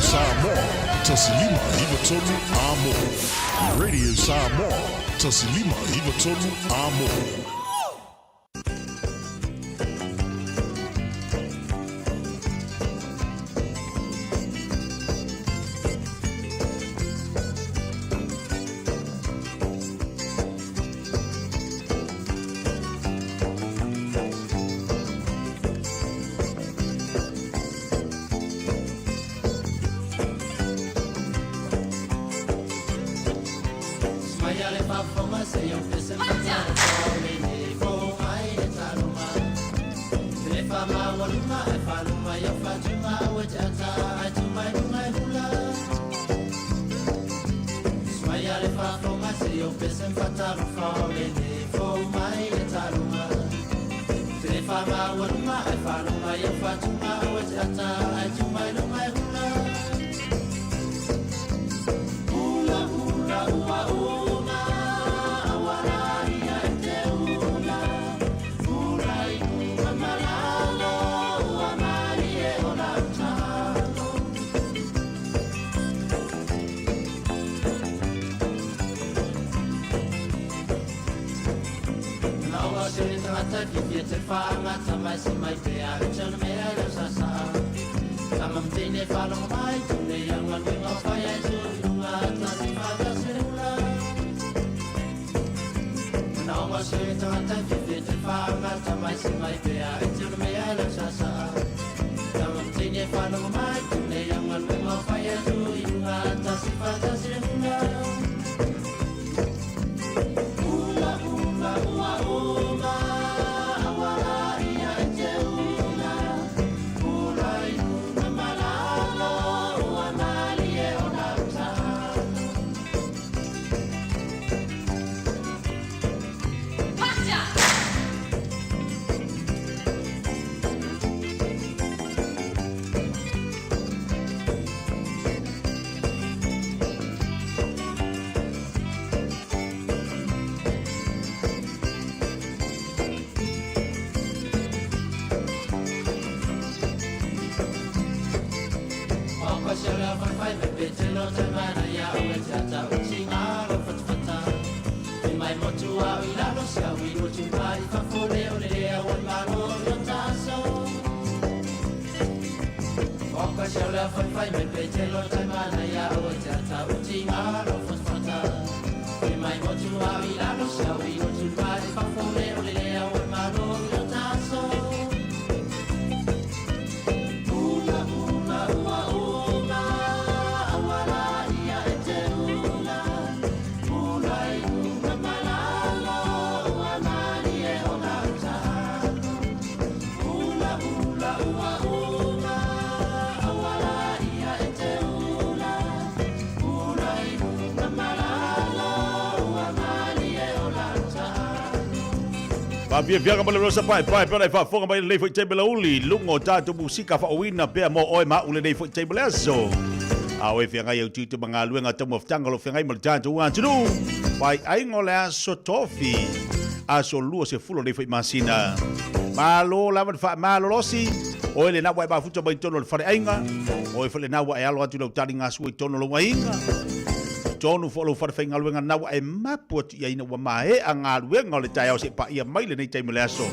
Samoa, tasilima hiva tonu amo. Radio Samoa, tasilima hiva tonu amo. Via via kama rosa pai pela fa fonga mai le foi table uli lungo tatu musika fa wina pe mo oi ma ule le foi table aso awe fia ngai tu tu manga luenga tomo ftanga lo fia ngai mo tatu wan tu pai ai ngole aso tofi aso luo se fulo le foi masina malo la fa malo losi oi le na wa ba futo bai tono fa ainga oi fa le na wa alo atu lo talinga su tono lo wainga tonu folo fa fainga luenga na wa e mapot ia ina wa mae anga luenga le tai o se pa ia mai le nei tai meleaso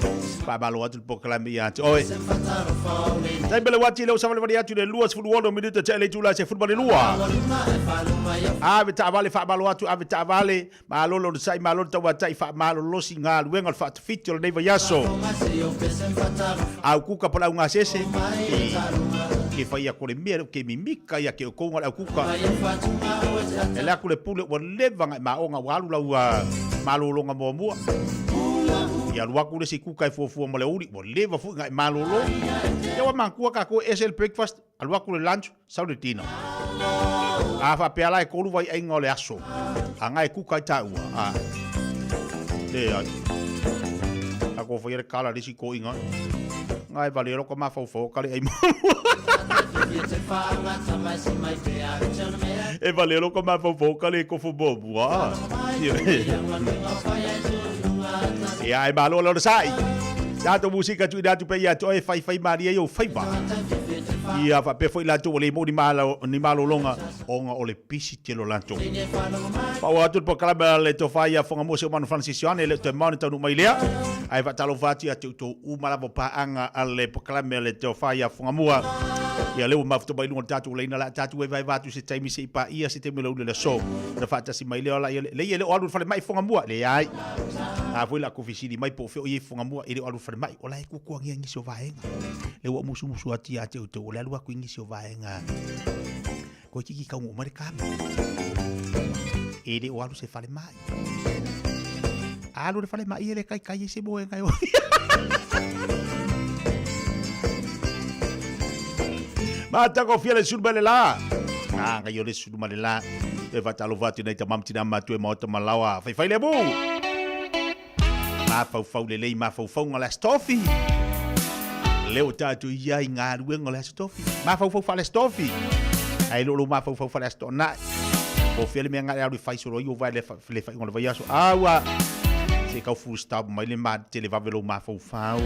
pa malo atu poklami ia oi tai bele wati le usama le varia tu le luas futbol minuto tele tu la se futbol le lua ave ta vale fa malo atu ave ta vale malo lo sai malo ta wa tai fa malo lo singa luenga fa fitio le nei vayaso au kuka pola unga sese ke faia ko le mero ke mimika ia ke ko ngala kuka ela ku le pule o levanga ma onga walu la malolonga mo ia lua ku le sikuka e fofu mo le uri mo leva fu ngai malolo ia wa mankua ka ko SL breakfast alua ku le lunch saudi dino afa pe ala e ko lu vai engo le aso anga e kuka ta ua le a ko foi kala disi ko inga ngai vale ro ko ma fofo kale ai e valelo come a vocale con fubo bua e ai balo lo sai dato musica tu dato pe ya to e fai maria io fai ba Ia fa pe foi la tu le mo ni malo longa onga o le pisi te lo lanto. Pa wa tu po kala le to fa ia fonga mo se manu francisione le te manu tanu mai lea. Ai va talo fati a tu u mala pa anga ale po kala le to fa ia fonga mua. Ia le ma fto bai lunga tatu le ina la tatu e vai va tu se taimi se pa ia se te me lo le so. Na fa ta si mai le le o alu fa mai fonga mua le ai. A foi la kofisiri mai po fe o ye fonga mua ele alu fa mai o la ku ku ngi ngi so vaenga. Le wa musu ati a te o le alu ku ngi so vaenga. Ko tiki ka mo mare ka. Ele o alu se fale mai. Alu le fale mai ele kai se mo ngai. Mata ko fiele sul bele la. Nga yo le sul male la. E va talo vatu nei tamam tina matu e mo to malawa. Fai le bu. Ma fau le ma fau ngala stofi. Leo tatu ia ngā ruenga le stofi. Ma fau fa le stofi. Ai lo ma fau fa le stofi. Na. O fiele me ngā ru fai so yo vai le fai ngol vai aso. Awa. Se ka fu stab mai le ma tele va velo ma fau fau.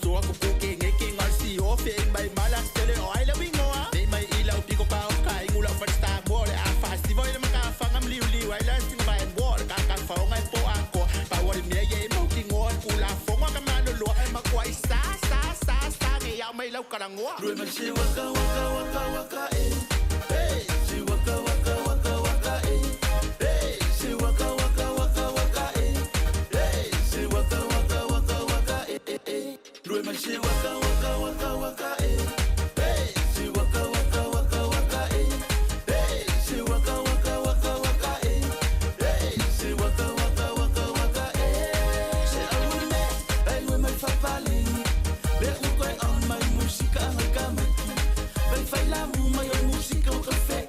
soa ko ke ngeke ngasi o fe mai mala tele o ai la wingoa me mai ila o piko ka o kai ngula fa sta mo le a festival le maka fanga mliu liu ai la sing mai mo ka fa o ngai po ako pa wa me ye mo ki ngon kula fonga ka mano lo ai ma kwai sa me ya mai lau karangoa rui ma si waka waka waka waka hey si waka waka waka waka hey si waka waka waka waka hey si waka waka waka waka rui ma si waka waka waka waka hey si waka waka waka waka hey si waka waka waka waka hey si waka waka waka waka se alune ai rui mai fa pali le u koi on mai música ka mai vai fai la mu mai música o café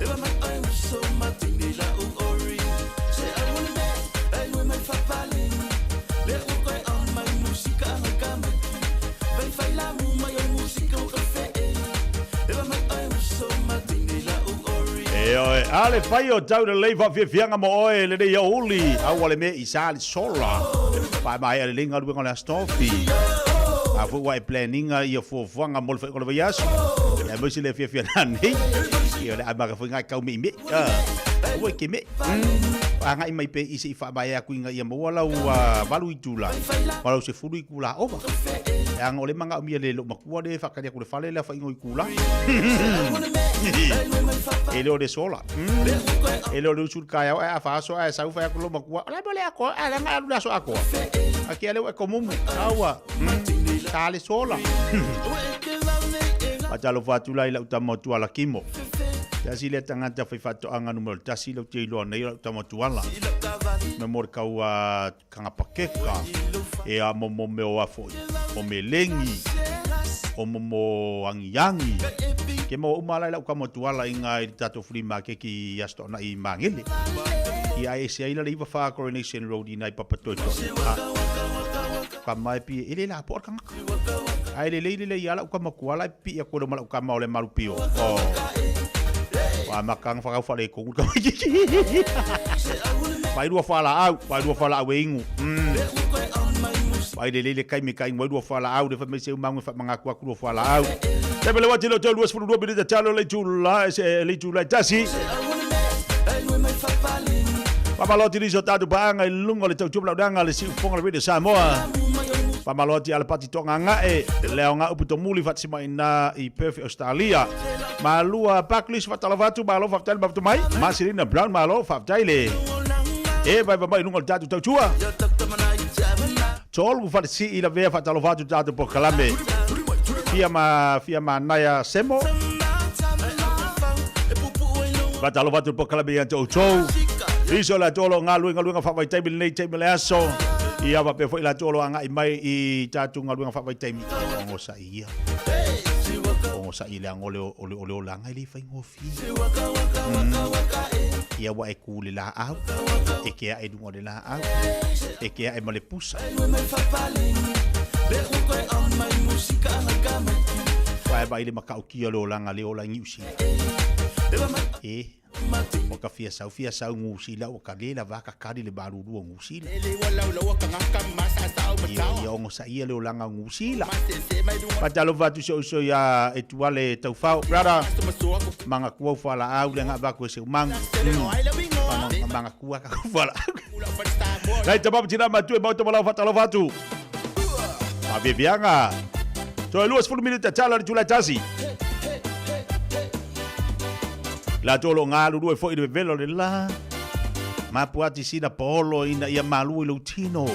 eva mai ai so matini la u ori se alune ai rui mai fa pali le u koi on mai música ka mai vai fai la mu mai música o café eva mai ai so matini la u ori oi ale fai o tau le leiva fianga mo oe le dei Aoauli au ale me isali sola pai mai ale linga luenga le stofi a fu wai planning ia Fofogamua mo le ko le vias e mo si le fia nani ia le ama ka fu ngai kau mi o ke me ngai mai pe isi fa mai aku inga ia mo wala balu itula wala se fulu ikula ova ang ole manga mi le lo makua de fa ka dia ku le fale la fa ingo ikula ele o de sola ele o de sul kaya a fa so a sa fa ku lo makua la bole ako ala nga lu so ako aki ale ko mumu awa tale sola Patalo fatu lai la utama tuala kimo. Tasi le tangata fai fatu anga numero tasi la uti iloa nei la utama tuala. Memor kau kanga pakeka. E a momo meo afo. O me lengi. O momo angi. Ke mo umala la ukama tuala inga i tato frima ke ki yasto na i mangele. I a ese aila le iwa wha Coronation Road i nai papatoito. Kamai pi ele la por kanga. Ai le le ia la ukama kuala pi ia ko mala ukama ole marupio. Oh. Wa makang fa fa le ko ka. Pai dua fala au ingu. Pai le kai mi kai mo dua fala au de fa me se mangu fa manga ku dua fala au. Te bele wati lo tolu esfu dua bidita chalo le chula tasi. Pamaloti riso tatu baanga i lungo le tau tupla udanga le siu fonga le video Samoa. Pamaloti ala pati tonga ngae leo nga uputo muli fatsima ina i Perth Australia. Malua backlist fatalavatu malo faftale baftu mai. Masirina Brown malo faftale. E vai vai lungo le tatu tau tua. Tol ku fatsi ila vea fatalavatu tatu po kalame. Fia ma naya semo. Fatalavatu po kalame ya tau. Riso la tolo ngaluenga fa vai table nei table aso. Ia va pe foi la tolo anga i mai i tatu ngaluenga fa vai table. Ongo sa ia. Ongo sa ile angole ole langa ile fa ngofi. Ia wa ekule la au. E ke ai dungo de la au. E ke ai male pusa. Wa ba ile makau ki lo langa le ola ngiusi. O ka fia sau ngusi la o ka le la vaka kari le baruru ngusi la. Ia ongo sa ia le o langa ngusi la. Patalo vatu so ya etuale tau fau. Brada, manga kua ufala au le nga bako e se umangu. Manga kua ka ufala au. Lai tababu tina matu e mauta malau fatalo vatu. Mabibianga. So e luas 10 minute tala di Julai tasi. La tolo ngalu due foi de velo de la. Ma puati sina polo ina ia malu i lutino.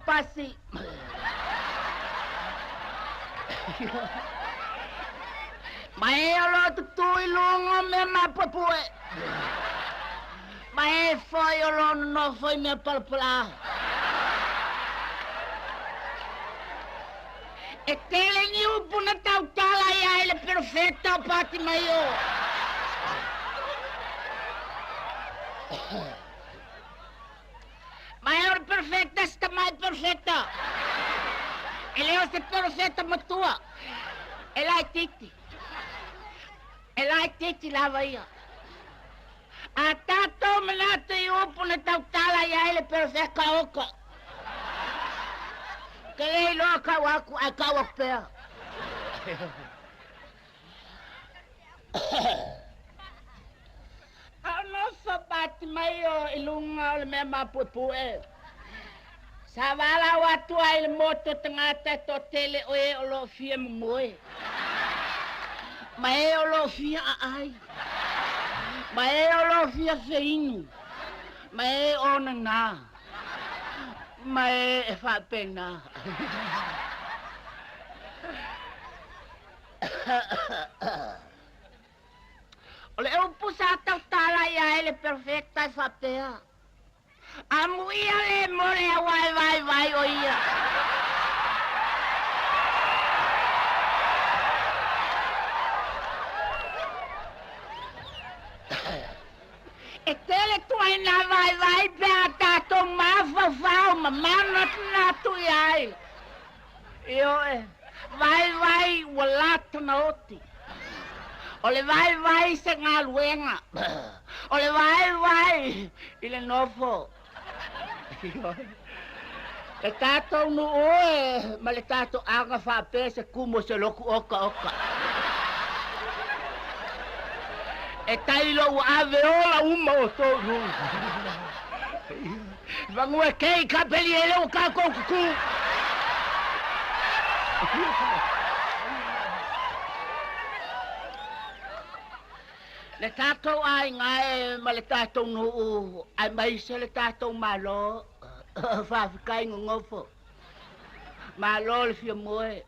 Pasi. Mai olo tutui lungo me mapapue. Mai foi olo no foi me palpala. E telling you puna tau tala ya ele perfecta pati mayo. Maior perfecta sta mai perfecta. Ele é perfecta matua. Ela é titi. Ela é titi lava ia. A tato menata eu puna tau tala ya ele perfecta oka. Que ele loca waku akawa pea. Nossa bate maio ilunga o mesma pupue. Savala watu ai moto tengah teto tele oe olo fie moe. Mae olo fie ai. Mae olo fie feinu. Mae ona na. Mae e fa pena. Ole eu pusata tala ya ele perfecta fatea. Amuia le more vai oia. Io vai wala tana oti. O le vai se ngā luenga. O le vai i le nofo. Le tātou nu oe, ma le tātou anga whapē se kumo se loku oka. E tailo ua ave ola uma o tō runga. Vangua kei ka peli ele o ka koukuku. Le tātou ai ngai ma le tātou nuu, ai mai se le tātou malo, whawhikai ngofo. Malo le fia moe,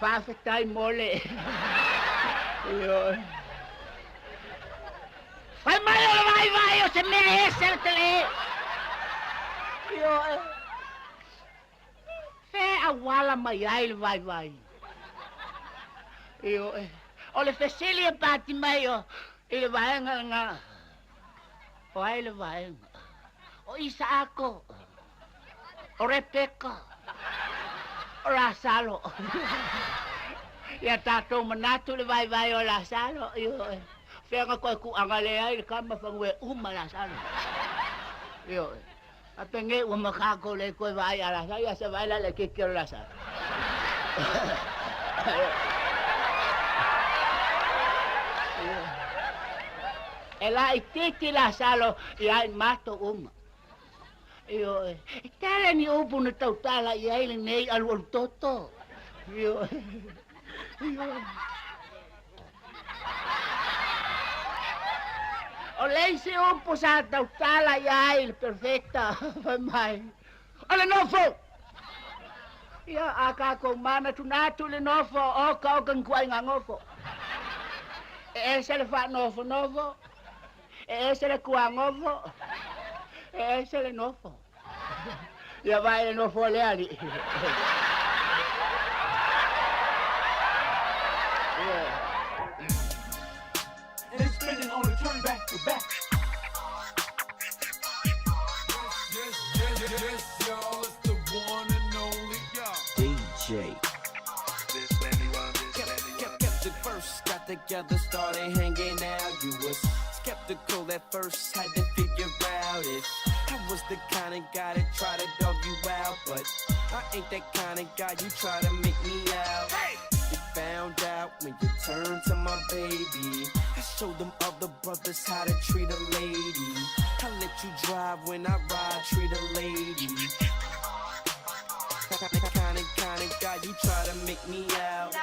whawhitai mole. Whai mai o le vai o se mea e se le tele. Fe a wala mai ai le vai. O le fesilia pati mai o i le vaenga nga. O ai le vaenga. O Isaako. O Rebecca. O Lasalo. Ia tātou manatu le vai o Lasalo. Whenga koe ku angale ai le kama whangue uma Lasalo. A penge ua makako le koe vai a Lasalo. Ia se vaila le kikiro Lasalo. E la I titi Lasalo I ai mato uma. E tala ni upu na tautala I ai le nei alu toto. O lei se upu sa tautala I ai le perfecta. Mai. Ale nofo! Ia aka ko mana tunatu le nofo o ka o kan kuai ngofo. E se le fa nofo. E se le kuangofo. E se le nofo. Ia vai le nofo le ali. And it's spinning on the turn back to back. Yes, y'all, it's the one and only DJ. Kept the first, got together, started hanging out. You was skeptical at first, had to figure out if I was the kind of guy that try to dog you out, but I ain't that kind of guy you try to make me out. Hey! You found out when you turned to my baby. I showed them other brothers how to treat a lady. I let you drive when I ride, treat a lady. Kind of guy you try to make me out.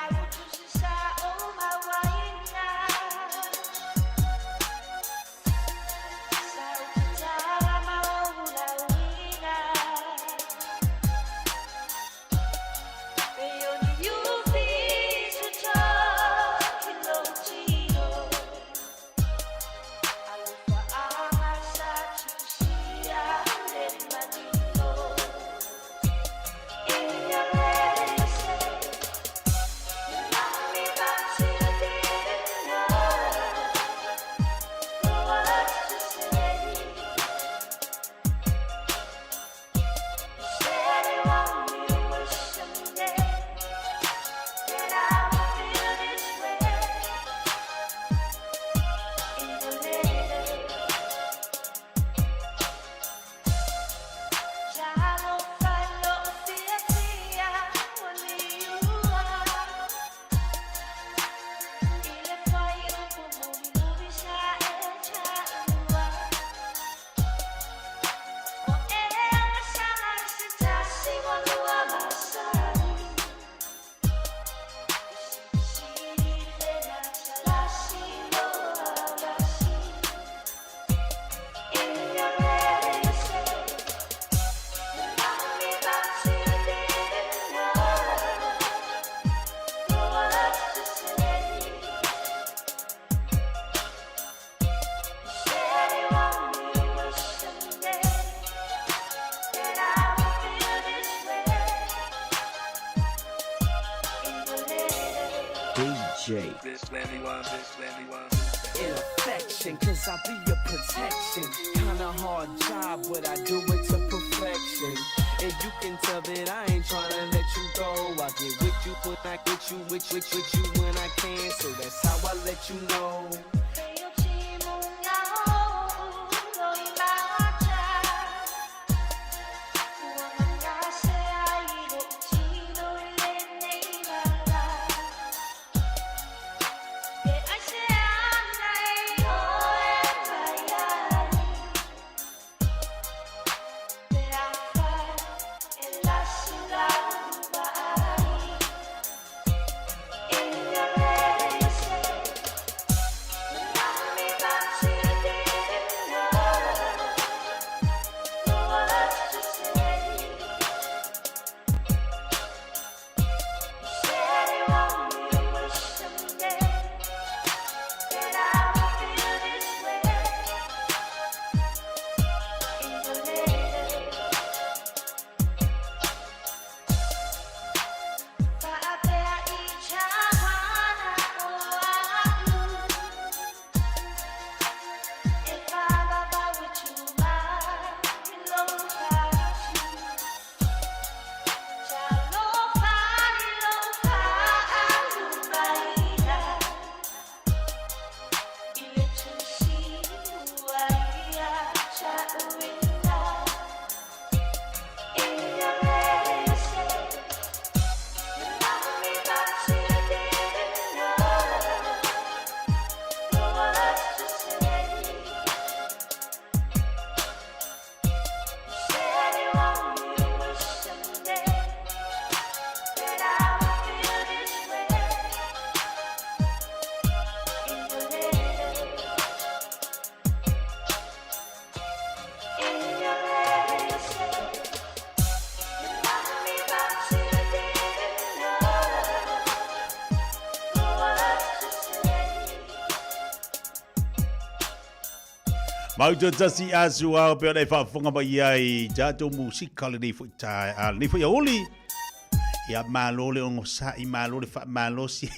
In affection, cause I be your protection. Kinda hard job, but I do it to perfection. And you can tell that I ain't tryna let when I get you, with you when I can. So that's how I let you know. Mau tu tasi asu au pe nei fa fonga ba ia jato musika le nei futai al nei foi Aouli ia malo le on sa I malo le fa malo si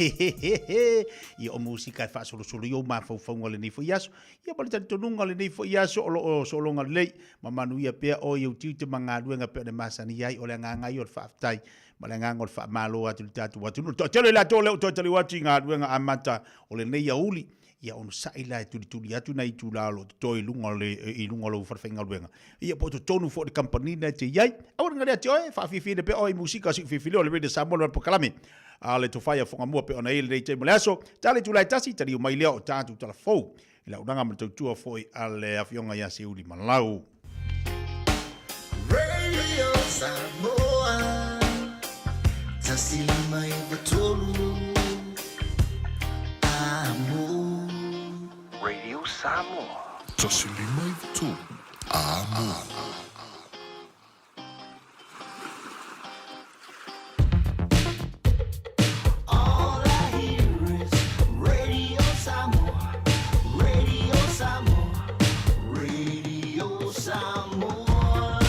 ia o musika fa solo yo ma fa fonga le nei foi asu ia pa tanto nunga le nei foi asu o so longa le mamanu ia pe o eu tite manga duenga pe ne masani ai o le nganga i o fa tai ma le nganga o fa malo atu tatu watu to tele la to le to tele watu nga duenga amata o le nei Aouli ia ono saila e tuli atu na I tulalo to I lunga lo farfenga luenga ia poto tonu for the company na te iai awara ngare ati oe fa fifi de pe oi musika si fifi le de Samoa po kalame ale to fire Fofogamua pe ona ile te molaso tale tulai tasi tali o mai leo tatu tala fou ila unanga mo tua foi ale afionga ia se uli malau Radio Samoa tasilima ivatolu Radio Samoa. Tasilima ivatolu amo. All I hear is Radio Samoa, Radio Samoa, Radio Samoa.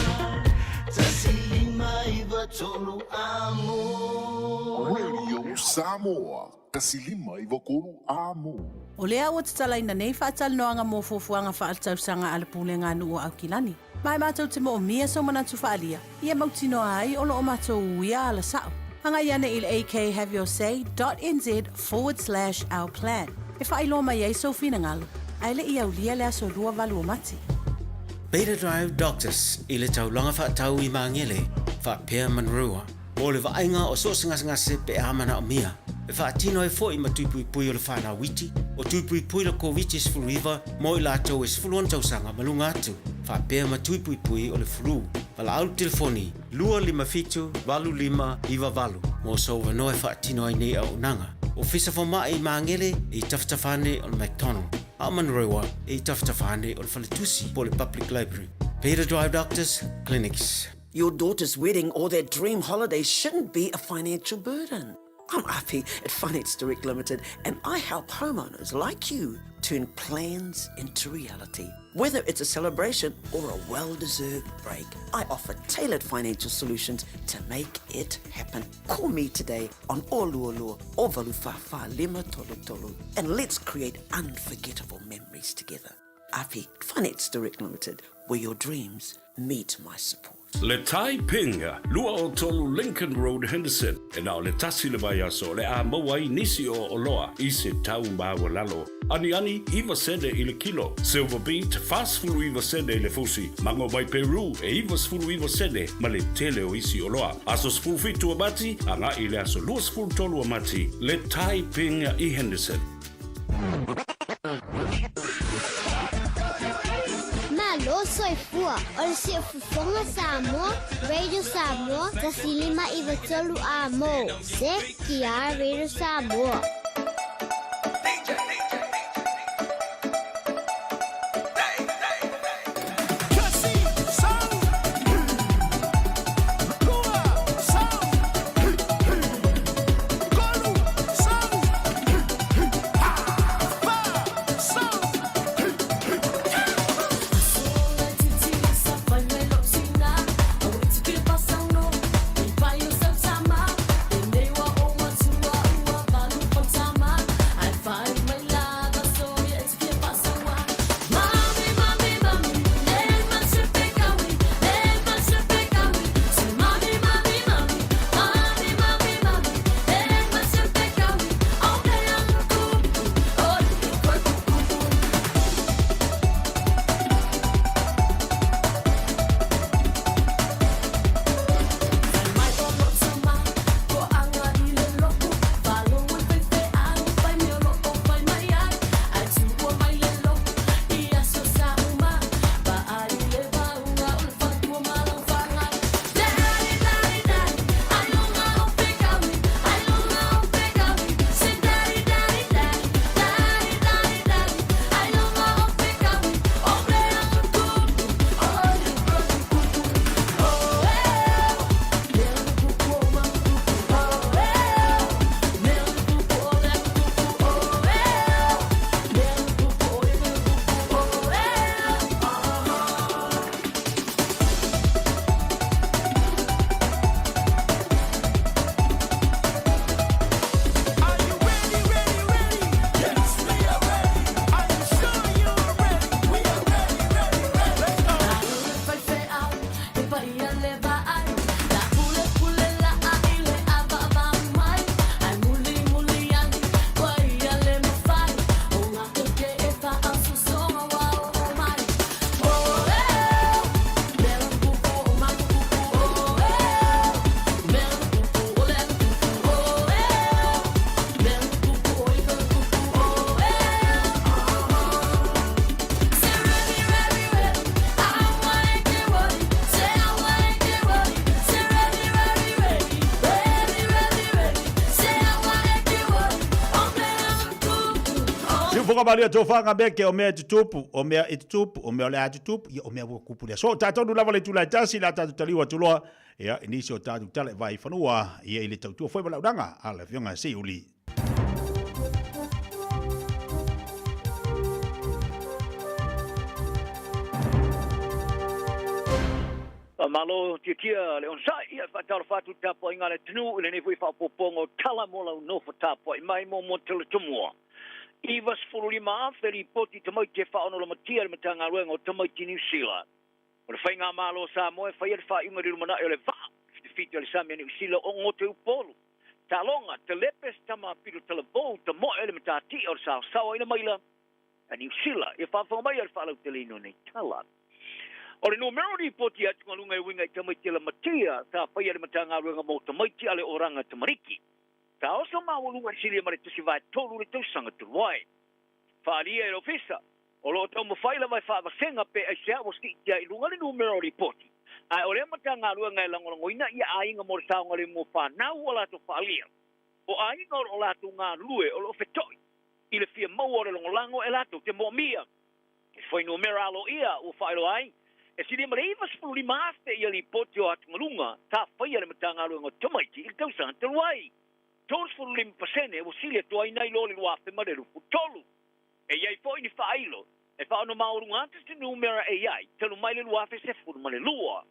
Tasilima ivatolu amo. Radio Samoa. Tasilima ivatolu amo. O lea ua tatalaina nei whaatalanoanga mō fofuanga whaaltausanga ala pūlenga anu o Aukilani. Mai mātou te mo o mia so manatu whaalia. Ia mautino ai o lo o mātou uia ala sao. Hanga iana il akhaveyorsay.nz/our plan. E whailo mai ei so fina ngalo. Ai le ia ulia lea so rua valu o mati. Beta Drive Doctors I le taulanga whaatau I maangele whaapea manrua. O le vainga o so ngase pe amana o mia. E whaatino e fo I matuipui o le whana witi. O tuipui le COVID is fluiva mo I lātou is fuluan tausanga malunga atu. Whaapea matuipui o le flu. Wala au telefoni, 255-25 mo so wanoe whaatino ai nei au nanga. O fisa whama I maangele I taftafane o le McDonald. A manrewa I taftafane o le Whaletusi po le Public Library. Beta Drive Doctors Clinics. Your daughter's wedding or their dream holiday shouldn't be a financial burden. I'm Api at Finance Direct Limited, and I help homeowners like you turn plans into reality. Whether it's a celebration or a well-deserved break, I offer tailored financial solutions to make it happen. Call me today on Oluolua or Valufafa Lima Tolu Tolu, and let's create unforgettable memories together. Api, Finance Direct Limited, where your dreams meet my support. Le Tai Pinga, lua o tolu Lincoln Road Henderson, e na o le tasi le vai aso, le a mawai nisi o oloa, i se tau mawa lalo. Ani iwa sede i le kilo, Silver Beat, fast fulu iwa sede i le fusi, mango mai Peru, e iwa sfulu iwa sede, ma le tele o isi oloa. Aso sfulu fitu amati, anga i le aso lua sfulu tolu amati, le Tai Pinga i Henderson. Malo soy fua, ol si Fofoga Samoa, Radio Samoa, tasilima iwa tolu amo, se kia Radio Samoa. Fofogamua tō whanga mea ke o mea tutupu, o mea e tutupu, o mea o lea tutupu, ia o mea wua kupu lea. So, tātonu lava le tūlai tāsi, la tātu taliwa tuloa, ia inisi o tātu tale vai whanua, ia ili tautua whai walauranga, ala whionga se uli. Malo tiatia le on sai ia fatalo fatu tapo inga le tunu le ne foi fa popongo tala mola no fa tapo mai mo mo tele tumua Ivas fulima feri poti tamai te fa ono le matia le matanga ruengo tamai ti New Zealand. O le whainga malo Samoa whai le wha inga riru mana e le wha te fiti le Samia New Zealand o ngote upolu. Ta longa te lepes tama piru tala bou ta mo e le matati o le sao sawa ina maila a New Zealand e wha mai le wha lau te lino nei tala. O le numero di poti atu ngalunga e winga i tamai te le matia ta whai le matanga ruenga mo tamai ti ale oranga tamariki. Ta oso mawalunga sili mare tusi vai tolu le tausanga tuwai. Whaaria e ofisa. O lo tau mawhaila vai whaavasenga pe ai sea wasti ia i lunga le numero ripoti. Ai o le matanga rua ngai langolangoina ia ainga mo le taonga le mo whanau o lato whaalia. O ainga o lato ngā lue o lo whetoi. I le fia mau o le longolango e lato te mo mia. E whai numero alo ia o whailo ai. E sili mare iwa spuli maaste ia li poti o atu ngalunga ta whaia le matanga rua ngā tamaiti i tausanga tuwai. Todos for 5% o silia to ai nai loli wa fe mareru tolu e ai foi ni failo e fa no mauru antes de numero e ai telu mai le wa fe se fu male lua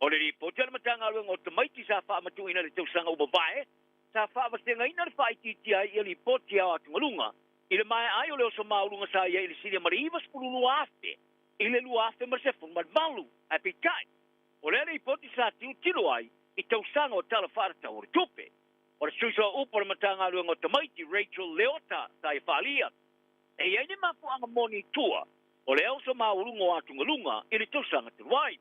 o le ripo tel matanga lo ngot mai ti sa fa matu ina le tau sanga o babae sa fa va se ngai na fa ti ti ai le poti a tu lunga ile mai ai o le so mauru nga sa ia ile silia mari va spulu lua fe ile lua fe mar se fu mal malu a pikai o O le i poti sa tilo ai, i tausanga o tala wharata o le tupe. O le suiso upo le matanga luenga o tamaiti Rachel Leota sa i whalia. E iai ni mafu anga moni tua, o le ausa maurungo atungalunga i le tausanga te wai.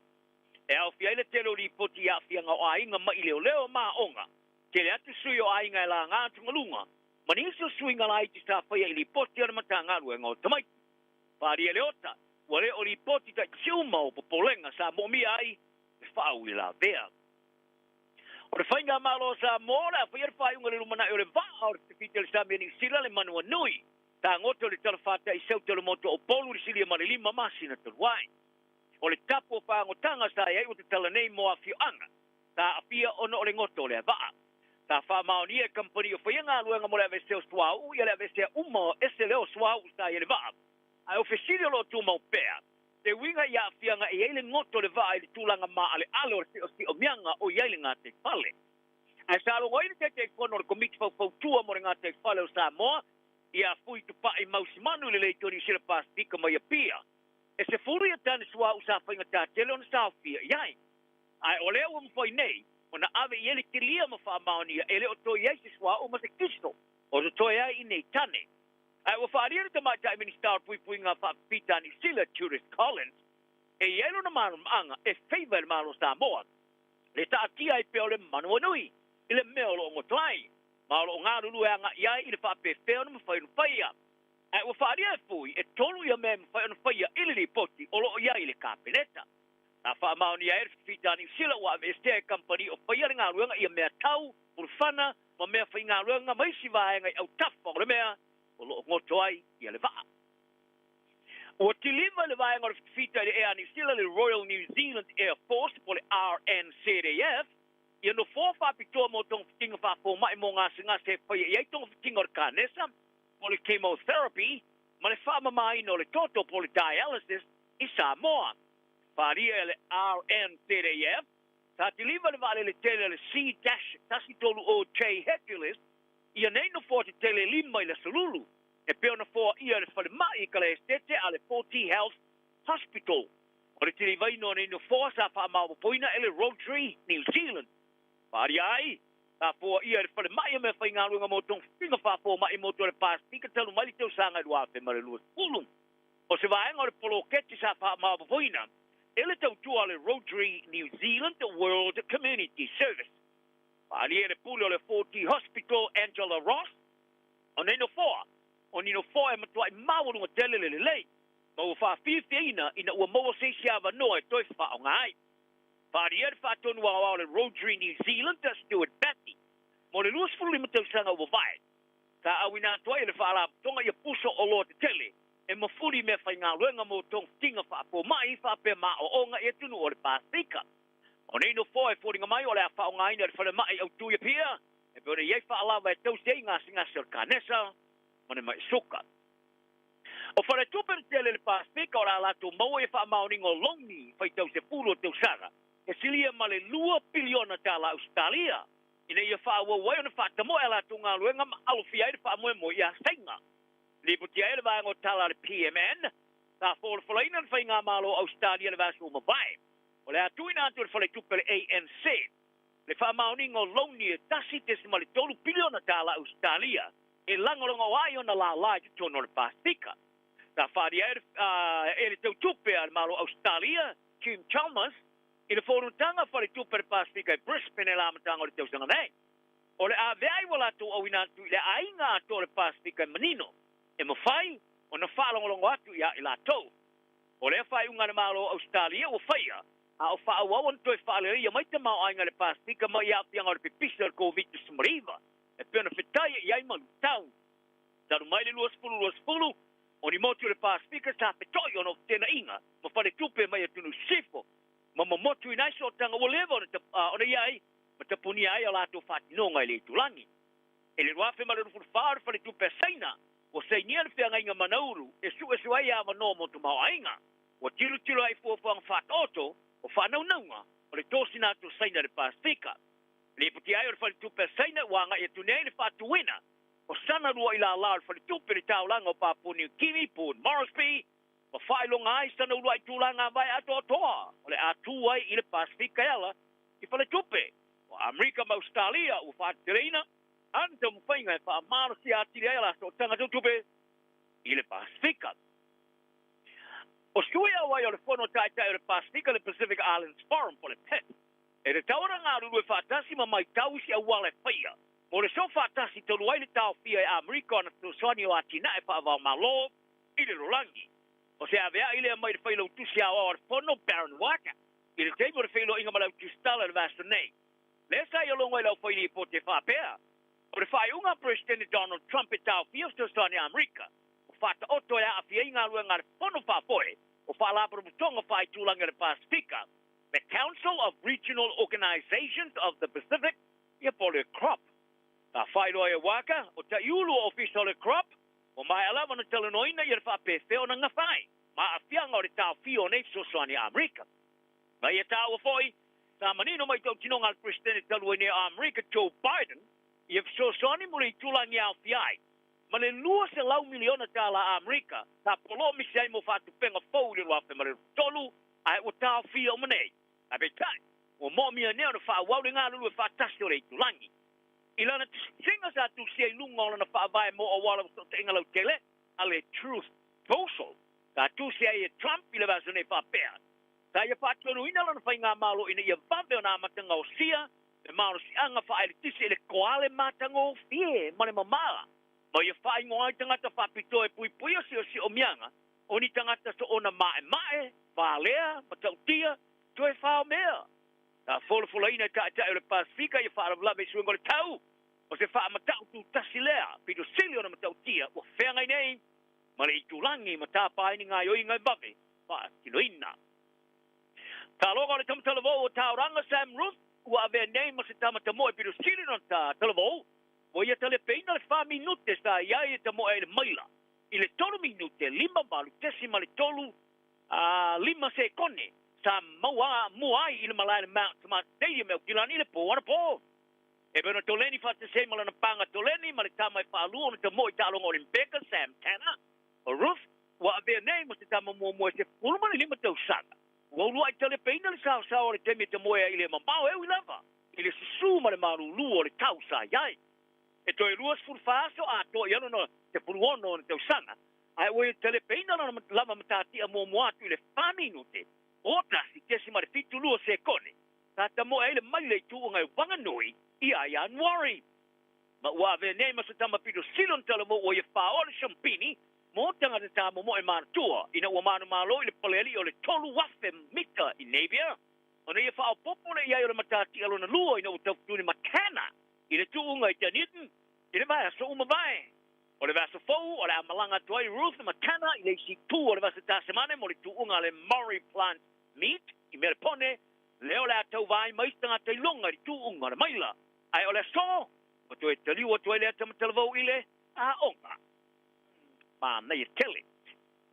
E au fia ile telo li poti a fianga o ainga ma i leo maa onga. Te le atu sui o ainga e la ngā atungalunga, mani iso sui ngala iti sa whaia i li poti ana matanga luenga o tamaiti. Wharia Leota, wale o li poti ta kiuma o popolenga sa momi ai, e whau i la vea. O le whainga malo sa mora, a whaia whaiunga le lumana o le vaa o le tepite le sami ni sila le manua nui. Ta ngoto le talafata i sau tele moto o polu le silia ma le lima masina te wai. O le tapo whaangotanga sa iai o te tala nei moa fioanga. Ta apia ono o le ngoto le vaa. Ta whaamaonia company o whaianga luenga mo le aveseo swau, ia le avesea uma ese leo swau sa i le vaa. Ai o fesirio lo tu mau pea. Te winga ia fianga i eile ngoto le vaa i le tūlanga maa ale alo o mianga o iele ngā te whale. Ai sa alo ngoini te kono le komiti whautua mo le ngā te whale o Samoa, ia fui tu pa i mausi manu le leitori sila pastika mai a pia. E se furu ia tani sua usa whainga tā tele o na sāwhia iai. Ai o leo mwhai nei, o na ave i ele kilia ma wha maonia, e leo toi iai se sua o ma se kisto, o to toi ai i nei tane. Ai o whaariere te mai tai ministar pui ngā whapitani sila Tourist Collins, e ielo na manu maanga e feiva le malo Samoa. Le ta atia i peo le manu anui, i le meo lo ngotai. Malo o ngā ruru e anga iai i le whape feo na mwhai no whaia. Ai o whaariere fui e tolu ia me mwhai no whaia ili li poti o lo iai le kāpeneta. Na wha maoni ia e whitani sila wa ave estea company o whaia ngā ruanga ia mea tau, urwhana, ma mea whai ngā ruanga maisi vaenga i au tafa o le mea, o lo ngoto ai ia le vaa. O tiliva le vaenga o le whita le ea ni sila le Royal New Zealand Air Force po le RNCDF, ia no fōwha pitoa mo tong whitinga whafo mai mo ngā singa se whaia iai tong whitinga o le kānesa, po le chemotherapy, ma le whamamai no le toto po le dialysis i Samoa. Wharia le RNCDF, sa tiliva le vale le tele le C-Tasi-tolu o J. Hercules, ia nei no fō te tele lima i le salulu, e peo na fō ia le whale mai ka le estete a le 40 Health Hospital. O le tiliva ino nei no fō sa whamau poina e le Rotary, New Zealand. Wharia ai, sa fō ia le whale mai me whai ngā runga mo tong whitinga whafo mai mo to le pāstika talu mai teo sanga i wafe ma le luas pulung. O se vaenga o le polo keti sa whamau poina, ele tau tua le Rotary New Zealand World Community Service. Wharia le pule o le 40 Hospital Angela Ross, o nei no fōa, o nino fōa e matua i mawurunga tele le lei, ma ua whawhiwhiina ina ua maua seisiawa noa e toi wha o ngai. Wharia le whatonu au le Rotary New Zealand Stuart Batty, mo le luas fulu lima tausanga ua vai. Ka awina toa e le whaala tonga ia puso o loa te tele, e mafuri me whai ngā ruenga mo tong tinga whapo mai whape ma o onga e tunu o le Pasifika. O nei no fō e fōringa mai o le a wha o ngā ina le whale mai au tuia pia, e pēr iei whaalawa e tau sei ngā singa ser kānesa, mane mai suka. O whare tupen tele le Pasifika o la lato maua e wha maoningo longi whai tau se puro tau sara, e silia ma le 2 piliona tala Australia, ina ia wha ua wai o na wha tamo e lato ngā ruenga ma alufia e wha moe mo i a senga. Liputi ai le vaengo tala le PMN, ta fōle whalaina na whai ngā malo Australia le vasu o mabai. O le atuina atu le whale tupe le ANC, le wha maoningo longi e tasi tesima le 3 piliona tala Australia, e langolonga o ai o na la lai te tono le Pasifika. Ta whari e le tau tupe al malo Australia, Kim Chalmers, i le whorutanga whale tupe le Pasifika e Brisbane e la matanga o le tau sanga nei. O le a veai wala tu au inatu i le ainga ato le Pasifika e manino, e mawhai o na whalongolongo atu ia i la tau. O le whai unga na malo Australia o whaia, a o wha awawan toi whaale ia mai te mao ainga le Pasifika mai a pianga o le pipisa le COVID-19. E pēna whetai i ai malu tau. Taru mai le luas fulu, o ni motu le Pasifika sa petoi ono tēna inga, ma whale tupe mai atunu sifo, ma motu i naiso o tanga o lewa o na iai, ma tapuni ai o lato whatinonga i le tulangi. E le ruafe ma le rufuru whaare whale tupe saina, o sainia le whianga inga manauru, e su ai awa no motu mao ainga, o tiru ai fuafuanga whatoto, o whanaunanga, o le tosi nātu saina le Pasifika. Le puti ai o le whaletupe saina wanga e tunei le whatuina, o sana rua i la la le whaletupe le taulanga o Papua New Guinea, Port Moresby, Ma fai lo ngai sana ulai tulanga vai ato toa. Ole atu ai ile Pasifika yala. I fale tupe. O Amerika ma Australia u fa terena. Anta mu fainga fa marsi ati yala so tanga tupe. Ile Pasifika. O stuia wai o le fono tai tai o le Pasifika le Pacific Islands Forum po le PEP. E le taura ngā ruru e whātasi ma mai tausi a wale whaia. Mo le so whātasi tolu ai le tau fia e Amerika na tuasani o atina e whaavau malo i le rolangi. O se avea ile a mai le whailo tusi a o le fono Baron Waka. I le teipo le whailo inga malau tustala le vasta nei. Le sai alongo i lau whaili i po te whapea. O le whaiunga President Donald Trump e tau fia tuasani Amerika. O whata oto e a fia inga lua ngā le fono whapoe. O whalapara mutonga whai tūlanga le Pasifika. The Council of Regional Organizations of the Pacific, ia pole crop. Ta whaeroa e waka, o ta iulu official e crop, o mai alawa na talanoina i rwha pewheo na ngawhai. Ma a whianga o re tau whio nei sosoani Amerika. Ma ia tau a whoi, ta manino mai tau tinonga al President talua nei Amerika Joe Biden, i sosoani mure i tulangi au whiai. Ma le lua se lau miliona tala Amerika, ta polo misi ai mo whatu penga fau le wafe ma le tolu, ai o tau whio manei. A be tai, o mo mia neo na wha wau ngā lulu e wha tasi o rei tulangi. I lana singa sa tu siai lunga o na wha vai mo o wala o te ingalau tele, a le Truth Social. Ka tu siai e Trump i le vaso nei wha pēr. Ta ia wha tonu ina lana wha ngā malo ina ia vave o nā matanga o sia, e maaro si anga wha ele tisi ele koale matanga o fie, mane mamara. Ma ia wha ingo ai tangata wha pito e pui pui o si o mianga, o ni tangata so ona mae, wha lea, matautia, toe whao mea. Ta whola ina ta o le Pasifika i whaara vlame suengo le tau. O se wha matau tu tasi lea, pido sili o na matau tia, o whengai nei, ma le i tulangi ma tā paini ngā ioi ngai bave, wha kilo ina. Ta loga o le tamatalavou o tauranga Sam Ruth, ua ave nei ma se tamata moe pido sili no ta talavou, o ia tale peina le 5 minute sa iai e tamoe e le maila. I le 3 minute, 5 balu, tesi ma le tolu, 5 se kone, sa mua i le malai le Mount Tomat Stadium e kilani le po ana po. E bena toleni whate se malana panga toleni ma le tamai whaalu o le tamo i talonga o le Mbeka Sam Tanner. O Ruth, wa avea nei ma se tama mua se fulmani lima tau sanga. Wa ulua i tale peina le sao o le temi tamo e i le mamao e ui lava. I le susu ma le marulu o le tau sa iai. E toi ruas fulfaso a to i anu no te fuluono o le tau sanga. Ai ui tale peina lama matati a mua atu i le 5 minute. Ota si kesi ma le fitu lua se kone. Tata mo e le maile tu o ngai wanganui i a Januari. Ma ua ave nei ma se tama pido silon tala mo o ia whaole champini mo tanga te tamo mo e manatua ina ua manu malo i le paleli o le tolu wafe mita i Nevia. O na ia whao popole i ai o le matati alo na lua ina o tautuni makana i le tu o ngai taniten i le vai aso uma vai. O le vasa fau, o le amalanga tuai Ruth Makana, i le si tu o le vasa tasemane, mo le tu unga le Murray Plant Meat, i mele pone, leo le atau vai maistanga te longa i tu unga le maila. Ai o le so, o tu e taliu o tu e le atamatalvau i le a onga. Ma nei e tele.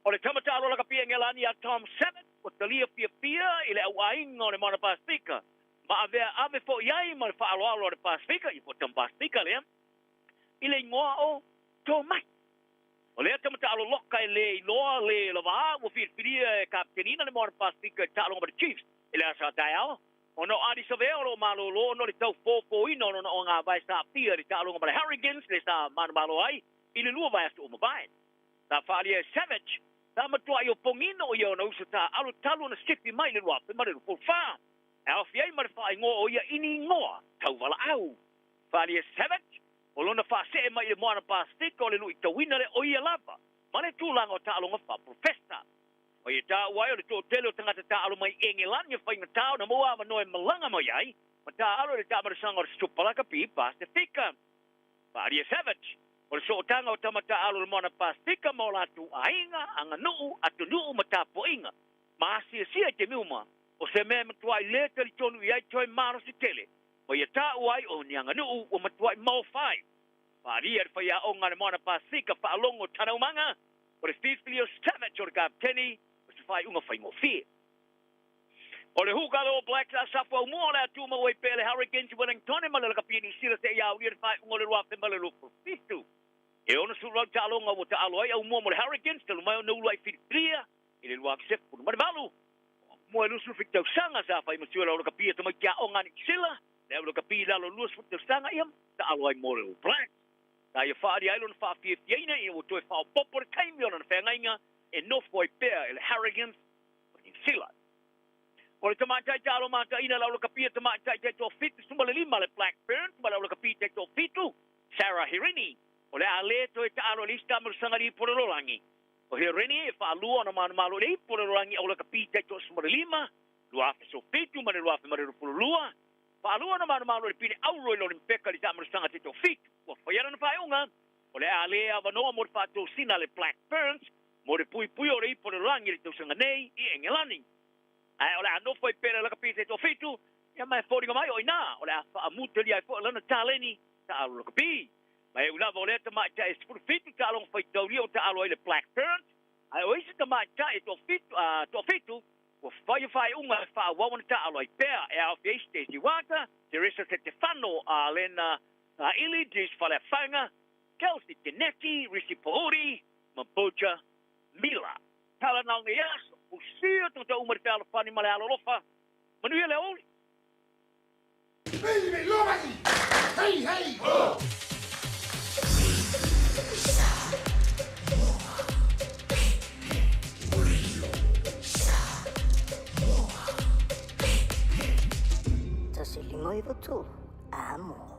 O le tamatalo la kapia ngelani a Tom Samet, o talia pia i le au ainga o le mana Pasifika. Ma ave fo iai ma le whaaloalo o le Pasifika, i po tam Pasifika lea. I le ngoa o to mai. O lea tamata alo loka e le iloa le lava, o whiriwhiria e kaptenina le Mora Pasifika e tālonga ma le Chiefs. E le asa tai ao. O no adi sa veo lo malo lo, no le tau fōfō ino no o ngā vai sa pia le tālonga ma le Harrigans, le sa manu malo ai, i le lua vai asu o mawai. Ta whaalia e Savage, ta matua i o pongino o iau na usa ta alo talo na sipi mai le ruape ma le rupo wha. E au fiai ma le whaai ngoa o ia ini ngoa, tau wala au. Whaalia e Savage, o lona whaasee mai le moana Pasifika o le lui tawina le o ia lava. Ma le tūlanga o tālonga wha profesta. O ia tā uai o le tō tele o tangata tālo mai engelani e whainga tāo na moa ma noe malanga mai ai. Ma tālo le tāmarasanga o le stupalaka pi Pasifika. Whaalia Savage, o le sootanga o tamata alo le moana Pasifika ma o la tu ainga, anga nuu, atu nuu ma tāpo inga. Ma asia sia te miuma, o se mea matuai le tali tonu i ai toi maro si tele. O ia tā uai o ni anga nuu o matuai mau whai. Whaalia e whaia o ngā le moana Pasifika whaalongo tanaumanga, o le Fifilio Savage o le kapteni, o se whai unga whaingo whia. O le hukalo o Blacks a safu au mua le atuma o e pele Hurricanes i Wellington e ma le kapini sila se iau lia le whai unga le ruafe ma le lupo fitu. E ona surau tālonga o ta alo ai au mua mo le Hurricanes, talu mai o na ulai whiriwhiria, ile luak sep pun malu mo lu su fiktau sanga sa fa mo suela lo kapia to makia ongan sila le lo kapia lo lu su fiktau sanga iam ta aloi mo le black ta ia fa di island fa fi ina e o to fa popor kaimi ona fa ngainga e no foi per ele arrogance in sila o le tamata talo mata ina lo kapia tamata to fit suma le lima le black burn ma lo kapia to fitu Sarah Hirini o le ale to ta alo lista mo sanga di por lo langi o Hirini e fa lu ona man malo le por lo langi o le kapia to suma le lima lo afa so fitu ma lo afa ma lo lua fa lu ona man malo le pini auro lo impeka di ta mo sanga to fitu o fa yana fa unga o le ale ava no mo fa to sina le black burns mo le pui o le por lo langi to sanga nei I engelani ai ola no foi pera la kapite to fitu ya mai fori mai o ina ola fa amuto li ai fo lana taleni ta alo kapi mai una voleta ma ta es por fitu ta long foi to rio ta alo le black burnt ai o isi ta ma ta to fitu o fai unga fa wa wana ta alo pera e au fieste si wata Teresa Stefano lena ili dis fa la fanga Kelsey Genetti Risi Pohori Maboja Mila tala na ngias o sia to te umar pela pani male alofa manuia le Aoauli Baby, look hey, hey, oh. Tasilima iwa tu, amo.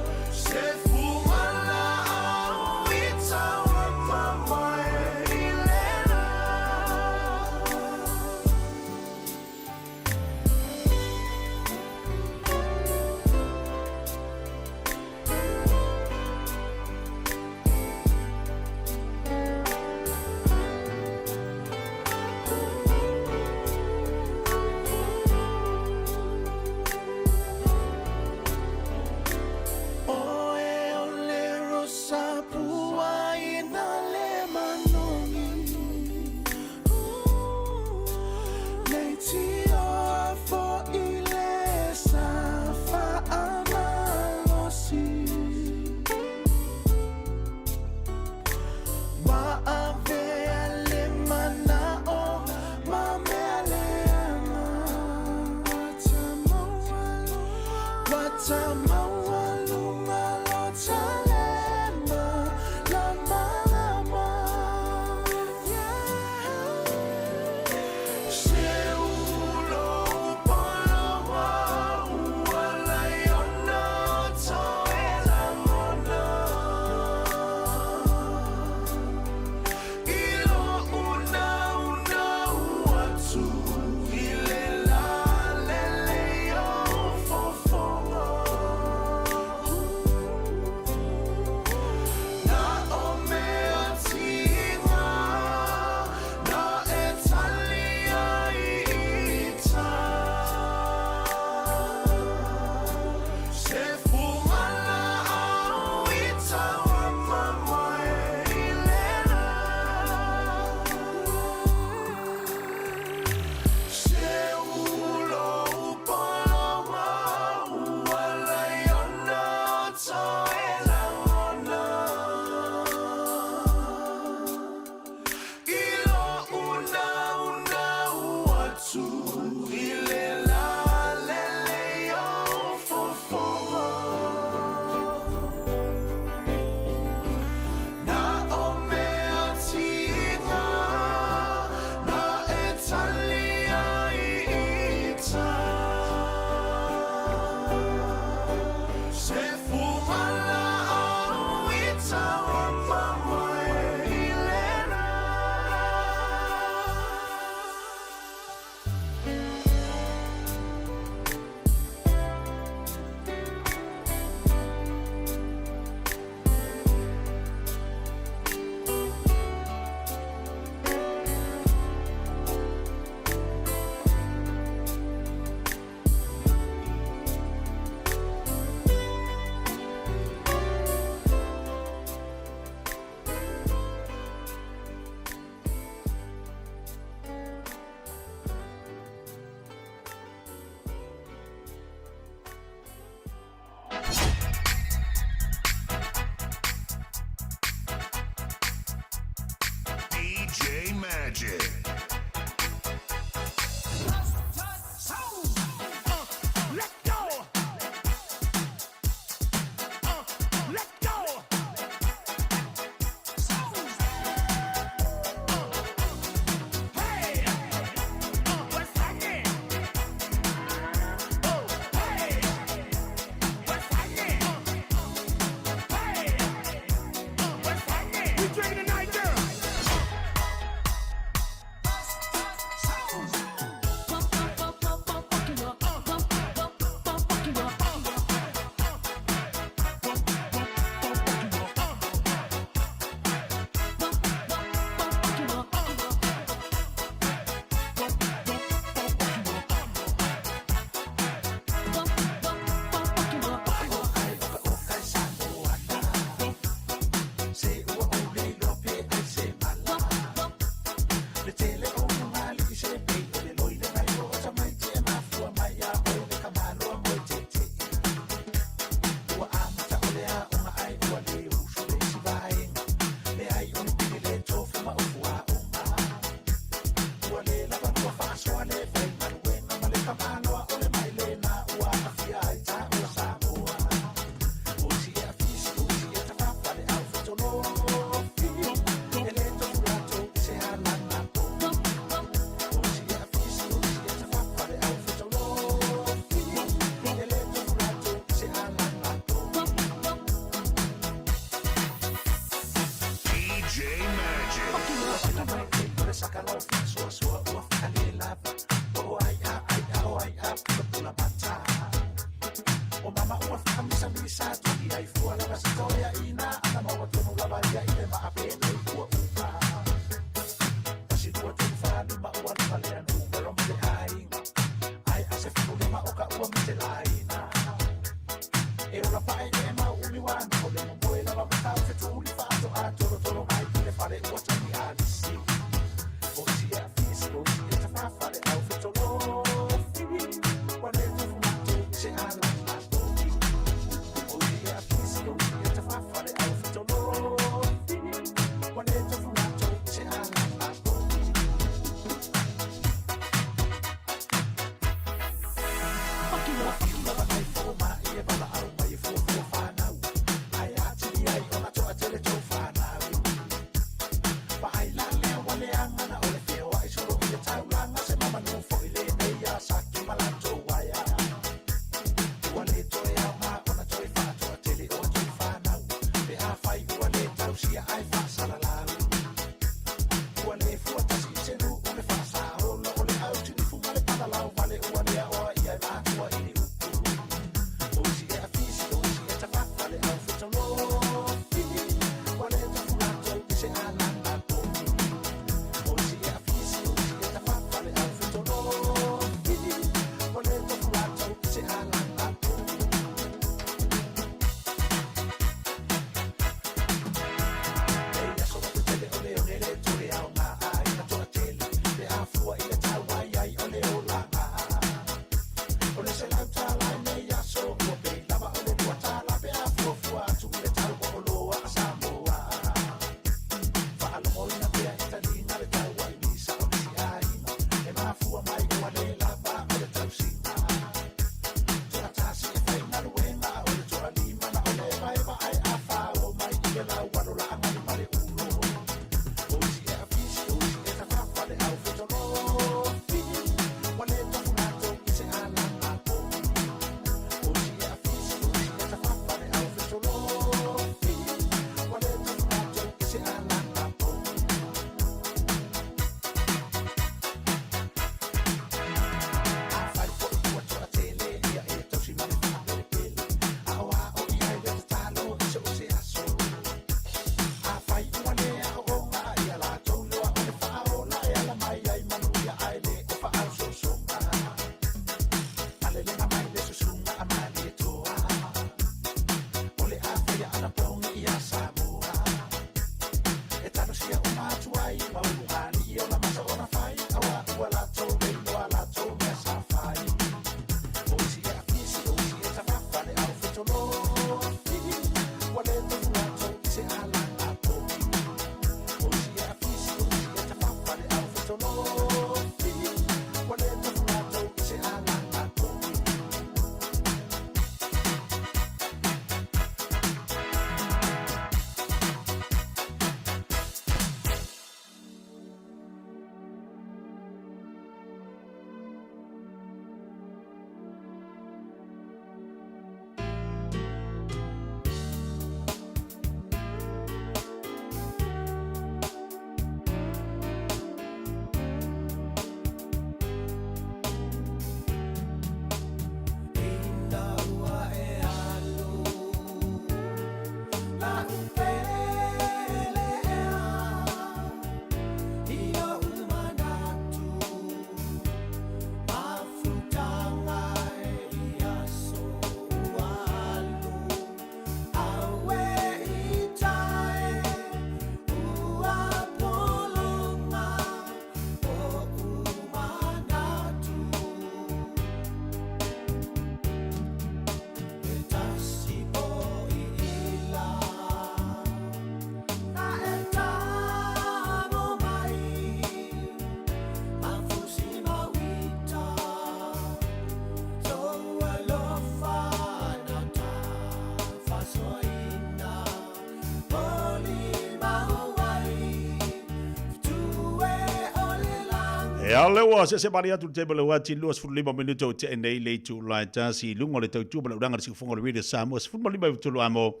E ale wa se maria tu table wa ti luas fu 5 minuto te nei le tu la tasi lungo le tu bala udanga si fongo le video Samoa fu mali ba tu amo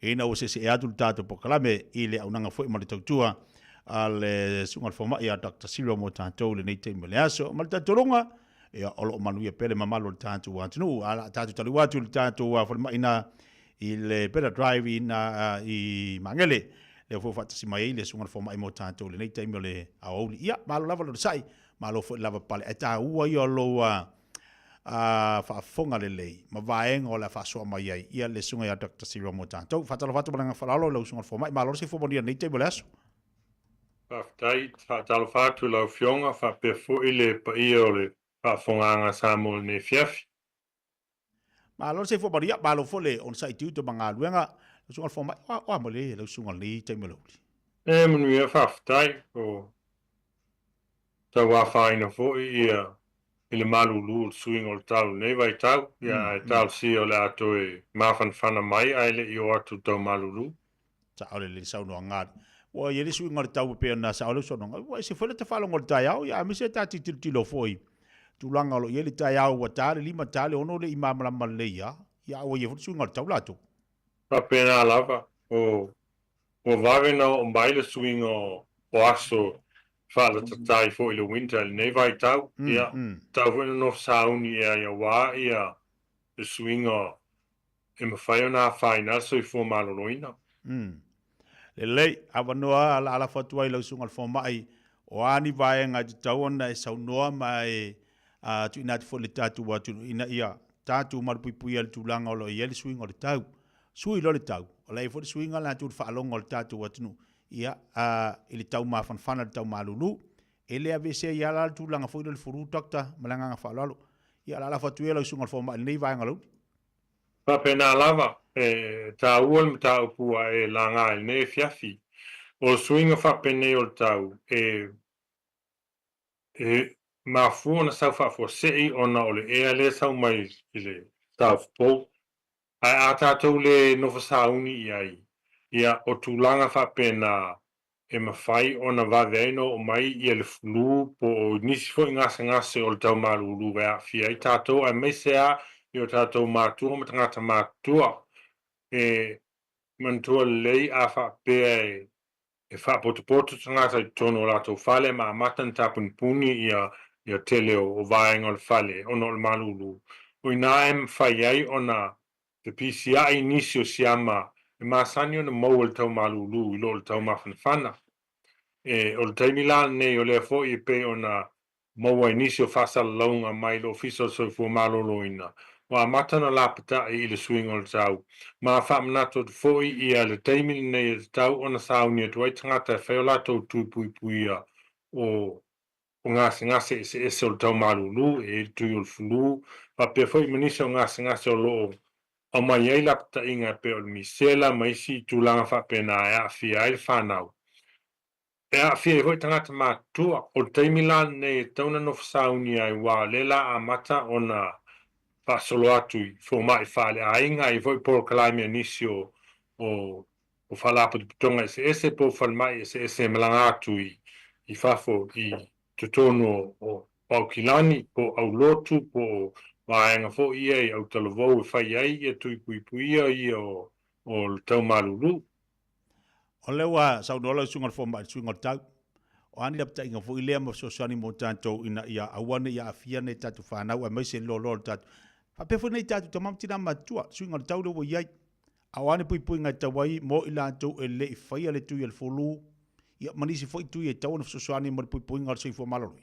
ina o se atu tato poklame ile unanga foi mali tu tua ale sungal forma ia Dr. Silva mo tanto le nei te meleaso mal tatolonga e olo manuia pele mamalo tanto wa tunu ala tanto tali wa tu tanto wa forma ina il better drive ina I mangele le fo fata si mai le sungal forma mo tanto le nei te mele Aoauli ia malo lava lo sai malo fo lava pale e ta ua I lo fa fonga le lei ma vaeng o la fa so mai ai ia le sunga ia Dr. Silva mo tanto fata lo fata banga falalo lo sungal forma malo se fo monia nei te meleaso Aftai, talo fatu lau fionga, fa pe fu ile pa iole, fa fonganga Samoa ne fiafi. ma lo se fo maria ma lo fo le on sai tu to manga luenga lo sungal forma wa mo le lo sungal ni te melo E manuia fa aftai, o ta wa faina fo ia, ile malulu swing o tau ne vai tau, ia tau si o le ato e mafan fana mai, aile I o atu tau malulu. ta ole le sau no ngari wa ye le swing o tau pe na sa ole so no wa se fo le te falo ngol tai au ya mi se ta ti ti lo foi tu langa lo ye le tai au wa ta le lima ta le ono le imam la maleia ya o ye fo swing o tau lato Pa pena lava, o vavena o baile swing o aso, fa la tatai fo ile winter, ne vai tau, ia, tau vena no sauni ia wa ia, le swing o, e mawhai o nā whaina, so I fo maloloina. le lei ava noa ala fatua I lo sungal fo mai o ani vai nga te tau ona e sau noa mai tu ina te fo le tatu wa tu ina ia tatu mar pui pui al tu langa o lo I ele swing o le tau sui lo le tau o lei fo le swing ala tu fa alonga o le tatu wa tu ia ele tau ma fan fan le tau malulu ele ave se ia la tu langa fo le furu dokta malanga nga fa lalo ia ala fatua lo sungal fo mai nei vai nga lo Pa pena lava, ta uol ta upua e langa e ne fiafi, o swing o fa pene o tau, ma fu na sau fa fo sei ona ole e le sau mai ile tau po, ai a tātou le nova sauni iai, ia o tūlanga fa pena e mawhai o na waweino o mai I le fulu po o nisi fo I ngase o le tau maruru wea fia I tātou ai meisea I o tātou mātua ma tangata mātua e mantua lei a wha pēa e wha potu tangata I tono o lātou whale ma matan tāpun puni ia tele o vaenga o le whale o no le maruru o I nā em whai ai o na te PCI nisi o siama e masani o na mau o le tau maruru I lo le tau mawhanawhana o le taimi la nei o le fo I pe o na maua inisio fasal launga mai lo fiso so fu maloloina wa matana la pata I le swing o le tau ma fa manato fo I le taimi nei le tau ona sauni to ai tangata fe o lato tu pui puia o ngase se o le tau malulu e tu o le fulu pa pe fo I manisio ngase o lo o mai ai la pata inga pe o le misela mai si tu langa fa pena a fi ai fanau e a fia hoi tangata mātua o teimi la ne tauna no whasauni ai wā lela a mata o na whasolo atui fo mai whale a inga I voi poro kalaimia nisi o whalapo di putonga ese po whalmai ese malanga atui I whafo I tutono o paukilani po au lotu po waenga fo ia au talavou e whai ai e tui pui ia o tau malulu o le wa sau no lo sungal fo mai sungal tau o ani lapta inga fo ile mo so sani mo tanto ina ia awane ia afia ne tatu fa na wa mai se lo tatu fa pe fo nei tatu tamam tina matua sungal tau lo ia awane pui ngai tawai mo ila to ele I fai ale tu il folu ia manisi fo tu e tau no so sani mo pui ngal se fo malo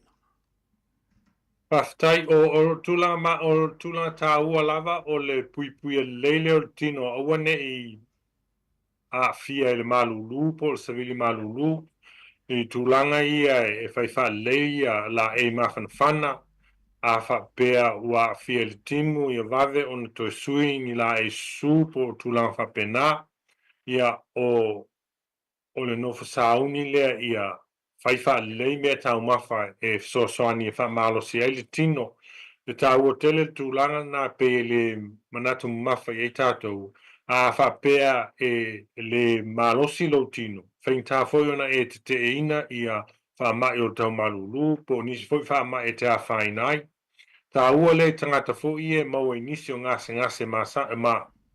Pastai o tula ta ua lava o le pui lele o tino awane I a fia le malulu po le savili malulu I tulanga ia e whaifa leia la e mawhanawhana a wha pēa ua fia le timu ia vave o na toi sui ni la e su po tulanga whapena ia o le nofa sauni lea ia whaifa lei mea tau mawha e soani e wha malo si ai le tino le tau o tele tulanga na pe le manatu mawha i tātou a wha pēa e le malosi lo tino. Whainta foi ona e te ina ia whaamai o tau malulu, po nisi foi whaamai e te a whainai. Tā ua le tangata foi e mau e nisi o ngase ma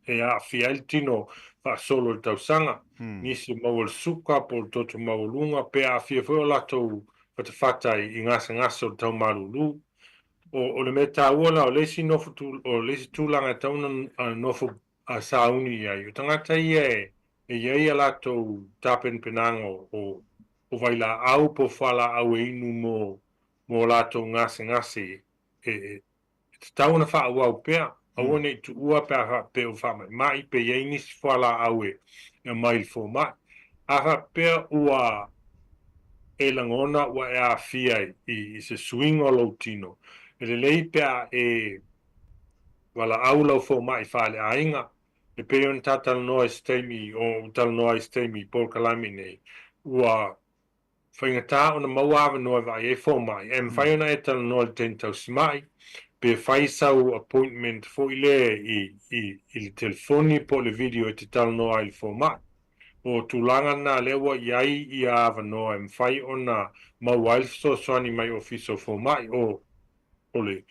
e a whiail tino whaasolo i tau sanga. Nisi mau o suka po toto mau lunga pe a whia foi o latou whatafatai i ngase o tau malulu. O le me tā ua la o lesi nofu o lesi tūlanga tauna nofu a sauni ia. O tangata ia e iai a latou tāpen penango o waila au po whala au e inu mo latou ngase e tau na wha au pea, au nei tu ua pea pe o wha mai pe iei nisi whala au e mail fo mai. A pea ua e langona ua e a fia i se swing o lautino. E le lei pea e wala au lau fo mai whale ainga. E pe on tatal noa stemi o tal noa stemi por kalami nei. Ua whaingata o na mauawa noa vai e fo mai. E mwhaiona e tal noa ten tau simai. Pe whai sau appointment fo ile i le telefoni po le video e te tal noa i fo mai. O tūlanga nā lewa iai i awa noa e mwhai o na mauail so soani mai ofiso fo mai o le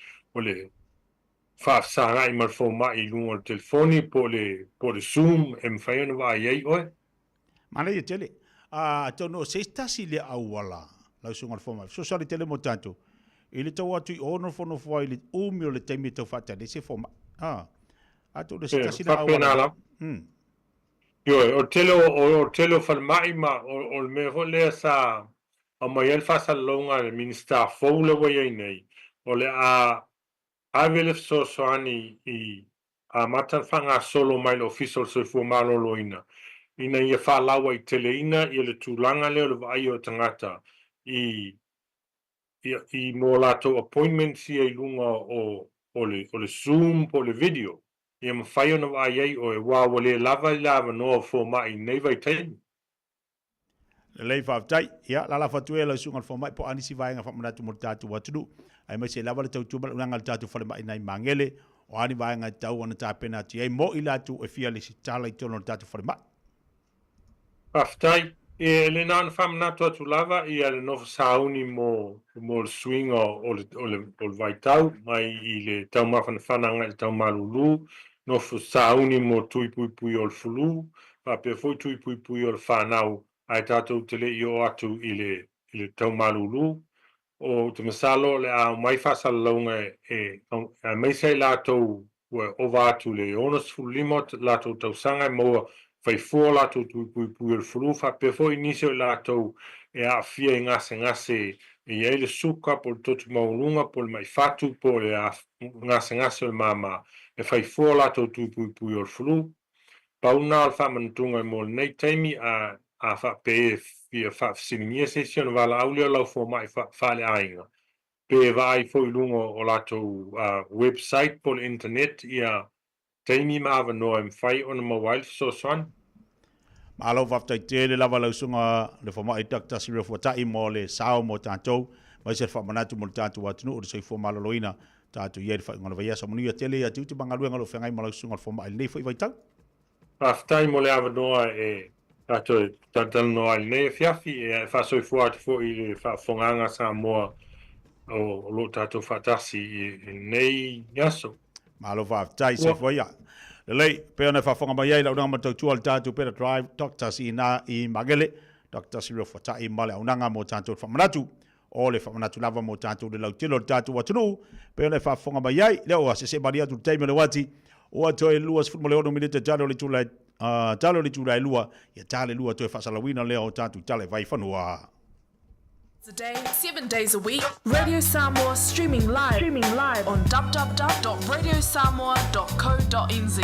whaafsanga i mar fo mai i lunga le telefoni po le Zoom e mwhai o na wa iai oe. Mana ia tele. Tono se stasi le awala. Lau sunga le fo mai. So sari tele mo tanto. Ile tau atu i ono fono fo ile umi o le teimi tau whata le se fo mai. Ato le stasi le awala. Yo, o telo whalmai ma, o le mea ho lea sa, o mai elfasa longa le minister fau le wai nei, o le a avelef so soani i a matan whanga solo mai le official so fu malo loina. Ina ia whalawa i tele ina, i le tūlanga leo le vai o tangata, i mo lato appointments i lunga o le Zoom po le video. Ia mawhai ona wa iei o e wawa le lava noa fo mai nei vai teimi. Le lei whaafitai, ia, la whatue la sunga fo mai po anisi vaenga whamanatu mo tātu watunu. Ai mai se lava le tau tūma le unanga le tātu whale mai nei mangele, o ani vaenga tau ana tāpena ati ei mo i latu e fia le si tala i tono le tātu whale mai. Whaafitai, e le nāna whamanatu atu lava i ale nofa sauni mo le swing o le vai tau, mai i le tau mawhana whananga le tau malulu, no fu sauni mo tui pui o le fulu, pa pe foi tui pui o le whanau, ai tātou te le i o atu i le tau malulu, o te masalo le a mai whasala launga a meisei lātou o vātu le onas fulu limot, lātou tau sanga moa fai fua lātou tui pui o le fulu, fa pe foi nisio lātou e a fia i ngase e iei le suka po le totu maulunga po le mai fatu po le ngase o le mama e fai fua lātou tui pui o le fulu. Pauna al whamantunga i mo le nei teimi a wha pe fia wha fsiningia sesio na wala aulio lau fua mai whale ainga. Pe vai foi lungo o lātou website po le internet ia teimi maawa noa e mwhai o na mawai so soan. Malo whaftai te le lava lausunga le whamai Dr. Siriu Fuatai mo le sao mo tātou, mai se whamanatu mo le tātou atunu o le soifua malaloina tātou ieri whaingona vai asa monuia tele ia tiuti mangaluenga lo whengai mo lausunga le whamai nei whai tau. Whaftai mo le awa noa e tātou tātou noa i nei fiafi e whasoifua atu fo i le whafonganga Samoa o lo tātou whatasi i nei yaso. Malo whaftai se whaia. Lei, pe ona whafonga mai ei, launanga matau tua le tātou pera drive, doctors i Magele, Dr. Siriu Fuatai male aunanga mo tātou whamanatu, o le whamanatu lava mo tātou le lautilo le tātou watunu, pe ona whafonga mai ei, leo a se maria tu teime le wati, o atoe luas futmo le ono minute talo le tūlai lua, ia tale lua toe whasalawina leo tātou tale vai whanua. A day, 7 days a week. Radio Samoa streaming live on www.radiosamoa.co.nz.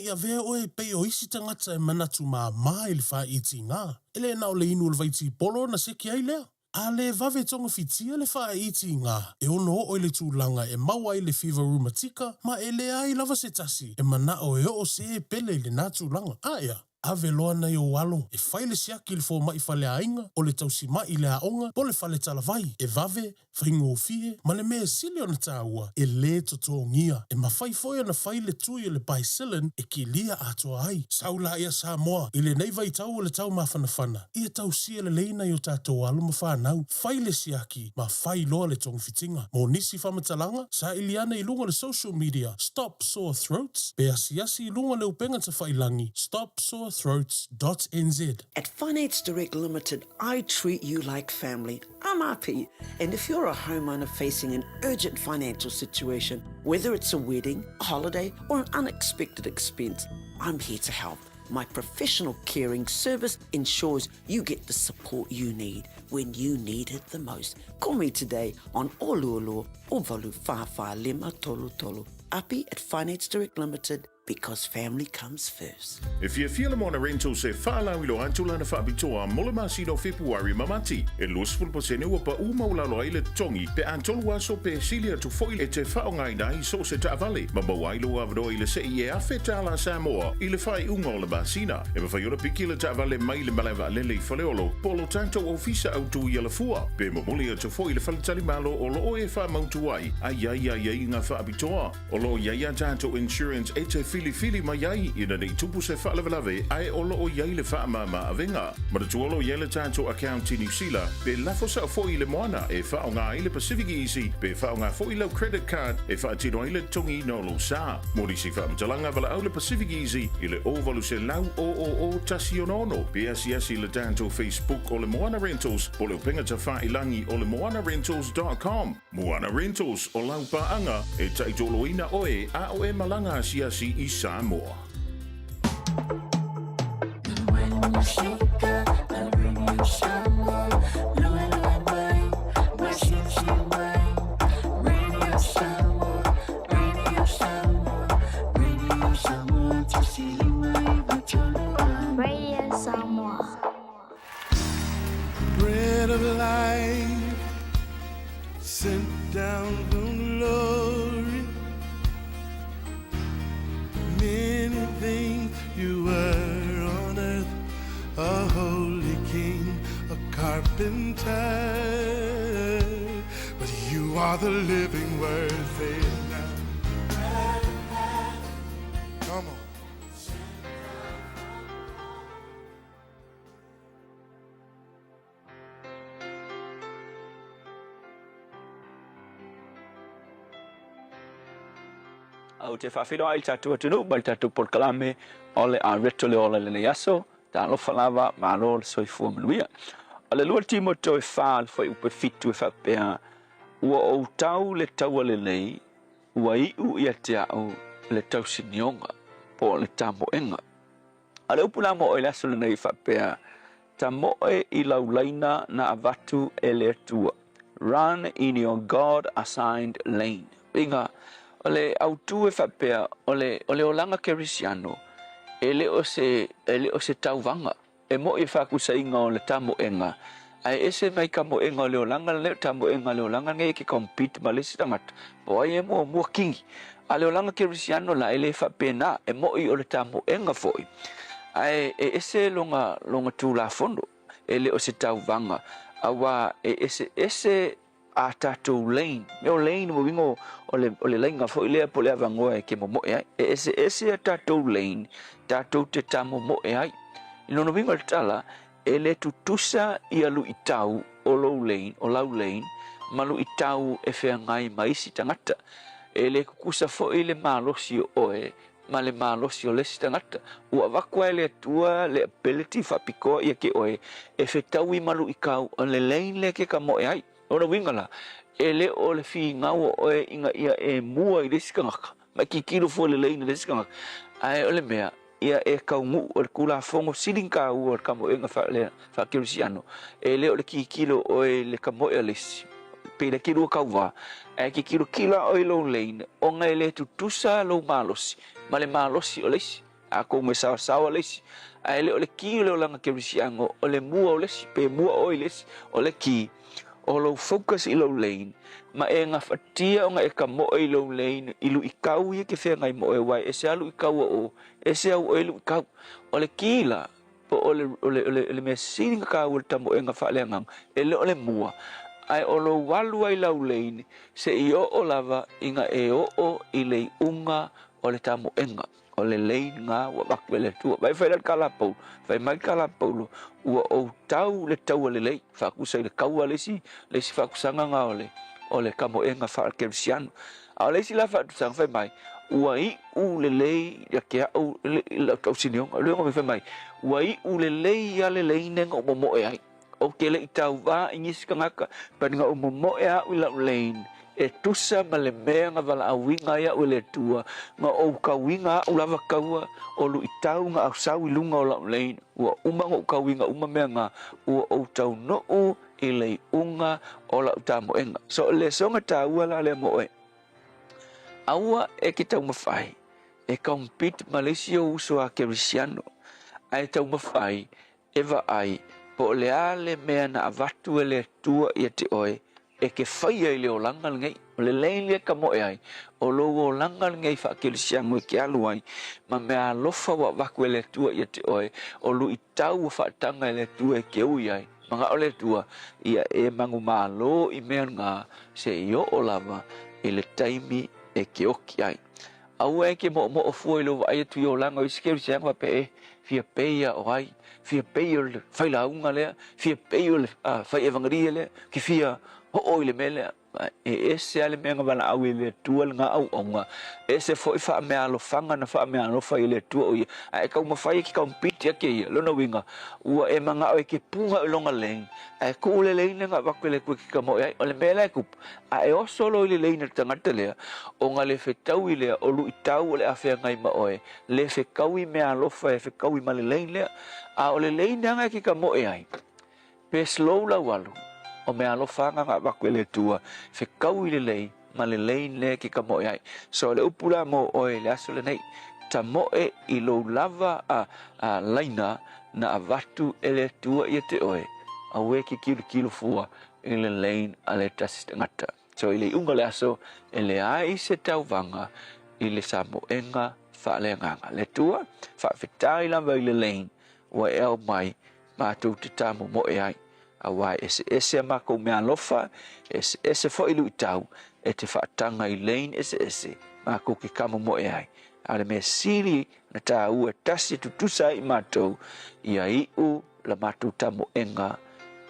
ia vea oe pei o isi tangata e manatu maa ili wha iti ngā. Ele na o le inu vaiti polo na seki ai lea. A le vave tonga fitia le wha iti ngā. E ono o le tūlanga e maua i le fever rheumatica, ma e le ai lava se tasi. E mana o e o se pele le nā tūlanga. Aia. Ave loa na i o walo, e whaile siaki le fo mai whale ainga, o le tausi mai le aonga, o le whale talavai, e vave, whaingo o fie, ma le mea sili o na tāua, e le totongia, e mawhai foia na whaile tui le baisilin, e ki lia atoa ai. Saula ia Samoa, i le neiva i tau o le tau mawhanawhana, ia tausia le leina i o tātou alo ma whanau, whaile siaki, ma whai loa le tonga fitinga. Mo nisi whamatalanga, sa iliana i lunga le social media, Stop Sore Throats, pe asiasi i lunga le upenga ta whailangi, stopsorethroats.nz. At Finance Direct Limited, I treat you like family. I'm Api. And if you're a homeowner facing an urgent financial situation, whether it's a wedding, a holiday, or an unexpected expense, I'm here to help. My professional caring service ensures you get the support you need when you need it the most. Call me today on Oluolo or Valu Fafa Lima Tolu Tolu. Api at Finance Direct Limited, because family comes first. If you feel on a rental se whālawi lo antula na whaabitoa mole masi no February mamati, e losful posene ua pa umaula lo aile tongi, pe antolu aso pe silia tu foil e te whaongai nai so se taavale, ma bawailo avado ile se i e awhetala Samoa, ile whai unga o le basina, e ma whaiora piki le taavale mai le malawa lele i whaleolo, polo tanto ofisa au tu i ala fua, pe mamuli a tu foil whaletali malo o lo o e wha mautu ai, ai ngā whaabitoa, o lo iaia tanto insurance e te fili mai ai ina nei tupu se whaalawalawe ai olo o iai le whaamama avenga. Mara tuolo iai le tātou account i New Zealand pe lafo sa fo i le moana e whao ngā i le Pacific Easy pe whao ngā fo i lau credit card e whaatino i le tongi no lo sa. Mori si whaamtalanga wala au le Pacific Easy i le ovalu se lau o tasi onono pe asi le tātou Facebook o le Moana Rentals po le upenga ta whailangi o le moanarentals.com. Moana Rentals o lau paanga e taitoloina oe a o e malanga asiasi i Samoa. Radio Samoa. Bread of life sent down from glory. Many things you were on earth, a holy king, a carpenter, but you are the living word. Say it now. Come on. Au te whawhiro ai tātua tunu, mai tātua porkalame o le a reto le ola le aso, tā lo whalawa ma lo le soifua manuia. O le lua timo to e whāl whai upe fitu e whapea, ua o tau le taua le nei, ua iu ia te au le tau sinionga, po le tamo enga. A le upuna mo o le aso le nei whapea, ta moe I laulaina na avatu e le atua. Run in your God-assigned lane. Inga, o le autu e whapea, o le olanga kerisiano, e le o se tauvanga, e mo I whakusainga o le tamo enga, ai ese mai ka mo enga o le olanga le tamo enga le olanga ngai ke compete ma le sitangata, po ai e mo mua kingi, a le olanga kerisiano la e le whapea na, e mo I o le tamo enga foi, ai e ese longa tu la fondo, e le o se tauvanga, awa e ese a tātou lane. Meo lane mo wingo o le lainga fo ilea po le avangoa e ke mo moe ai. E ese a tātou lane, tātou te tamo moe ai. Ino no wingo le tala, e le tutusa I alu I tau o lau lane, malu I tau e whea ngai maisi tangata. E le kukusa fo I le malosi oe, ma le malosi o lesi tangata. Ua wakua le atua, le ability whapikoa ia ke oe, e whetau I malu I kau, o le lane le ke ka moe ai. Ora wingala e le o le fi ngau o e inga ia e mua I lesikangaka ma ki kilo fo le leina lesikangaka ai o le mea ia e kaungu o le kula fongo silinka u o kamo enga fa kirisiano e le o le ki kilo o e le kamo e lesi pe le kilo kauwa e ki kilo o lo leina o ngai le tutusa lo malosi ma le malosi o lesi a ko me sa lesi ai le ole ki le langa ke risiango ole mua ole si pe mua oi lesi ole ki o lo focus i lo lane ma e nga fatia o nga e ka mo i lo lane i lu i kau i ke whenga i mo e wai e se alu i kau o e se au e lu i kau ole ki la po ole me sini ka kau ta mo e nga whaaleangang e le ole mua ai o lo walu ai lau lane se i o lava inga e o i le unga o le tamo enga o le lane nga wa bakwele tu vai fai kalapau vai mai kalapau ua o tau le tau le lei fa ku sai le kau le si fa ku sanga nga o le kamo enga fa kersian a le si la fa tu sang fai mai ua i u le lei ya ke au le kau sinio le ngo fai mai ua i u le lei ya le lane nga o mo e ai o ke le tau va ingis kangaka pa nga o mo e a u la lane e tusa ma le mea nga wala a winga ia ule tua nga o ka winga u lava kaua o lu itau nga au sau ilunga o la lein ua umanga u ka winga uma mea nga ua o tau no u i le unga o la utamo enga so le songa taua la le mo e aua e ki tau mawhai e compete Malaysia uso a kerisiano ai tau mawhai e va ai po le ale mea na avatu e le tua i te oe e ke whai ai leo langal ngai o le leile ka mo e ai o logo langal ngai wha ke lisiango ke alu ai ma mea lofa wa waku e le tua i te oe o lu i tau wha tanga e le tua e ke ui ai manga o le tua ia e mangu malo i mea ngā se i o lava i le taimi e ke oki ai au e ke mo o fua i lo wa ai atu i o langa o i sike lisiango a pe e fia peia o ai fia peia o le whai la unga lea fia peia o le whai evangaria lea ki fia ho ile mele e ese ale menga bana au ile tua nga au onga ese foi fa me alo fanga na fa me alo fa ile tua o ai ka uma fai ki compete ke lo no winga ua e manga o ke punga longa leng ai ku le leng nga ba ku le ku ki ka mo ai ole mele ku ai o solo ile leng tanga tele o nga le fetau ile o lu itau le afa ngai ma oe le fe kaui me alo fa fe kaui ma le leng le a ole leng nga ki ka mo ai pe slow la walu o me alo fanga nga bakwele tua fe kau ile lei ma le lei le ki ka mo ai so le upula mo oe le aso le nei ta mo e i lo lava a laina na avatu ele tua i te oe a we ki kilo fua i le lei ale tasitangata so ile unga le aso ele ai se tau vanga i le samo enga fa le nganga le tua fa fitai lava i le lei wa el mai ma tu te tamu mo e ai awai ese ma ko me alofa ese fo ilu tau e te whaatanga i lane ese ma ko ki kamo mo e ai ale me siri na ta u tasi tutusa i matou ia i u la matou tamo enga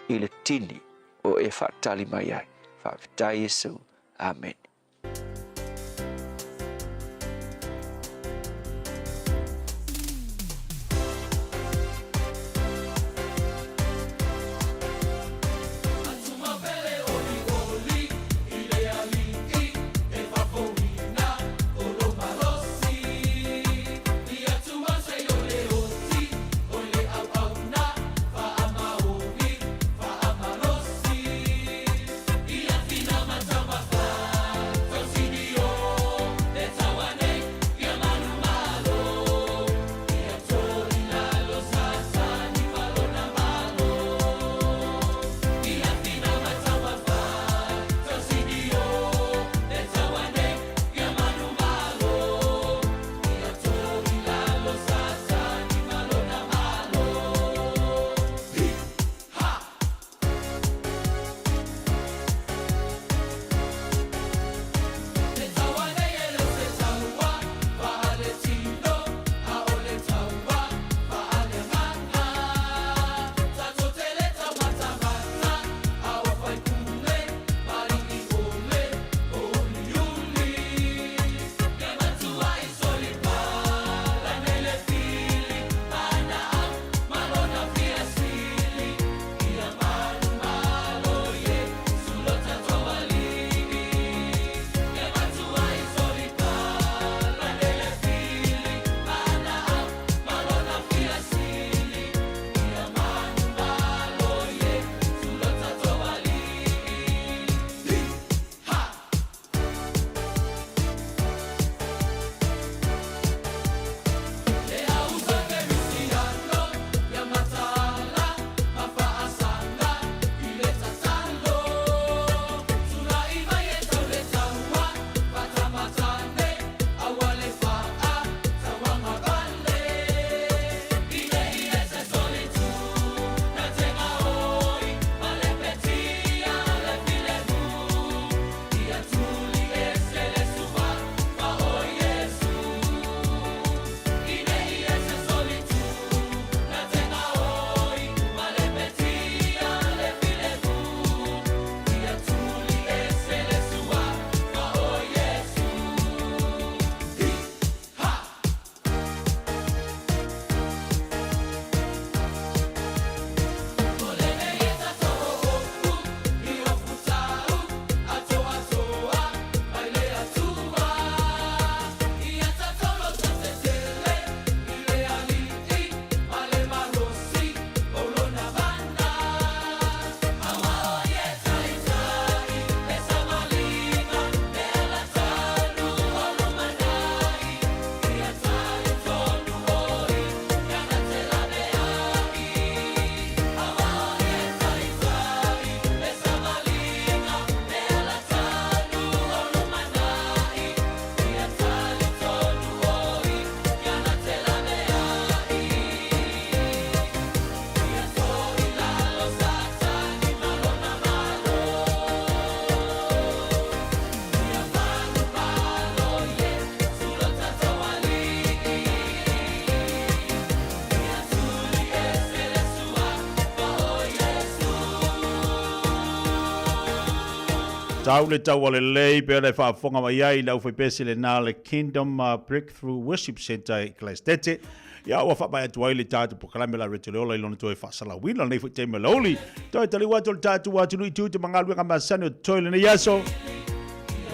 i le tini o e whaatali mai ai whaafitai Yesu amen. Tau le tau ale lei pe le whaafonga mai ai lau whai pese le nā le Kingdom Breakthrough Worship Center i Kleistete. Ia ua whapai atu ai le tātu po kalame la rete leola i lona toi whaasala wina nei whai te Malauli. Toi tali watu le tātu watu nui tū te mangaluenga masani o toi le nei aso.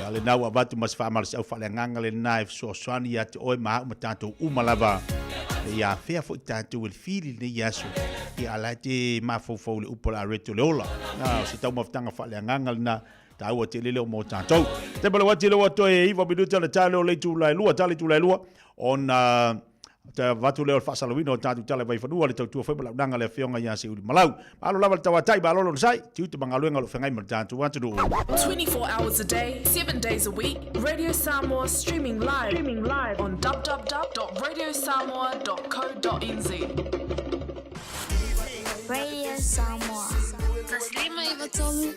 Ia le nau avatu mas whaamala si au whale nganga le nai so swani ia te oi maha uma tātu umalava. Ia whea fo i tātu il fili nei aso. Ia ala te mafofo le upola rete leola. Nā, si tau maftanga whale nganga le na tau te lele o mo tātou. Te pala wati lewa toi e iwa minuta le tā leo leitu lai lua, tā leitu lai lua, on te watu leo whaasalawina o tātou tale vai whanua le tautua whaibala unanga le whionga ia se uri malau. Malo lava le tawatai, ba lolo sai, tiu te mangaluenga lo whengai ma tātou watu do. 24 hours a day, 7 days a week, Radio Samoa streaming live on www.radiosamoa.co.nz. Radio Samoa. Taslima Iwatomi.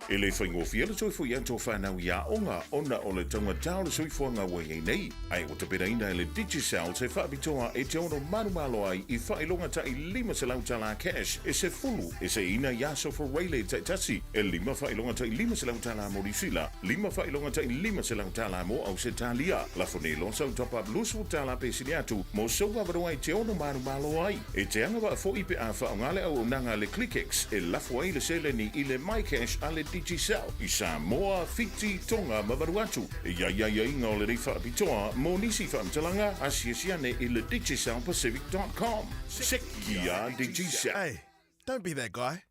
E le whaingofia le soifo i anto whanau ia onga ona o le taunga tau le soifo anga wai nei. Ai o te peraina e le Digicel se whaapitoa e te ono marumalo ai i whailonga ta i 5 se lautala cash e se fulu e se ina yaso for Waylay te tasi e 5 whailonga ta i 5 se lautala mo risila 5 whailonga ta i 5 se lautala mo au se talia la fonelo sa top up lusu tala pe siliatu mo so wabaro ai te ono marumalo ai e te anga wa fo ipe a whaongale au nanga le ClickX e lafo ai le sele ni i le MyCash ale Digicel i Samoa fiti tonga mavaruatu ia inga o le rei whaapitoa mo nisi whaamtalanga asiasiane i le digicelpacific.com Sekia Digicel. Hey, don't be that guy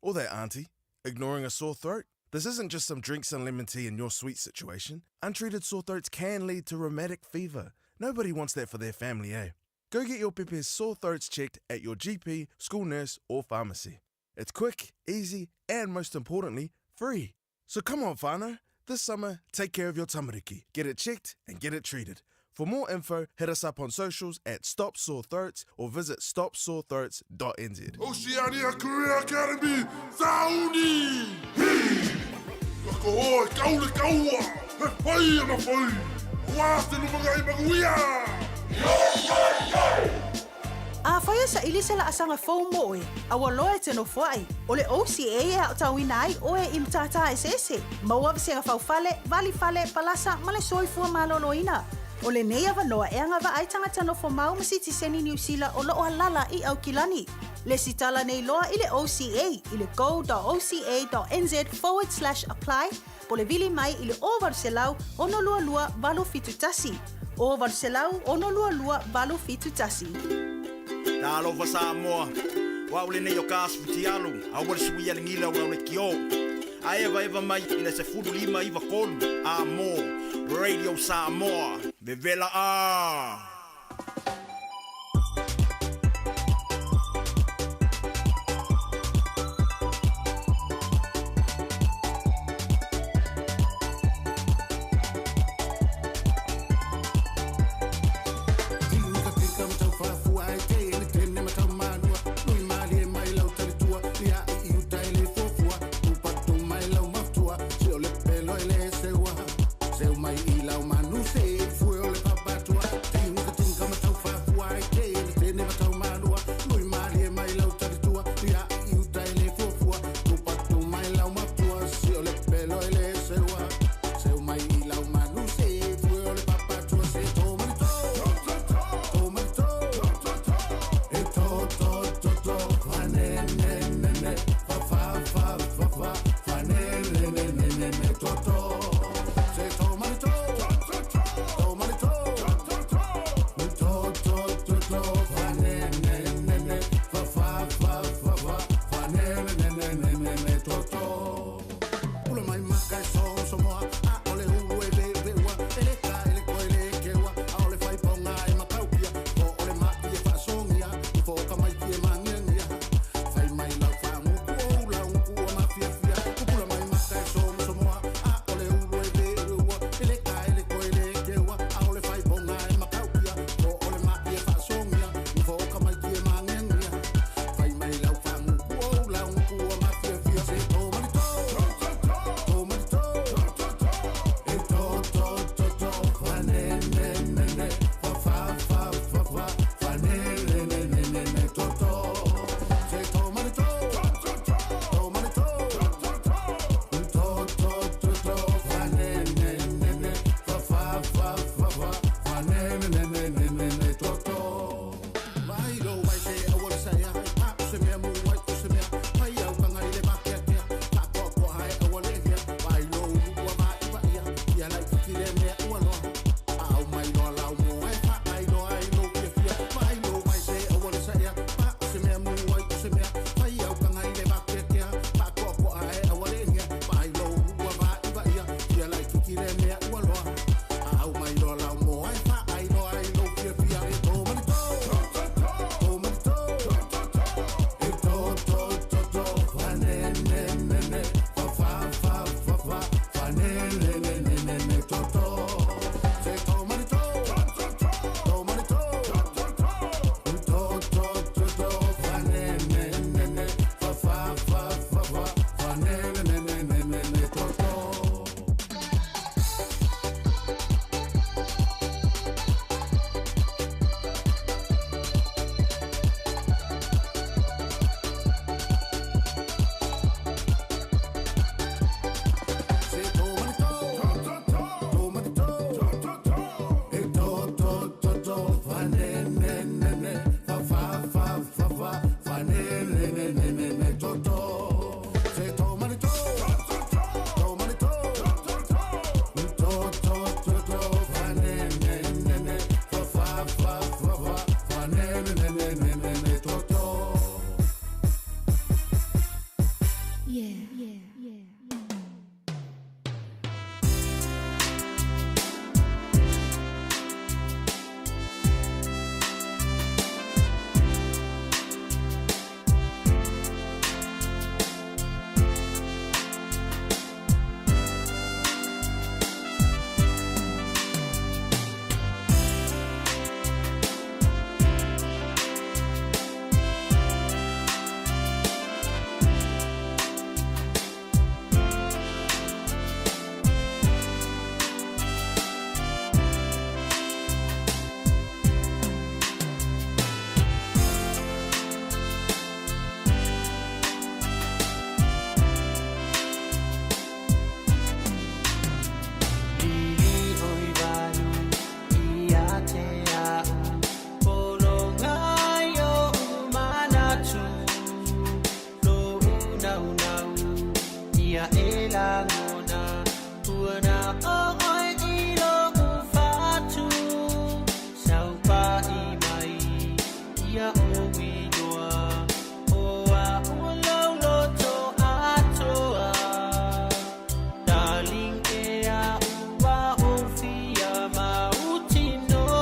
or that auntie ignoring a sore throat. This isn't just some drinks and lemon tea in your sweet situation. Untreated sore throats can lead to rheumatic fever. Nobody wants that for their family, eh? Go get your Pepe's sore throats checked at your GP, school nurse or pharmacy. It's quick, easy and most importantly, free. So come on, whānau. This summer, take care of your tamariki. Get it checked and get it treated. For more info, hit us up on socials at Stop Sore Throats or visit stopsorethroats.nz. Oceania Career Academy, Sauni! Lako oi, kaule kaua! He whai ana whai! Wāste lumaga I maguia! A whaia sa ili se la asanga fau moe, a waloe te no whai. O le OCA e au tauina ai o e imtata e sese. Maua visenga fau fale, vali fale, palasa, male soifua maloloina. O le nei ava noa e anga va ai tangata no whamau masiti seni New Zealand o loo halala I au kilani. Le sitala nei loa I le OCA, I le go.oca.nz/apply, po le vili mai I le ovaru se lau ono lua lua valo fitu tasi. Ovaru se lau ono lua lua valo fitu tasi. Talo fa Samoa. Wa ule nei o kasu tialu. A wale suia le ngila wa ule kio. A eva mai ina se fudu lima iwa kolu. A mo. Radio Samoa. Vevela a. Seu mai I lau manu se fuo le papatua. ia elangona Uana oi ilo ufatu Saupa imai ia owinoa Oa ulauloto atoa Darling ea ua ofia mautinoa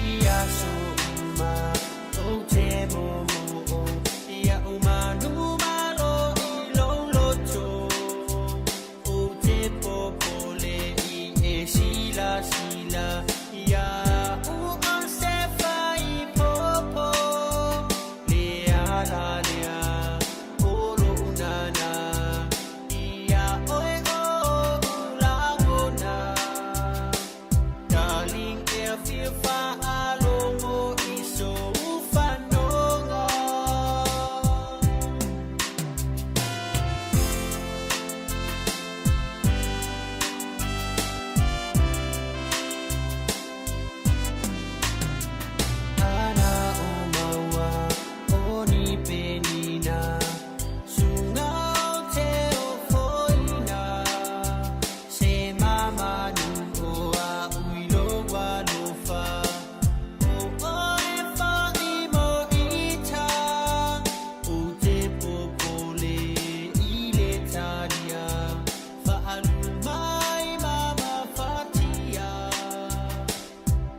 Ia so uma o te momo Ia umanu malo iloloto O te popole I e sila sila Ia uan se fai popo Lea la lea Olo unana Ia oe o ulangona Darling ea fia fa'alogo iso ufanonga Ana o maua o ni penina Sunga o te o foina Se mama nu o a uilo walofa O oe wha'i mo ita O te popole I le taria Whaalu mai mama fatia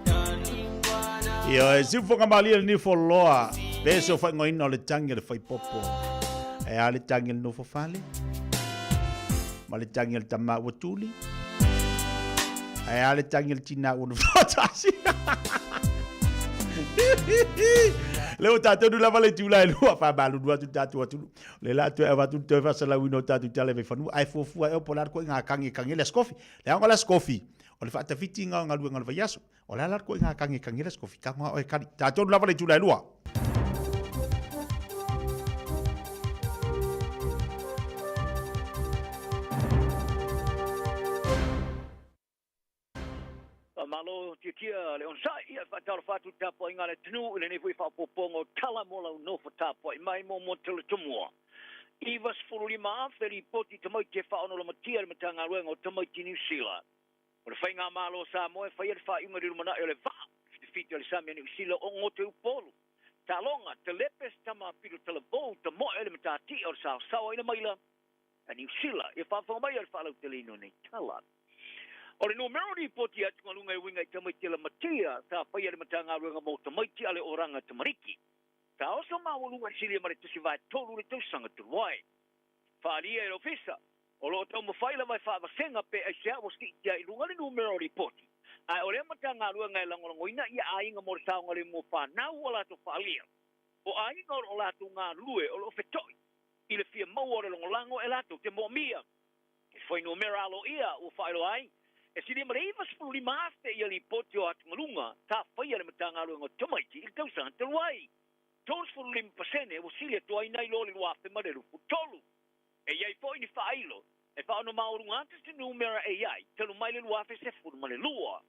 Darling wana Ia e Fofogamua ni foloa. Peso fai ngoina o le tangi le fai popo. E a le tangi le nofo fale. Ma le tangi le tama watuli. E a le tangi le tina unu fatasi. Leo tātou nu lava le tūla e lua whabalu nua tu tātou atu. Le la tu e watu te whasala wino tātou tale me whanua. Ai fofua e o polar koe ngā kangi le skofi. Le anga le skofi. O le whaatawhiti ngā ngalua ngalua yaso. O le alar koe ngā kangi le skofi. Ka ngā oe kari. Tātou nu lava le tūla e lua. Malo tikia le on sai ia fatal fatu tapo inga le tunu le ne fui fa popongo tala mola no fa tapo mai mo mo tele tumua Ivas fululi ma feri poti te mai te fa ono le matia le matanga ruengo te mai ti New Zealand o le fainga malo sa mo e fa ia fa inga le mana le va fiti le samia New Zealand o ngote upolo talonga te lepes tama pilu tele bo te mo ele matati o sa sa ina maila a New Zealand e fa fa mai le fa lo tele no ne tala O le numero ni poti atu ngalunga e winga i tamaiti la matia, ta whaia le matanga ruenga mo tamaiti ale oranga tamariki. Ta oso mawalunga sili mare tusi vai tolu le tausanga turuai. Whaaria e rofisa, o lo tau mawhaila vai whaavasenga pe ai sea waski itia i lunga le numero ni poti. Ai o le matanga ruenga e langolangoina ia ainga mo le taonga le mo whanau o lato whaalia. O ainga o lato ngā lue o lo fetoi. I le fia mau o le longolango e lato te mo mia. E whai numero alo ia o whailo ai. E siri maraiva spuli maaste ia li poti o atu malunga, ta whaia le matanga aluenga tamaiti i tausanga te luai. Tons furu 5% o sili atu ai nai loli luafe mareru futolu. E iai fo ini whailo, e whaano maurunga antes te numera e iai, telu mai le luafe se furu male lua.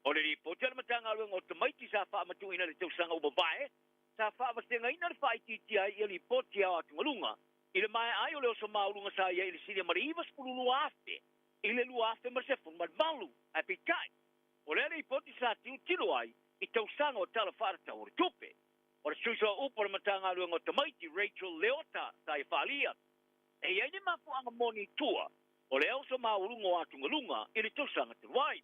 O le li poti le matanga aluenga tamaiti sa wha matu ina le tausanga ubabae, sa wha vastenga ina le whaiti ai ia li poti o atu malunga, i le mai ai o le oso maurunga sa ia i le siri maraiva spulu luafe. I le luafe ma se fun malu a pikai o le ipoti sa tilo ai i tausanga o tala farta o tupe o le suiso upo le matanga luenga tamaiti Rachel Leota sa i whalia e iai ni mapu anga moni tua o le auso maurungo atungalunga i le tausanga tilo ai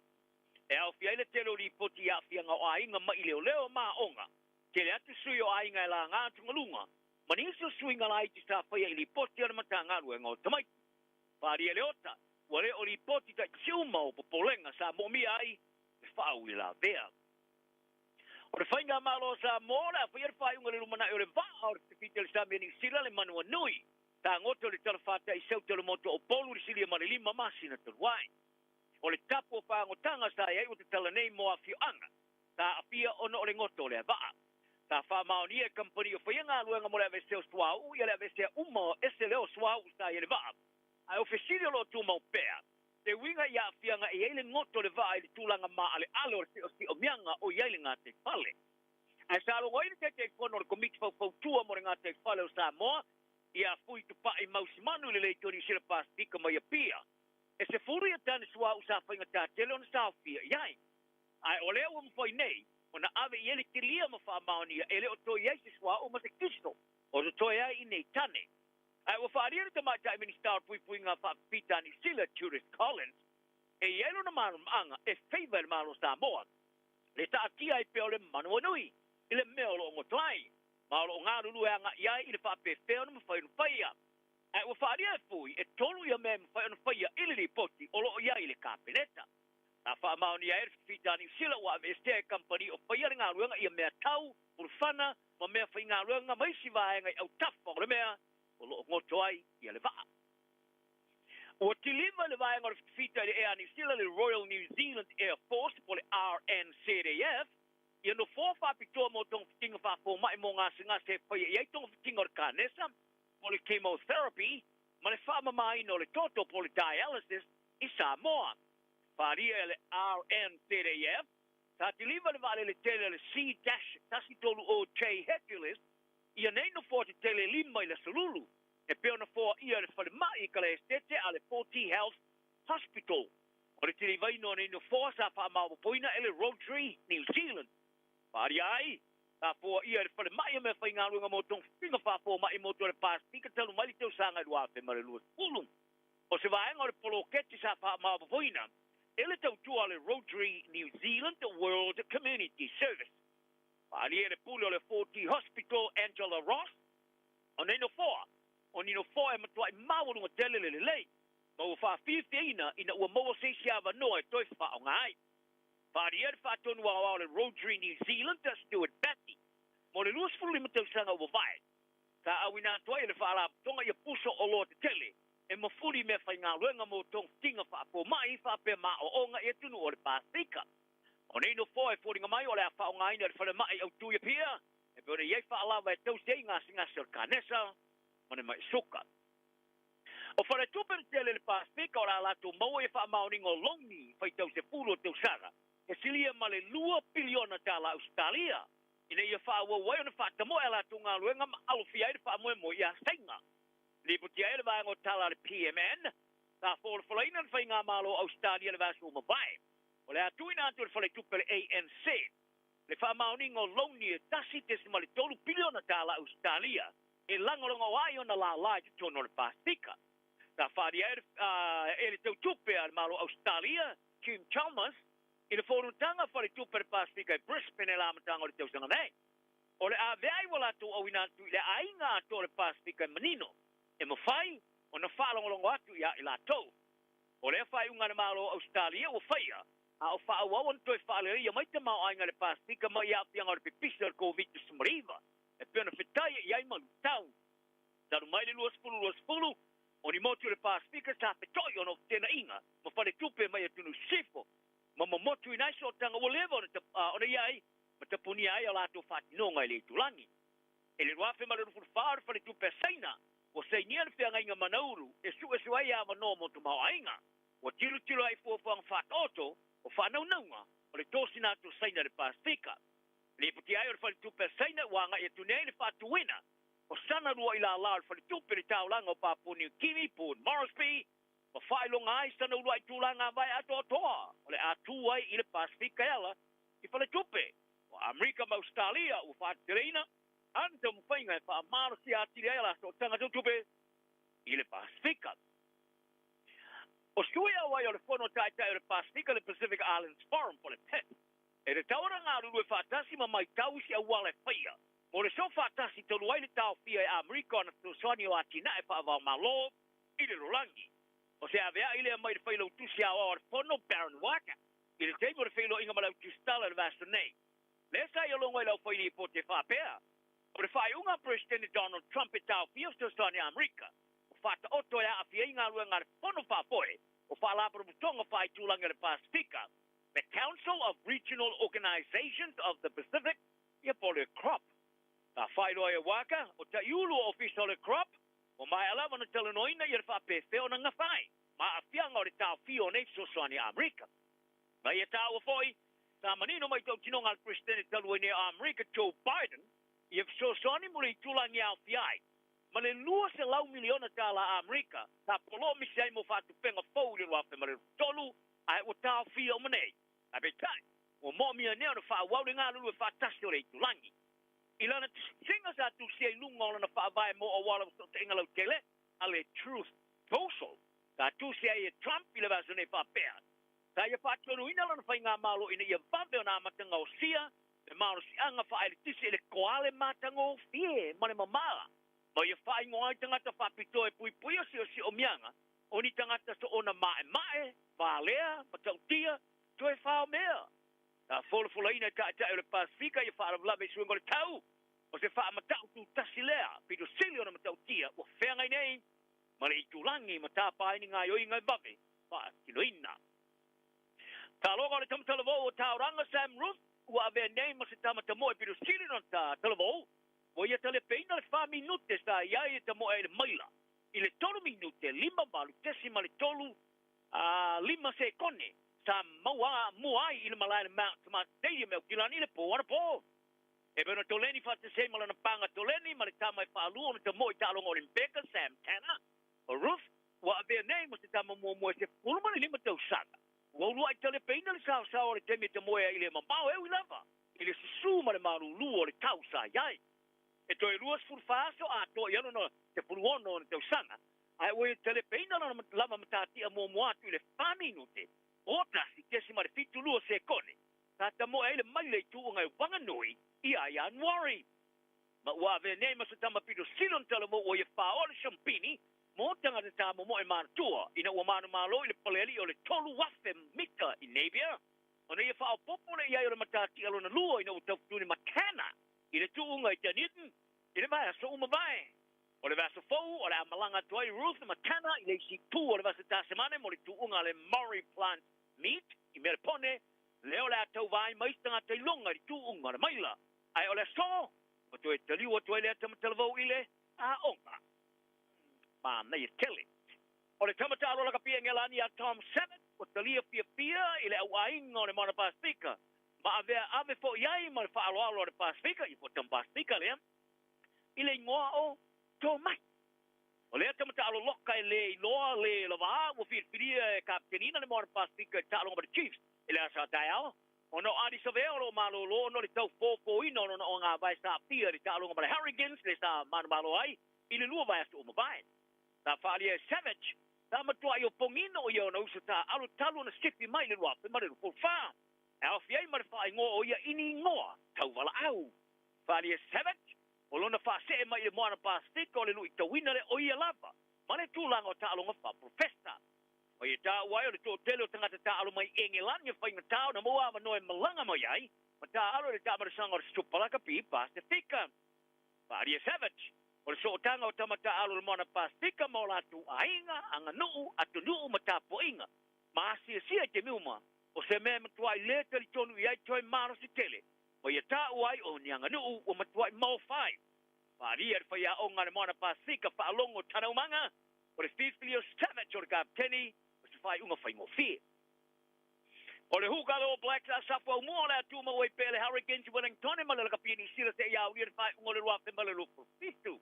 e au fia ile telo li poti a fia nga o ainga ma i leo ma onga ke le atu sui o ainga e la ngā atungalunga ma niso sui nga lai ti sa whaia i li poti ale matanga luenga o tamaiti Wharia Leota Wale o li poti ta tiuma o popolenga sa momi ai e whau i la vea. O le whainga malo sa mora, whaia whai unga le lumana e o le vaa o te pite le sami ni sila le manua nui. Ta ngoto le talafata i seu te le moto o polu le sili ma le lima masina te ruai. O le tapo o whaangotanga sa e o te tala nei mo a fio anga. Ta apia ono o le ngoto le vaa. Ta wha maonia company o whaia ngā luenga mo le aveseo swau, i le avesea uma ese leo swau sa i le vaa. Ai o fesiri lo tu mau pea. te winga ia fianga e ele ngoto le vai le tulanga ma ale alo si o mianga o ia ngā te whale. A sa lo ngoi te whono le komiti whautua mo ngā te whale o Samoa, ia fui tu pa i mausi manu le leito ni sila Pasifika mai a pia. E se furi a tane sua usa whainga tā tele on sa fia iai. Ai o leo mwhoi nei, o na ave i ele te lia ma wha maonia, ele o toi ei se sua o ma se kisto, o to toi ai i nei tane. Ai wa whaariere te mai tai minister pui ngā whapita ni sila Tourist Collins, e ielo na manu anga e favor manu Samoa. Le ta atia i peo le manu anui, i le meo lo ngotoai, ma lo ngā ruru anga iai i le whape feo na mawhai whaia. Ai wa whaariere fui e tolu ia me mawhai whaia ili li poti o lo iai le kāpeneta. Na wha maoni ia e whita ni sila wa me estea company o whaia ngā ruanga ia mea tau, urwhana, ma mea whai ngā ruanga maisi vaenga i au tafa o le mea, o lo ngoto ai ia le vaa. O tiliva le vaenga o fita le ea ni sila le Royal New Zealand Air Force po le RNCDF, ia no fōwha pitoa mo tong fitinga whafo mai mo ngā singa se whaia iai tong fitinga o kānesa, po le chemotherapy, ma le whamamai no le toto po le dialysis i Samoa. Wharia le RNCDF, sa tiliva le vale le tele le C-tasitolu o J. Hercules, ia nei no fo te tele lima i le salulu, e peo na fo ia le whale mai ka le estete a le 40 Health Hospital. O le tili vai no nei no fo sa wha mawa poina e le Rotary, New Zealand. Whari ai, sa fo ia le whale mai me whai ngā runga mo tong whinga wha fo mai mo to le Pasifika talu mai tau sanga i wafe mare lua pulung. O se vaenga o le polo keti sa wha mawa poina, e le tau tua le Rotary, New Zealand World Community Service. Wharia le pule o le 40 Hospital Angela Ross, o nei no foa, o ni no foa e matua i mawarunga tele le lei, ma ua wha whiwhiina ina ua mawa se siawa noa e toi wha o ngai. Wharia le wha tonu au le Rotary New Zealand, ta Stuart Batty, mo le luas fulu lima tau sanga ua vai. Ka awina toa e le wha tonga ia puso o loa te tele, e mafuri me whai ngā luenga mo tong tinga wha po mai wha pe ma o onga e tunu o le Pasifika. O nei no fo e fōringa mai o le a whao ngā ina le whale mai au tuia pia, e peo ne iei wha alawa e tau sei ngā singa sir kānesa, o ne mai suka. O whare tupe le tele le Pasifika o la lato maua e wha maoning o longi, whai tau se puro tau sara, e silia ma le 2 piliona tala Australia, ina ia wha ua wai o ne wha tamo e lato ngā luenga ma alufia e le wha moe mo i a senga. Liputia e le vaenga o tala le PMN, ta fōle whalaina le whai ngā malo Australia le vasu o mabai. O le atuina atu le whale tupe le ANC. Le whamauninga o launi e tasi te sima le 3 piliona tala Australia e langoronga o ai o na la lai te tono le Pasifika. Ta wharia e le tau tupe al malo Australia, Kim Chalmers, i le whorutanga whale tupe le Pasifika e Brisbane e la amatanga o le tau sanga nei. O le a veai wala tu au ina atu i le ainga ato le Pasifika e Manino. E mawhai, o na whalongolongo atu ia i la tau. O le whai unga na malo Australia o whaia, a o wha awawan toi whaale ia mai te mau ainga le Pasifika mai ia pianga o le pipisa le COVID-19. E pia na whitai i ai malu tau. Taru mai le luas fulu, o ni motu le Pasifika sa petoi ono tena inga, ma whare tupe mai atunu sifo. Ma motu i naiso o tanga walewa o na iai, ma tapuni ai o lato whatinonga i le tulangi. E le ruafe ma le rufuru whaare whare tupe saina, o sainia le whianga inga manauru, e su ai a manoa motu mau ainga. O tilu ai fuafang whatoto, o whanau naunga, o le tōsi nātu saina le Pasifika. Le puti ai o le whale tupe saina, wanga e tunei le whatuina, o sana rua i la le whale tupe le taulanga o Papua New Guinea, Port Moresby, o whailonga ai sana rua i tūlanga vai ato atoa, o le atu ai i le Pasifika ela, i whale tupe, o Amerika ma Australia, o whatirina, anta mwhainga e whaamaro si atiri ela, so tanga tupe, i le Pasifika. O suia wai o le whono taitai o le Pasifika le Pacific Islands Forum po le PET. E le taura ngā ruru e whātasi ma mai tausi a wale whaia. Mo le so whātasi tolu ai le tau fia e Amerika na tuasani o atina e whaavau malo i le rolangi. O se avea i le mai le whailo tusi a o le whono Baron Waka. I le teimo le whailo inga malau tustala le vasto nei. Le sa i alongo i lau whaili po te whapea. O le whaiunga President Donald Trump e tau fia o tuasani Amerika. Fata oto e a fia inga rua ngare pono whapoe o whalapara mutonga whai tūlanga le Pasifika. The Council of Regional Organizations of the Pacific ia pole crop. Ta whairoa e waka o ta iulu official e crop o mai alawa na talanoina i le whape wheo na ngawhai. Ma afianga o le tau fio nei sosoani Amerika. Ma ia tau foi, sa manino mai tau tinonga al presidente talu ni Amerika Joe Biden, ia sosoani mo le tulangi au fiai. Ma le lua se lau miliona tala Amerika, sa polo misai mo fatu penga fau le wafe ma le tolu, ai o tau fio manei. A be tai, o mo mia nea na wha wau le ngā lulu e wha tasi o le tulangi. Ilana singa sa tu sia lunga o na wha vai mo o wala so te ingalau tele, ale truth social. Ka tu sia e Trump i le vaso ne wha pēr. Ka ia wha tonu ina lana wha ngā malo ina ia vave o nā matanga o sia, e maaro si anga wha ele tisi ele koale matanga o fie, mane mamara. Ma ia wha ingo ai tangata wha pito e pui pui o si o mianga, o ni tangata so ona mae, wha lea, matautia, to e wha o mea. Ta fola ina ta o le Pasifika ia wha alavlawe suengo le tau, o se wha matau tu tasi lea, pito sili o na matautia, o whea ngai nei, ma le itulangi ma tā paini ngā yoi ngai bawe, wha kiloina. Ta loga le tamatalavo o tauranga Sam Ruth, ua ave nei ma se tamatamoe pito sili no ta talavo, o ia tale peina le 5 minute sa iai e tamoe le maila. I le 3 minute, 5 malu, tesima le tolu, 5 se kone, sa muai i le malai le Mount Tamata Stadium e o kilani le po ana po. E bena toleni fa te se malana panga toleni, ma le tamai whaalua o na tamoe talonga o Rebecca, Sam Tanner, o Ruth, wa ave nei ma se tama mua se pulumani 5 tau sanga. Wa ulua i tale peina le sao o le temi tamoe i le mamao e lava. I le susu ma le marulu o le kausa iai. E toi ruas furfaso a to iano no te puruono o le tau sanga. Ai ue tale peina lava matati a mua atu i le 5 minute. Ota si kesi ma le fitu lua se kone. Ta tamoe le mai le tu ngai wanganui i a Januari. Ma ua ave nei ma se tama pito silon tala mo o ia wha le champini, mo tanga te tamo mo e manatua, ina ua manu malo i le paleli o le tolu wafe mita i Navia. O na ia wha o popo le iai o le matati alo na lua ina utau tuni makana, i le tu unga i Dunedin, i le vai aso umawai. O le vasa fau, o le amalanga tuai Ruth makana, i le si tu o le vasa tasemane, mo le tu unga le Murray Plant Meat, i mele pone, leo le atau vai maistanga te longa i tu unga le maila. Ai o le so, o tu e taliu o tu e le atamatalavo i le a onga. Ma nei e tele. O le tamatalo laka pia ngelani a Tom Sabat, o talia pia i le auainga o le mana Pasifika. Ma ave fo iai ma le whaaloalo o le Pasifika, i fo tam Pasifika lea, i le ingoa o tō mai. O le tamatalo loka e le iloa le lava, o whiriwhiria e kaptenina le mana Pasifika e talonga ma le Chiefs, i le asa taiao. O no adi saveo lo malo lo no le tau fōko ino no o ngā vai sa pia le talonga ma le Hurricanes, le sa mana malo ai, i le lua vai asu o mawai. Ta whaalia Savage, ta matua i o pongino o iau na usa ta alo talu na sipi mai le ruape ma le rupo wha. E au fiai ma le wha ingoa o ia ini ingoa, tau wala au. Whaalia Savage, o lona wha se mai le moana Pasifika o le lui tawina le o ia lava. Ma le tūlanga o ta alo ngawha professor. O ia ta uai o le tō tele o tangata ta alo mai engelani o whainga tau na mua ma noe malanga mo iai. Ma ta alo le ta marasanga o le stupalaka pi Pasifika. Whaalia Savage. O le sootanga o tamata alo le mana Pasifika mo la tu ainga, anga nuu, atu nuu matapo inga. Ma asia te miuma, o se mea matua i leta li tonu i ai toi maro si tele. O ia ta uai o ni anga nuu o matua i mau fai. Wharia le whaia o ngā le mana Pasifika whaalongo tana umanga, o le Fifilio Savage o le kapteni, o se whai unga whai mo fie. O le hukalo o Blacks a safua umua le atu mawai pele Hurricanes i Wellington ma le kapini sila se Aoauli le whai unga le ruafe ma le lupo fitu.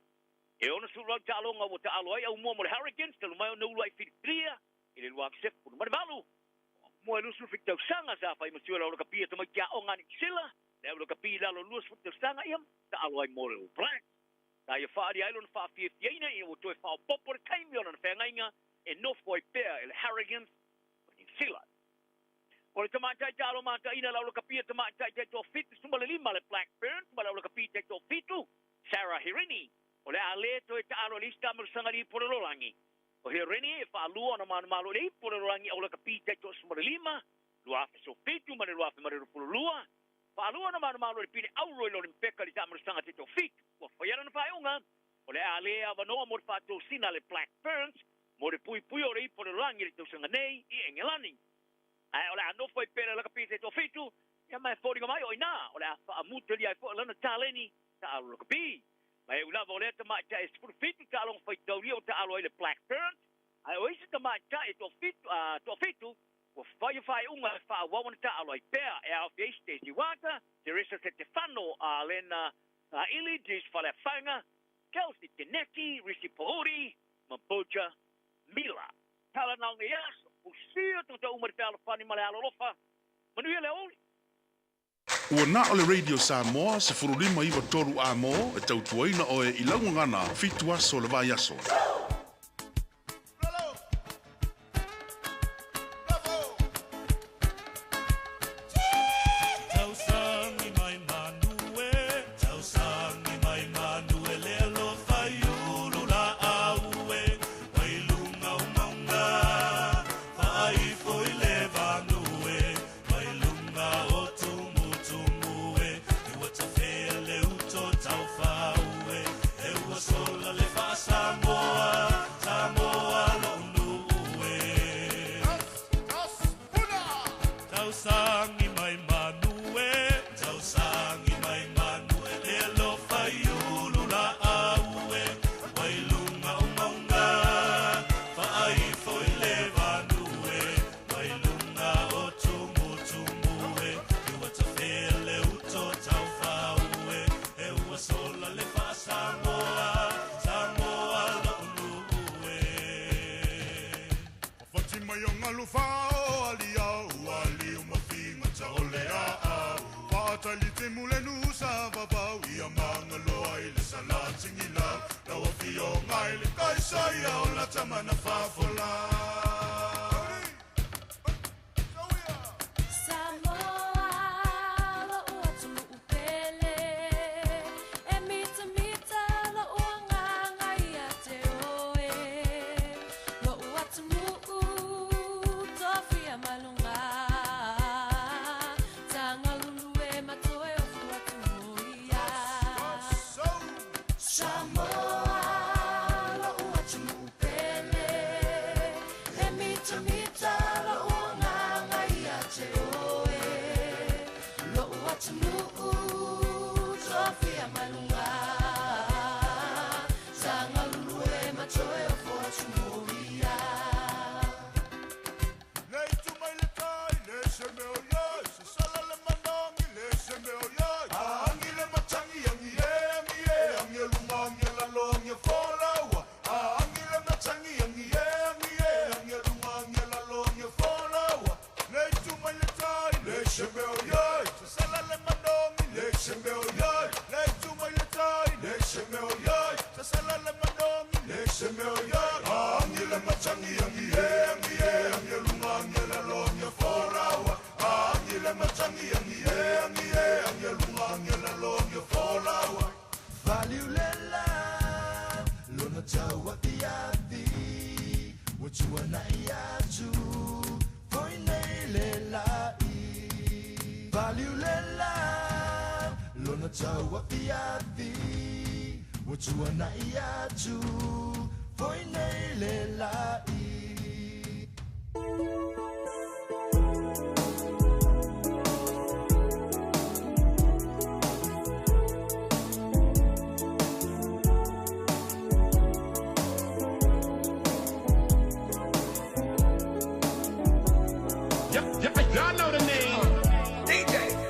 E ona sura talonga o ta aloai au mo le Hurricanes telu mai no lai fitria i le luak sef pu ma malu mo e lusu fitu sanga sa fai masua la kapia to mai kia onga ni sila le lo kapia la lusu fitu sanga iam ta aloai mo le Black ta ia fa di island fa fi fiina i o to fa popor kaimi ona fa ngainga e no foi per el Hurricanes ni sila o le tamatai talo mata ina la lo kapia tamatai to fitu suma le lima le Blackburn ma la lo kapia to fitu Sarah Hirini. O le ale to e taalo lista marsanga di porololangi. O he reni e whaalua na manu malo le porololangi au laka pita to sumare lima, luafe so fitu mare luafe mare rupulua, whaalua na manu malo le pine au roi lo limpeka li ta marsanga te to fitu, o whaiara na whaiunga, o le ale a wanoa mo le whātou sina le Black Ferns, mo le pui o le porololangi le tausanga nei i engelani. Ai o le anofo i pere laka pita to fitu, ia mai fōringa mai o ina, o le a whaamuta li ai fō lana tāleni, ta alu laka pita. Mai ula voleta mai ta espur fitu ta along fai tauria o ta alo ile Black Ferns. ai o isi tama tai to fitu o fai unga fa wawan ta aloi pea e au fieste si wata Teresa Stefano Lena ili dis fale fanga Kelsey Teneki Risi Pohuri Maboja Mila tala nang ias usia tu ta umar pela fani male alofa manuele Aouli Ua na ole Radio Samoa se furulima iwa toru a mo e tautuaina o e ilaungangana fitu aso le vai aso. Y'all know the name. DJ.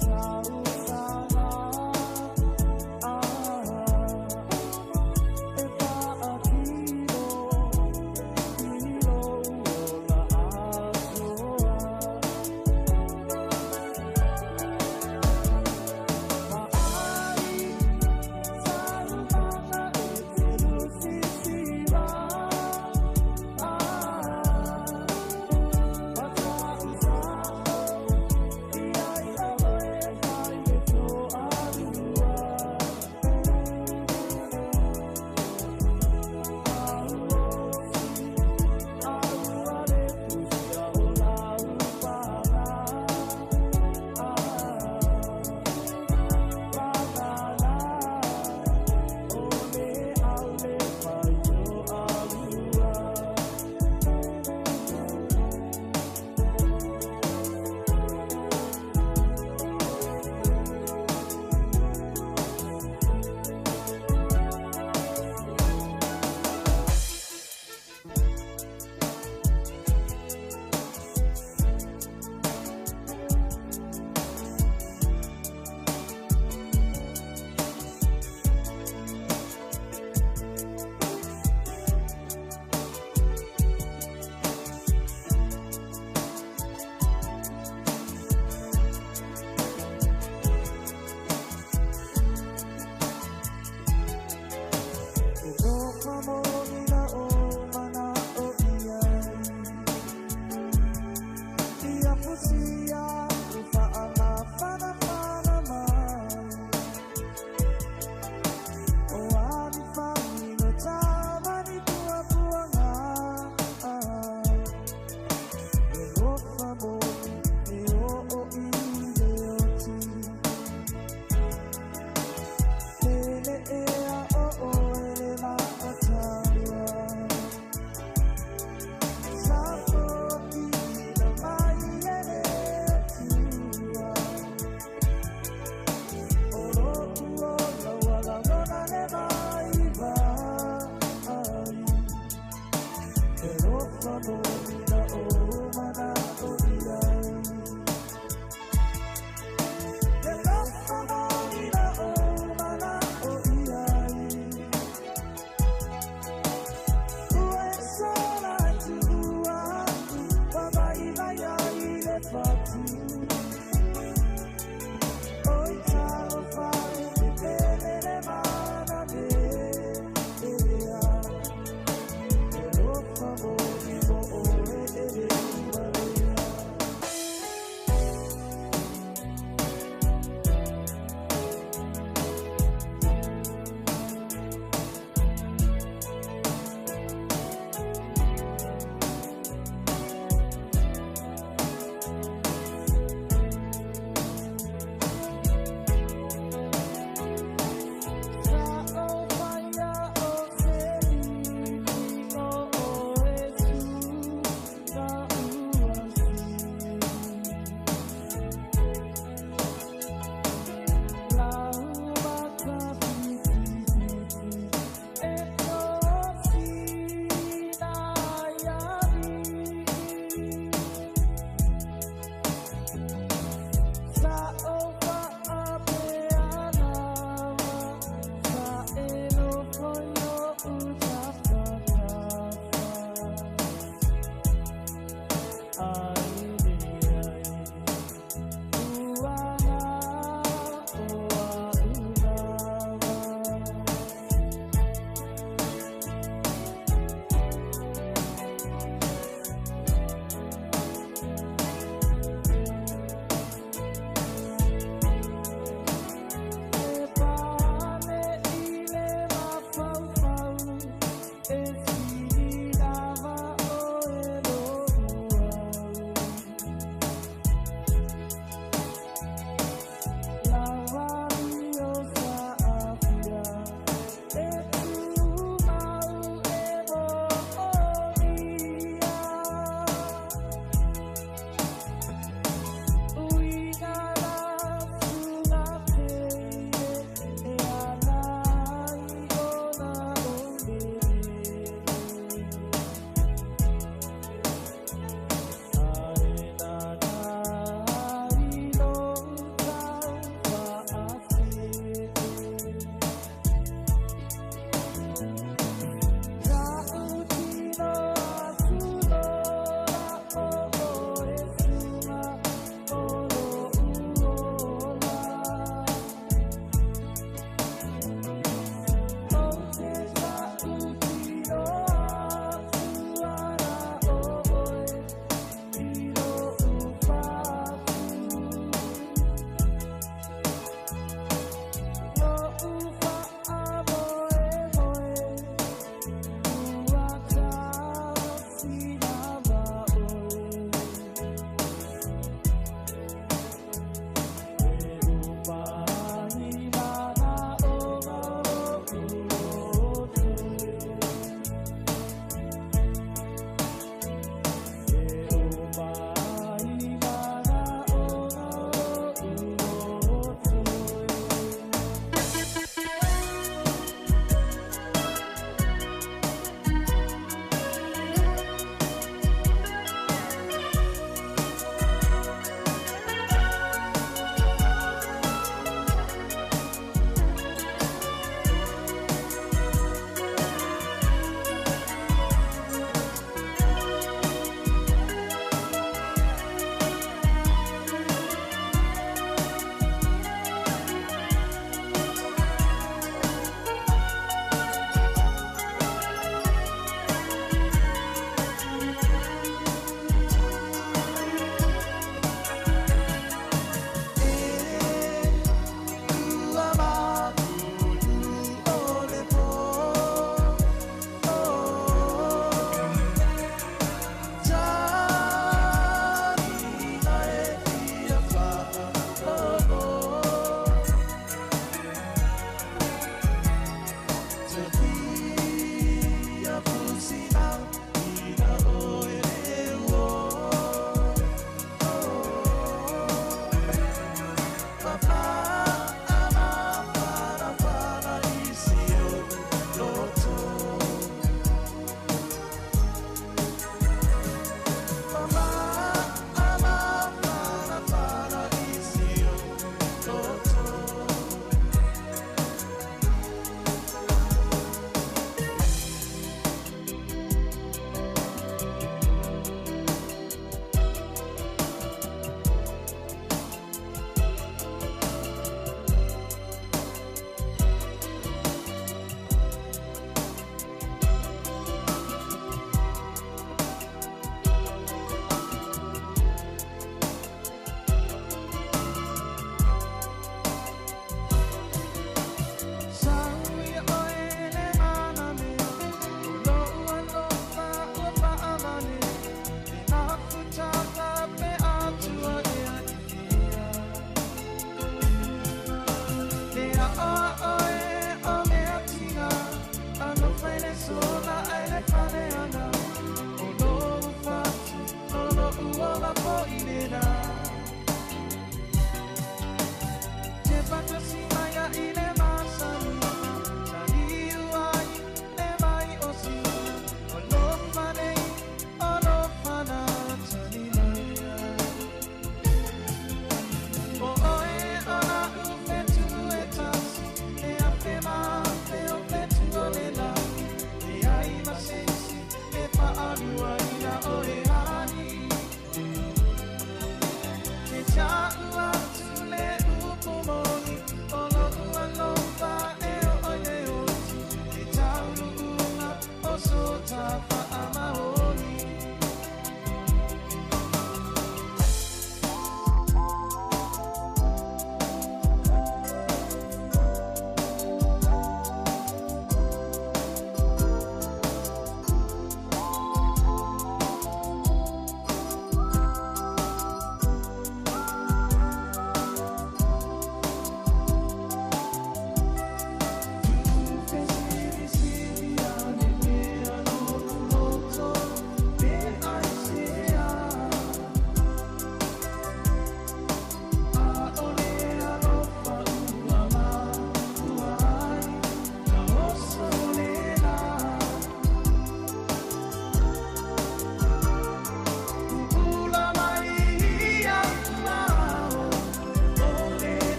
Ciao. Yeah.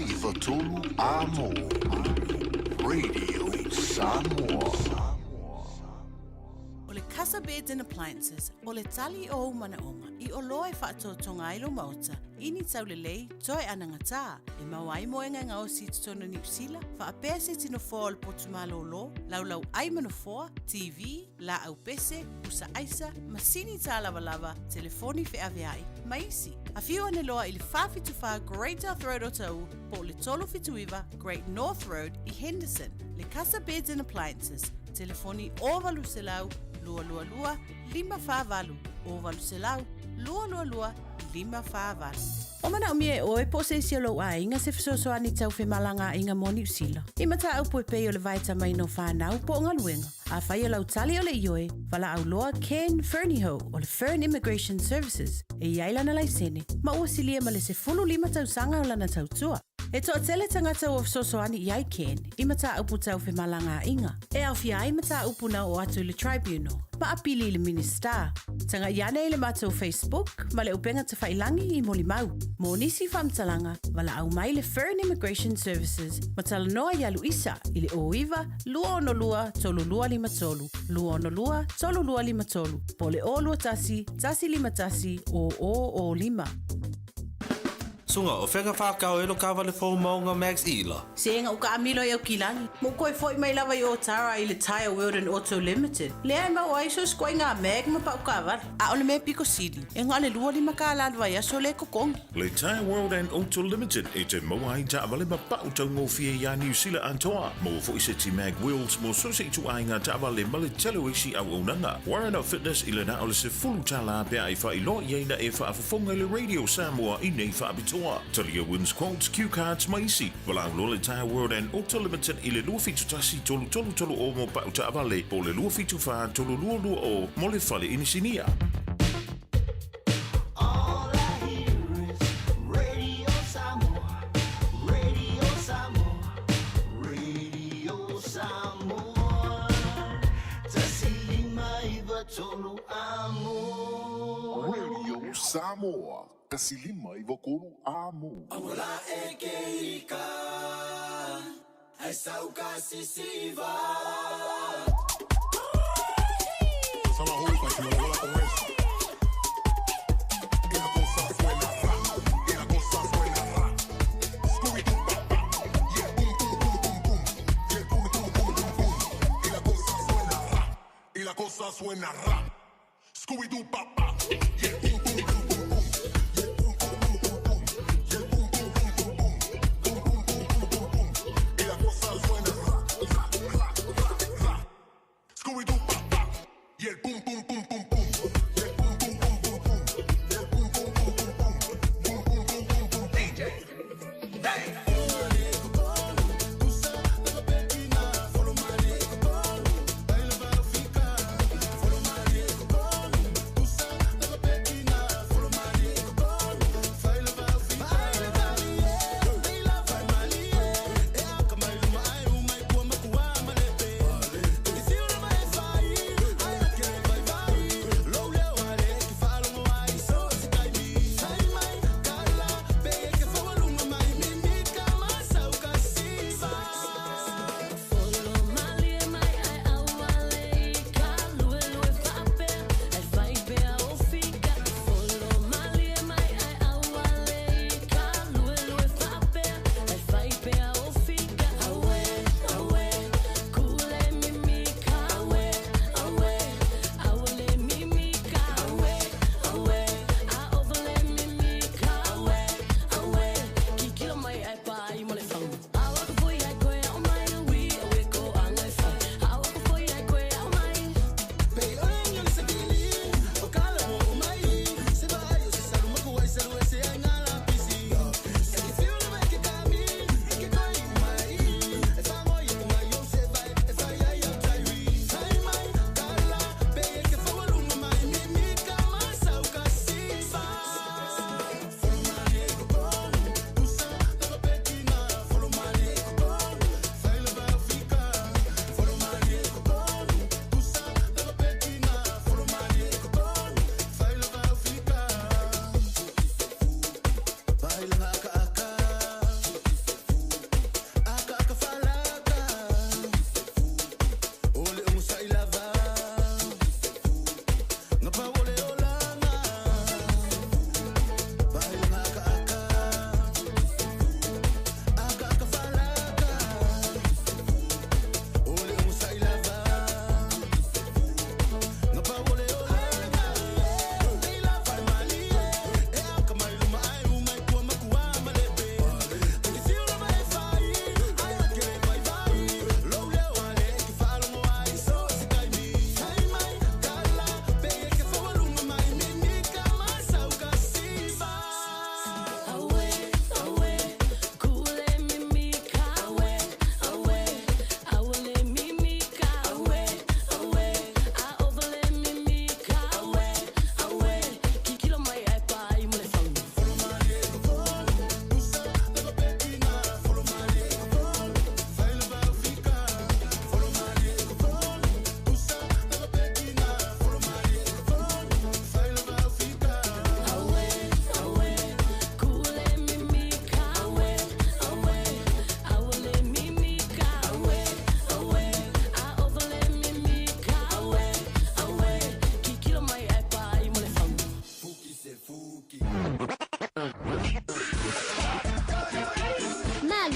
iwa tolu amo. Radio Samoa. O le Casa Beds and Appliances, o le tali o manaonga, I o loa e whaatotonga ilo maota, ini tau le lei, toi anangata, e mawai moenga ngā o si tutono ni usila, wha apea se tino fōa le potumalo lo, lau ai manafoa, TV, la au pese, usa aisa, masini tā lava, telefoni fe aveai, maisi. A fiu ane loa I le whawhituwha Great South Road o tau, po le tolo fituiva Great North Road I Henderson, le Casa Beds and Appliances, telefoni o valu se lau, lua, lima whāwalu, o valu se lau, lua, lima whāwalu. O mana o mie o e po se isi lo a inga se fisoso ani tau whi malanga inga moni usila. I mata au po e pei o le vaita mai no whanau po ngā luenga. A whai o lau tali o le ioe, wala au loa Ken Ferniho o le Fern Immigration Services. E iaila na laisene, ma ua silia ma le se fulu lima tau sanga o lana tau tua. E toa tele tangata o fisoso ani iai Ken, I mata upu tau whi malanga inga. E au fia ai mata upu na o atu le tribunal. Ma apili le minister. Tanga iane I le matou Facebook, ma le upenga te whailangi I moli mau. Mo nisi whamtalanga, wala au mai le Fern Immigration Services, ma tala noa ialu isa, I le oiwa, lua ono lua, tolu lua lima tolu, lua ono lua, tolu lua lima tolu, po le o lua tasi, tasi lima tasi, o lima. Sunga o whenga whakao elo kawa le fōu maunga Max Ila. Senga uka amilo I au kilani. Mo koe foi mai lava I o tara I le Tire World and Auto Limited. Lea mau aiso skoi ngā meg ma pau kawar. A ole me piko sidi. E ngā le lua lima ka alalwa ia so le kokongi. Le Tire World and Auto Limited e te maua I ta awale ma pau tau ngōwhia ia New Zealand antoa. Mo fo I se ti mag wheels mo so se I tu ainga ta awale ma le telewishi au unanga. Warren Up Fitness I le na ole se fulu tala bea I wha I lo I eina e wha afafonga le Radio Samoa I nei wha abitoa. Talia wins quotes, cue cards, maisi. Walau lo le Tire World and Auto Limited I le lua fitu tasi tolu o mo pau ta awale. Po le lua fitu wha tolu lua o mo le whale inisinia. Samoa, kasilima I wakolu amo. Awala ekeika, ai sauka sisiva. Sama hupa si wala con eso. Y la cosa suena rap, y la cosa suena rap. Scooby-Doo, yeah, boom, yeah, boom. Y la cosa suena rap, y la cosa suena rap. Scooby-Doo, yeah, boom.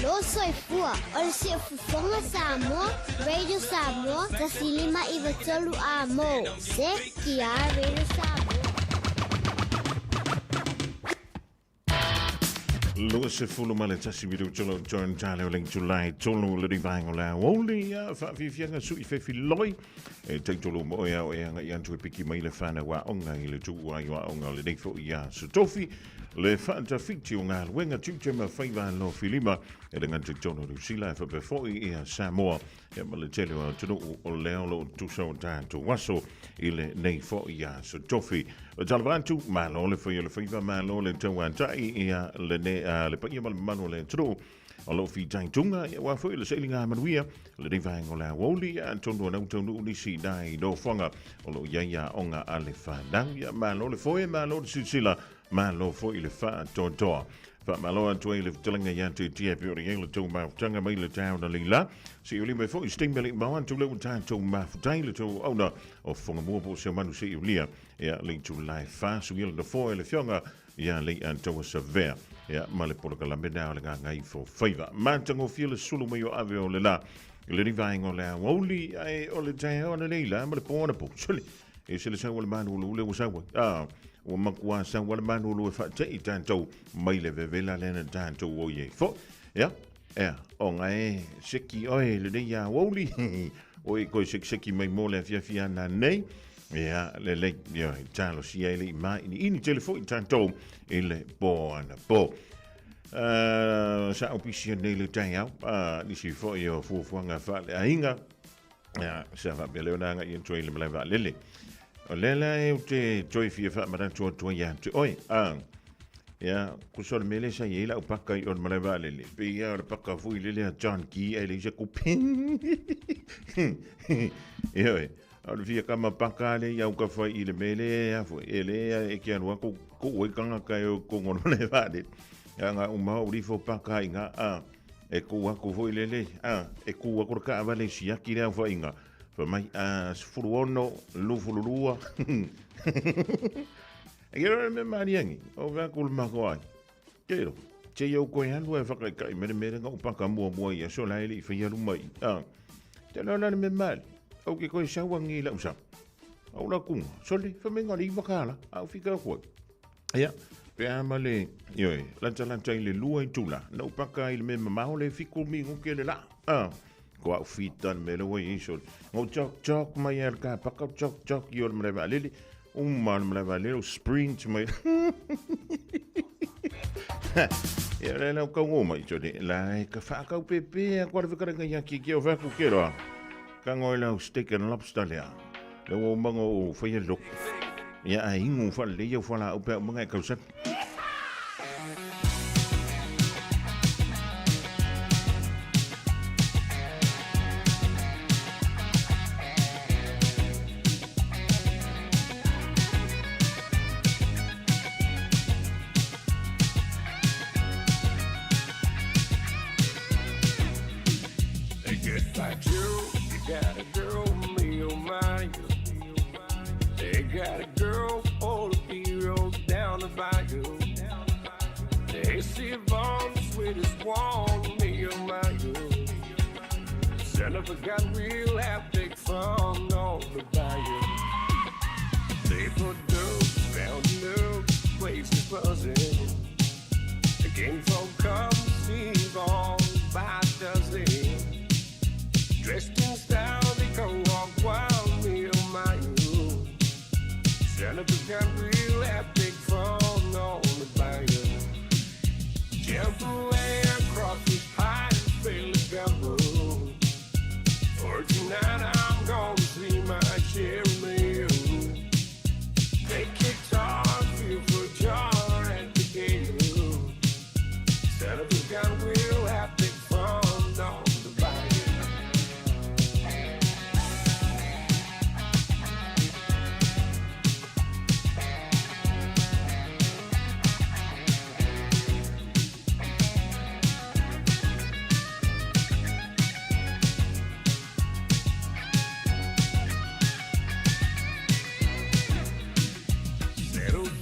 Alo soifua, o le sia Fofoga Samoa, Radio Samoa, tasilima iwa tolu a mo. Se kia Radio Samoa. Lua se fulu male tasi miru tolo John Tale o ling July tolo le divang o la Aoauli fa fianga su I fefi loi e te tolo mo ia o ia ngai antu piki mai le fana wa onga I le tu wa onga le nei fo ia su tofi le fanta fiti o ngā luenga tuche ma whaiva lo filima e le ngantu tono lu sila fa befoi ia Samoa e ma le tele o tunu o leo lo tuso tātu waso I le nei fo ia su tofi o talvantu ma lo le whaiva ma lo le tauantai ia le ne le pa ia manu le tunu o lo fi taintunga ia wa foi le sailinga manuia le nei vaengo la Aouli a tono na tonu unisi dai do fonga o lo ia onga ale whanang ia ma lo le foi ma lo le sila ma lo foi le fa totoa fa ma lo atu le telanga ia te tia pe ori le tau ma tanga mai le tau na lila si uli me foi sting meli ma atu le tau ma futai le tau ona o Fofogamua po se manu se ulia ia le tu lai fa su ile de foi le fionga ia le anto severe ia ma le polo kala mena le ngai fo favor ma tango feel sulu mai o ave o le la le rivaingo le Aouli ai o le tau na lila ma le pona po suli e se le sa wala manu le usawa o makua sa wala manu lo fa te tanto mai le vevela le tanto o ye fo ya o ngai seki oi le dia Aouli o ko seki mai mo le fia na nei ya le yo talo si ele mai ini telefoni tanto ele bona po sa opisia nele taiau ni si fo yo Fofoga fa le ainga ya sa va bele na nga in trailer le va lele o lela e te toi fia fa mara to ya te oi ya kusol mele sa yela o pakka on mara va lele pe ya o pakka fu lele John ki ele je ko ping yo au via kama pakale ya ka fa ile mele ya fu ele e ke anwa ko o kanga ka ko ngono le va de ya nga uma o rifo pakka inga e ko ko fu ile e ko ko ka va le sia ki le fa inga fa mai furuono lu fulurua e gero me mariangi o va kul magoai kero che yo ko yan wa fa ka me nga pakka mo ya so la ile fa ya lu mai te no me mal o ke ko sa wangi la usa o la ku soli fa me ngari vakala au fika ko ya pe amale yo lancha ile lua tula no paka ile me ma le fiku mi ko ke la ko au fitan me lo i so o chok mai el ka paka chok yo me va lili man me va lili sprint mai ya le no ko mai so de la ka fa ka pepe ko fa ka nga ki o fa ku kero ka ngoi lau steak and lobster lea. Le o mango o whaia lok. Ia a ingu wha le iau whala au pēr mga e kausat. Got real haptic from on the bayou. They put dope, found new places buzzing. The game folk come see on by dozen. Dressed in style, they come walk wild me on my own. Senator got real haptic from on the bayou. Jump away across this high and fail the gamble. For tonight I'm gonna see my share meal. Take guitar, feel for jar at the gate. Set up a gun, we'll have to from down the bayou.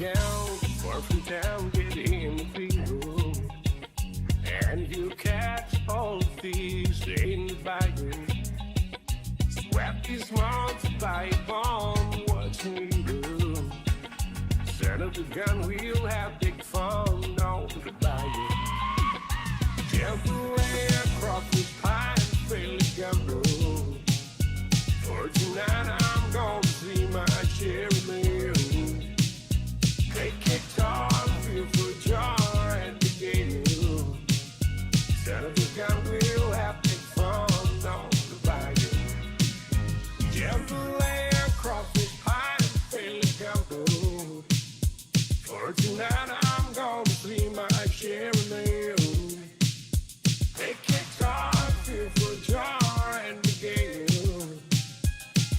Down, far from town, get in the field, and you catch northeast in the bayou. Swept this month by bomb, what's needed? Set up the gun, we'll have big fun down the bayou. Jump away across the pine, fairly gamble. For tonight I'm gonna see my cherry meal. They kicked off, feel for joy and the gale. Set up the gun, we'll have big fun down the bayou. Jump away across the pine, fairly gamble. For tonight I'm gonna see my cherry meal. They kicked off, feel for joy and the gale.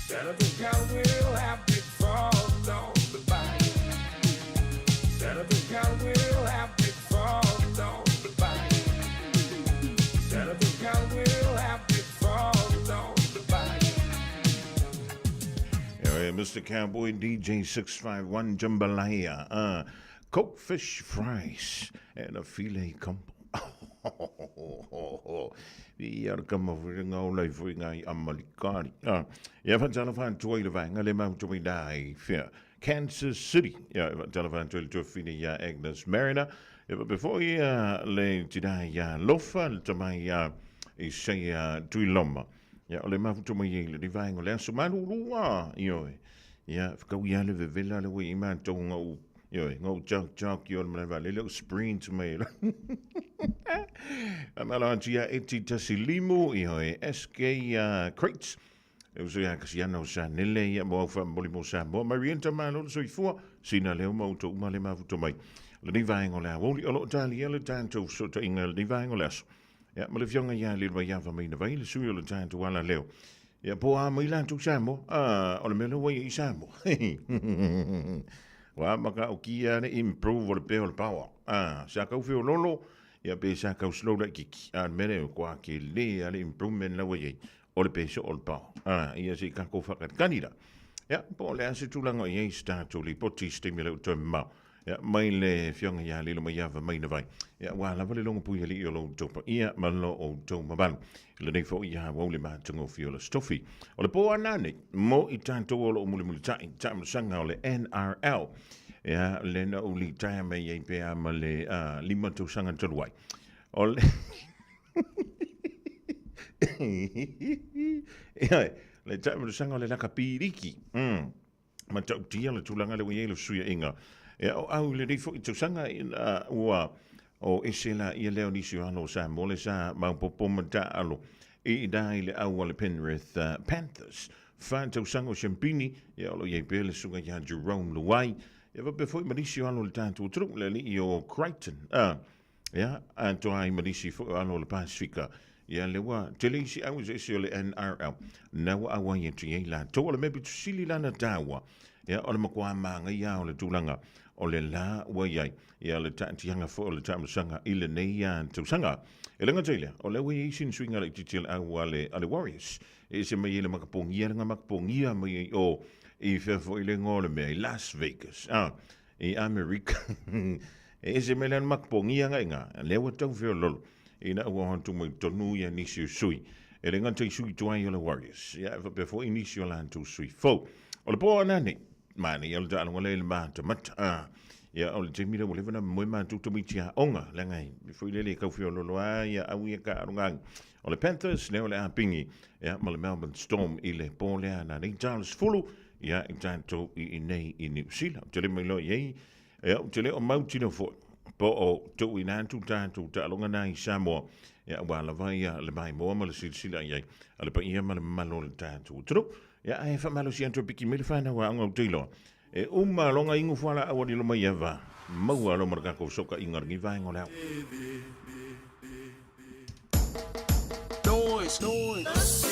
Set up the gun, we'll have big fun down the bayou. Set up the gun, we'll have big fun down the bayou. Set up the gun, we'll have big fun down the bayou. Yeah, Mr. Cowboy DJ 651 Jambalaya. Cooked fish fries and a filet combo. Vi er kommer for en aflag for en af amerikanerne. Jeg fandt telefon til at være le mam til i for Kansas City. Jeg fandt telefon til at finde jeg Agnes Mariner. Jeg var before jeg le til dig jeg lofal til mig I siger til lommer. Jeg le mam til mig det var en lærer som man uruer. Jeg går jeg le vil alle vi man tunga ngô jog yo man va le spring to me. Amalantia etitasilimo SK crates. So ja kasiano sa nille ya mo fa molimo sa mo marienta malo so ifo sina leo mo to malema to mai. Le ni vaing ola woli olo tali ele tanto so to ingel ni vaing olas. Ja maar le jonge ja lid ja van mine vele so yo le tanto wala leo. Ja po a milan to samo. Ole melo we samo. Wa maka o kia ne improve the bill power. Sa ka fio lolo ya be sa ka slow like kiki. Mene kwa ke le ale improvement la we o le peso o le power. Ia se ka ko fa kanida. Ja, po le ase tulanga ye sta to li poti stimulate to ma. Ja, mai le fionga ya le mai ya va mai na vai. Ja, wa la vale longa pu li o lo topa. Ia malo o to ma ban. Le nei fo ia wa le ma tungo fio le stoffi. O le po anani mo I tanto o lo muli tai tam sanga o le NRL. Ja, le na o li tai me ye pe a ma le lima to sanga to wai. O le ja, le tam sanga le la kapiriki. Ma tau tia le tulanga le ye le suia inga. Ja, au le nei fo to sanga in o isela I leo nisi ano sa mole sa ma popomata alo I dai le au le Penrith Panthers fanto sango champini ya lo ye bele sunga ya Jerome Luai ya va before manisi ano le tanto tru le li o Crichton ya anto ai manisi fo ano le Pacifica ya le wa telisi au se le NRL na wa wa ye tie la to le mebi sili la na dawa ya o le makwa manga ya o le tulanga o le la wa yai ia le tantianga fo le tamasanga I le nei ya tausanga e lenga tele o le we sin swinga le titil ale Warriors e se mai le makapongia nga makapongia mai o I fe fo I le ngole me Las Vegas I America e se mai le makapongia nga le wa tau fe lolo ina wa tu mai tonu ya nisi sui e lenga te sui tuai le Warriors ia before initial land to sui fo o le po nani mani el da ngole le ma mata ya o le timira mo le vana mo ma tu mitia onga le ngai before le ka fio lo ya au ya ka rungang o le Panthers le o le apingi ya mo le Melbourne Storm I le pole na ni Charles Fulu ya I tanto I nei I New Zealand tele me lo ye ya tele o mautino fo po o tu I nan tu tanto ta longa nai Samoa ya wala vai ya le mai mo le sila ye ale pa ia ma le malo le tanto tru ya ai fa malo si antro piki me fa na wa ngo tilo e longa ingu fala a wadi lo mai eva mau lo marka ko soka ingar ngi vai ngo la Noise.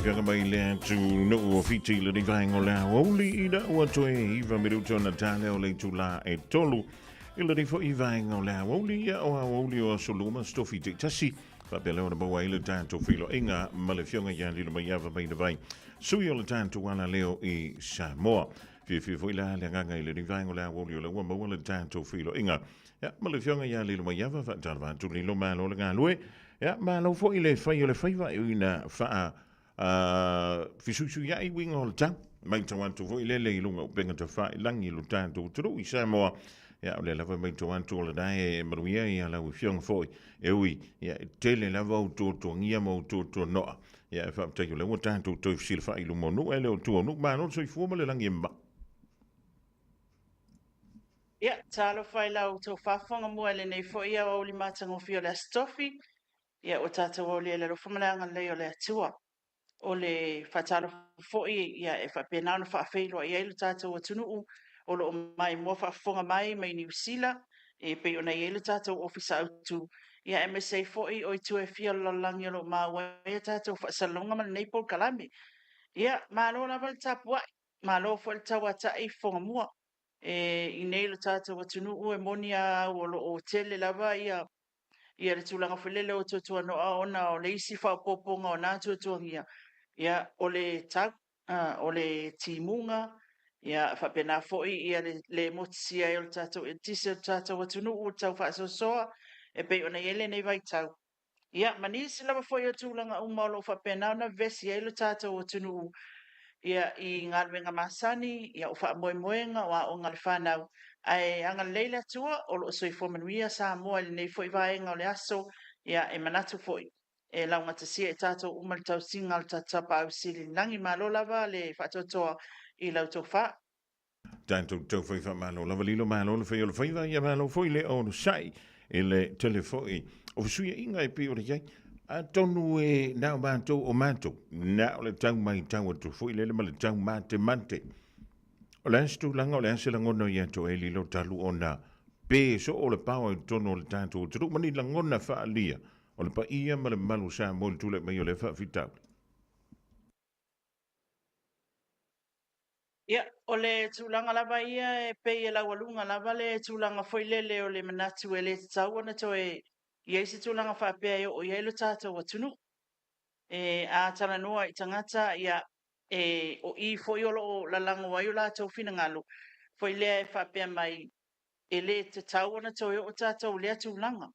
whianga mai le tu no o fiti le ni vaingo la Aouli ida o toe iwa miruto na tale o le tula e tolu. Ila ni fo i vaingo la Aouli ia o Aouli o soluma stofi te tasi. Papele o na bawa ila tanto filo inga malefionga ya lilo mai ava mai na vai. Sui o le tanto wana leo i Samoa. Fie fo ila le nganga ila ni vaingo la Aouli o le ua mawa le tanto filo inga. Ya malefionga ya lilo mai ava fa tarva tu lilo malo le ngalue. Ja, maar nou voor jullie van jullie vijf una fa fisusu ya I wing all time. Mijn te want voor jullie le lunga benga te fa lang jullietaan to tru Samoa. Ja, le lava mijn te want to le dai maruia ya la fiong foi. Oui, ja tele lava to ngia mo to no. Ja, fa te jullie wattaan to sil fa ilu mo no ele to no maar no so voor me lang yemba. Ia, talo whai lau tau whawhanga mua le nei fo ia o li mātango fio le stofi. Ia, o tātou o le le rofamaleanga leo le atua. O le whatalo foi, ia, e whapenau na whawheiloa i eilu tātou o tunuu. O lo mai mua whawhonga mai New Zealand. E pe o nei eilu tātou ofisa autu. Ia, MSA foi o I tu e fia lalangi o lo maua. Ia tātou whasalonga man nei pol kalame. Ia, malo lava le tapua. Malo fo le tau ata I whonga mua. I nei lo tātou atunuu e moni a o tele lava ia le tūlanga whelele o tuatua noa ona o le isi whaopoponga o nā tuatuangia. Ia o le tau, o le timunga, ia whapena foi ia le motisia o le tātou e tise o tātou atunuu o tau whaasosoa e pei ona ele nei vai tau. Ia manisi lava foi o tūlanga umaulo whapena ona vesi e lo tātou atunuu. Ia I ngā ruenga masani, ia o wha moemoenga o ngā le whanau. Ai anga leila tua, o lo soi fomanuia Samoa le nei foi vaenga o le aso, ia e manatu foi. E launga tasia e tātou umali tau singa le tatapa au sili nangi malo lava le whatotoa I lau tau wha. Tanto tau foi fa malo lava lilo malo le foi o le foi va ia malo foi le o sai e le telefoi. O suia inga e pe o le jai. A tonu e nao manto o manto. Nao le tau mai tau atu foi le ma le tau mante. O le astu langa o le ase langona ia to e lilo talu ona. Pe so o le pao e tonu o le tanto. Turu mani langona fa alia. O le pa ia ma le malu sa mo le tule mai o le fa fitau. Ia, o le tūlanga lava ia e pei e lau alunga lava le tūlanga foi lele o le manatu e le tau ana to e ia isi tūlanga whapea o ia ilo tātou wa tunu. E a tala noa I tangata ia e o I foi o lo la lango wa la tau fina ngalu. Foi lea e whapea mai e le te tau ana to e o tātou lea tūlanga.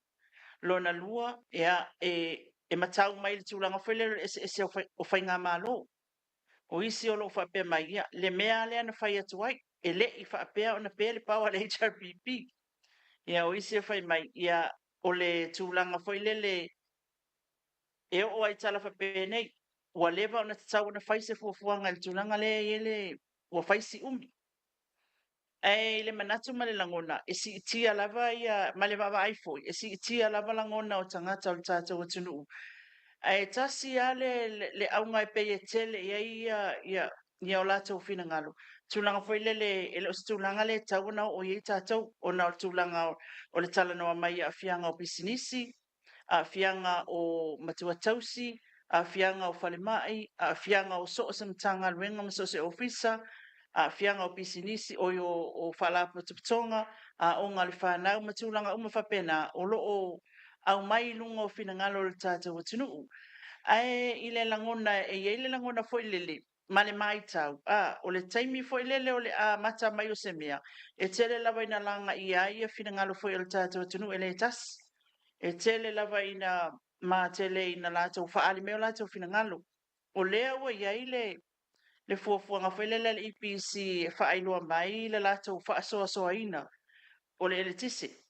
Lona lua ia e matau mai le tūlanga foi lele e o whai ngā malo. O isi o lo whapea mai ia, le mea lea na whai atu ai, e le I whapea o na pēle paua le HRPP. Ia o isi o whai mai, ia o le tūlanga whai lele, e o ai tala whapea nei, ua lewa o na tatau na whai se fuafuanga le tūlanga le i ele, ua whai si umi. E le manatu ma le langona, e si itia lava ia, ma le wawa aifoi, e si itia lava langona o tangata o le tātou o tunuu. E tasi le aunga e pei e tele ia o lātou whina ngalo. Tūlanga foi lele, e lo tūlanga le tauna o iei tātou, o na o tūlanga o le tala noa mai a fianga o pisinisi, a fianga o matua tausi, a fianga o whalemai, a fianga o so o samtanga ruenga maso se ofisa, a fianga o pisinisi o whalapo tuputonga, a o ngā le whanau matūlanga umawhapena, o lo o au mai lunga o whina ngalo le tātou o tunuu. Ai I le langona e le langona foi lele ma le mai tau o le taimi foi lele o le a mata mai o se mea e tele lava ina langa ia whina ngalo foi o le tātou tunu e le tas e tele lava ina ma tele ina lātou whaali meo lātou whina ngalo o lea ua ia le fuafuanga foi lele le EPC e whaailoa mai le lātou whaasoa soa ina o le tise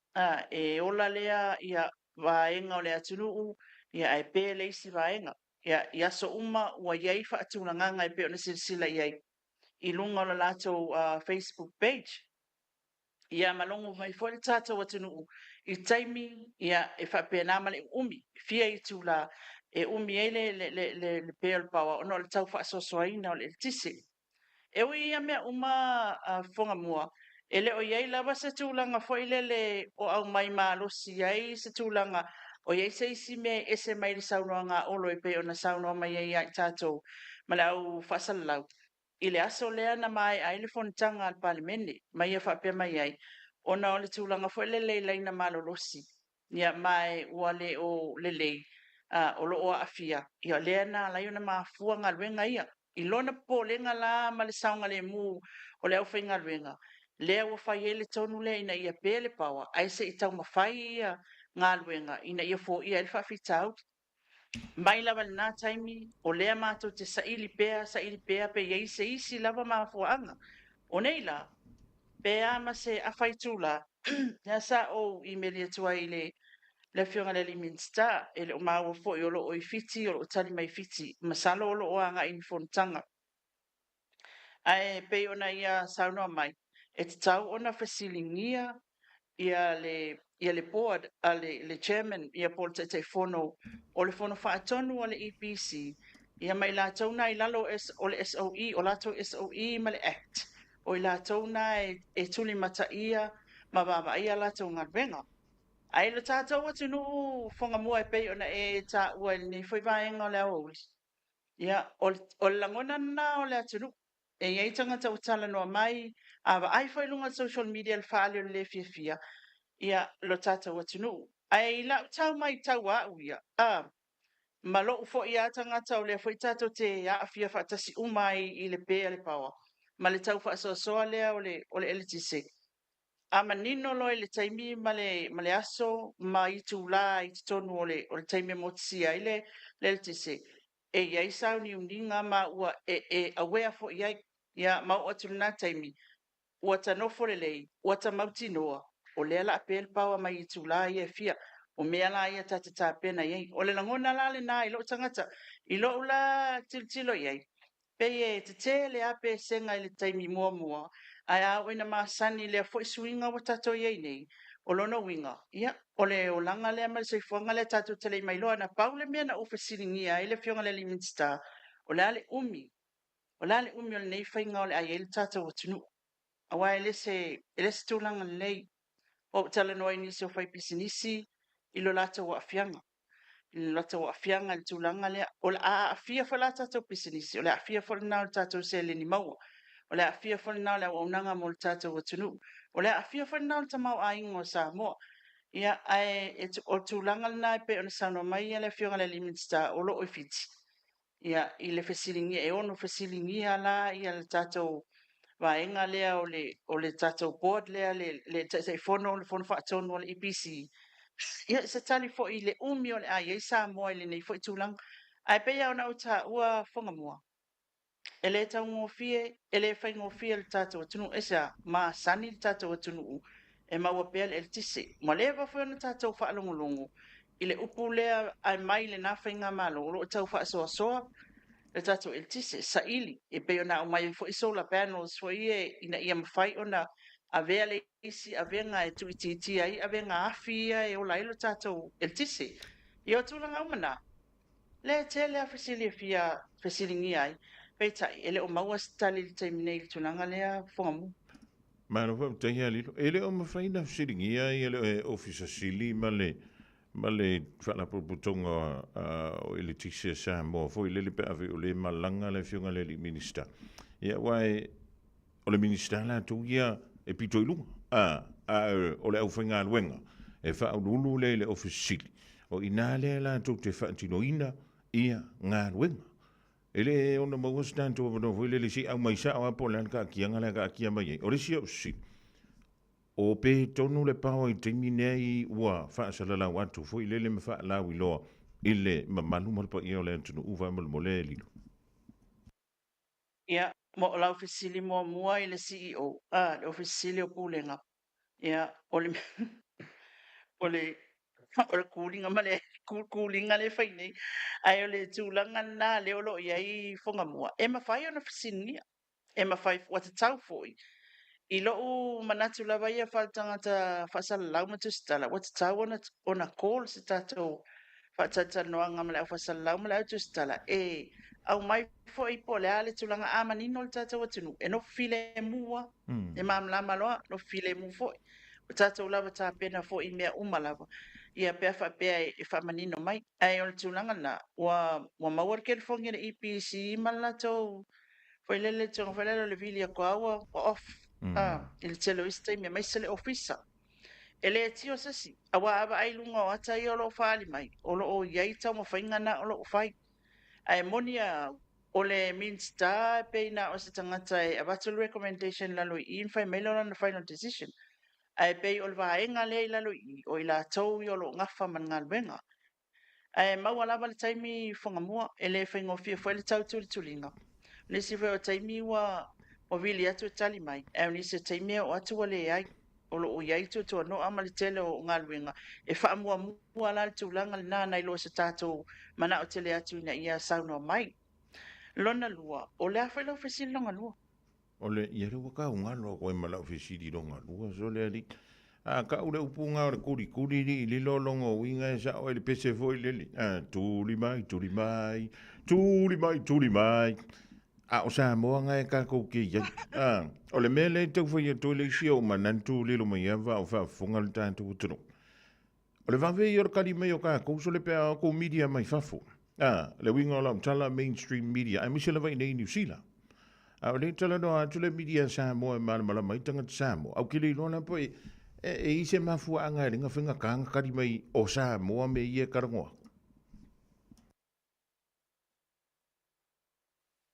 e ola lea ia vaenga o le atunuu ia e pele isi vaenga ia so uma ua iai whaatulanganga e pe ona silsila iai I lunga o la lātou Facebook page ia malongo mai foi le tātou atunuu I taimi ia e whapena ma le umi fia I tūla e umi e le pale power ono le tau whaasosoaina o le tise e ui ia mea uma Fofogamua e le o iai lava se tūlanga foi le o au mai malosi iai se tūlanga o iai se isi me ese mai le saunoa ngā olo e pe ona saunoa mai iai tātou ma le au whasalalau. I le aso lea na mai ai le fonitanga al palimene, mai e whapea mai ai, ona o le tūlanga fo le lei na malolosi, ia mai ua le o le lei, o lo o afia, ia lea na lai ona mafua ngā luenga ia, i lona po lenga la ma le saunga le mu o le au whainga luenga, lea ua whai e le tonu lea ina ia pele pawa, ai se i tau mawhai ia ngā luenga, ina ia fo ia il whawhitau, mai lava le nā taimi, o lea mātou te saili pēa pe iei se isi lava mafuanga. O nei la, pēa ma se awhaitu la, ia sa o i meri atua i le whionga le liminsta, e le o māua fo i olo o i fiti, o lo tali mai fiti, masalo olo o anga i fonitanga. Ai pe ona ia saunoa mai, e te tau ona fasilingia, ia le board le chairman ia Paul Tete Fono o le fono whaatonu o le EPC ia mai la tauna i lalo o le SOE o lato SOE ma le Act o i la tauna e tuli mata ia ma baba ia la taunga venga ai le tātou atu nu fonga mua e pei ona e ta ua ni foi vaenga o le Aoauli ia o le langona na o le atu nu e iei tangata utala noa mai ava ai foi lunga social media le whaale o le fia ia lo tātou atunu. Ai la tau mai tau au ia. Ma lo ufo ia tangata o le foi tātou te a fia whaatasi umai i le pēa le pawa. Ma le tau whaasoasoa lea o le LTC. Ma nino lo le taimi ma le aso ma i tu la i tonu o le taimi motisia i le LTC. E iai sau ni uninga ma ua awea fo iai ia mau atu na taimi. Ua tanofo le lei, ua ta mauti noa. O lea la apel pawa mai i tula ia fia o mea la ia tata pena iei o le langona la le na i lo tangata i lo ula tilo iei pe e te le ape senga i le taimi mua ai a wina masani le foi swinga o tato iei nei o lono winga ia o le o langa le ama se fuanga le tato tele mai lo na paule mea na ofesilingia i le fionga le liminsta o le ale umi o le nei fainga o le ai le tato o tunu awa ele se tulanga lei o tala noa inisi o fai pisinisi i lo lata wa afianga. I lo lata wa afianga le tūlanga lea. O le a afia fa lata tau pisinisi. O le afia fa le nao le tātou se le ni maua. O le afia fa le nao le waunanga mo le tātou watunu. O le afia fa le nao le tamau a ingo o Samoa. Ia ai o tūlanga le nai pe o na sauno mai ia le fionga le liminsta o lo o fiti. Ia i le fesilingia e ono fesilingia la ia le tātou vaenga lea o le tātou board lea le te fono whaatonu o le EPC. Ia se tali fo i le umi o le ai sa moa i le nei fo i tūlang. Ai pea o na uta ua Fofogamua. E le tau ngofie, e le whai ngofie le tātou atunu. E sa ma sani le tātou atunu e maua pea le tise. Ma le wa fo na tātou whaalongolongo. I le upu lea ai mai le nāwhai ngā malo. O tau whaasoa soa. Le tātou tise sa ili. E pea na o mai fo i solar panels fo i ina ia mawhai o na a vea le isi a vea ngā e tu iti ai a vea ngā awhia e o lailo tātou tise. I o tūlanga umana. Le te le a whesili fia whesilingi ai. Peitai, ele o maua stali le taimi nei le tūlanga lea Fofogamua. Mana wha tahi a lilo. Ele o mawhaina whesilingia i ele ofisa sili ma le whala putonga o ele tise sa moa. Fo i lele pe awe o le malanga le fionga le li minista. Ia wai o le minista la tu ia e pito i lunga. O le au whainga luenga. E wha lulu le ofisili. O ina le la tu te whaantino ina ia ngā luenga. Ele ona maua stanto o no le si au mai sa o apolan ka kianga la ka kia mai. O le si o si. O pe tonu le pao i te minei ua wha salala watu fo i lele me wha la wiloa ile mamalu malpa i o le antunu uwa malmole lilo. Ia, mo la ofisili mua i le CEO. Le ofisili o pulenga. Ia, o le kulinga ma le kulinga le whainei. Ai o le tūlanga nā leo lo i ai Fofogamua. E mawhai ona whasinia. E mawhai wata tau foi. I lo u manatu lava ia whaatangata whasala lau matustala. Wata tau ona call se tātou whaatata noanga ma le au whasala lau ma le au tustala. E au mai foi po le ale tūlanga amanino le tātou atunu. E no file mua. E mamlama loa no file mu foi. Tātou lava tā pena foi mea umalava. ia pea whapea e whamanino mai. Ai o le tūlanga na, wa mawar ke fongi na EPC mala tau, whailele tonga whailele le vili a kua off. Il telo istai me mai sele ofisa. Ele tio sasi, awa aba ai lunga o ata i olo whaali mai, olo o iai tau ma whaingana olo o whai. Ai monia o le minsta pe na o se tangata e abatul recommendation lalo i in whai mailo na final decision. Ai pe o le vaenga le lalo i o i la tau i olo ngafa man ngal wenga. Ai maua lava le taimi Fofogamua e le whaingofia fwele tau tulinga. Nisi fwe o taimi wa vili atu e tali mai. E nisi taimi o atu wa le ai. O lo o iai tu tu no ama le tele o ngaluenga. E wha mua la le tūlanga le nāna ilo se tātou mana o tele atu ina ia sauna mai. Lona lua, o le awhai lau whesi longa lua. O le ia rewa ka unga loa koe ma lau whesiri longa lua. So le ali, ka ure upunga o le kuri li li lo longa winga e sa o le pese foi lele. Tūri mai, tūri mai, tūri mai, tūri mai. O Samoa ngai ka ko ke ia. O le mele tau foi e tole isi o manantu lilo mai ava o whafunga le tātu uturu. O le vave i or kari mai o ka kouso le pea ko media mai fafo. Le winga o la mtala mainstream media. Ai misi le vai nei New Zealand. O le tala no atu le media Samoa e mala mai tanga Samoa. Au kile ilona po e ise mafua anga e ringa whinga kanga kari mai o Samoa me ia karangoa.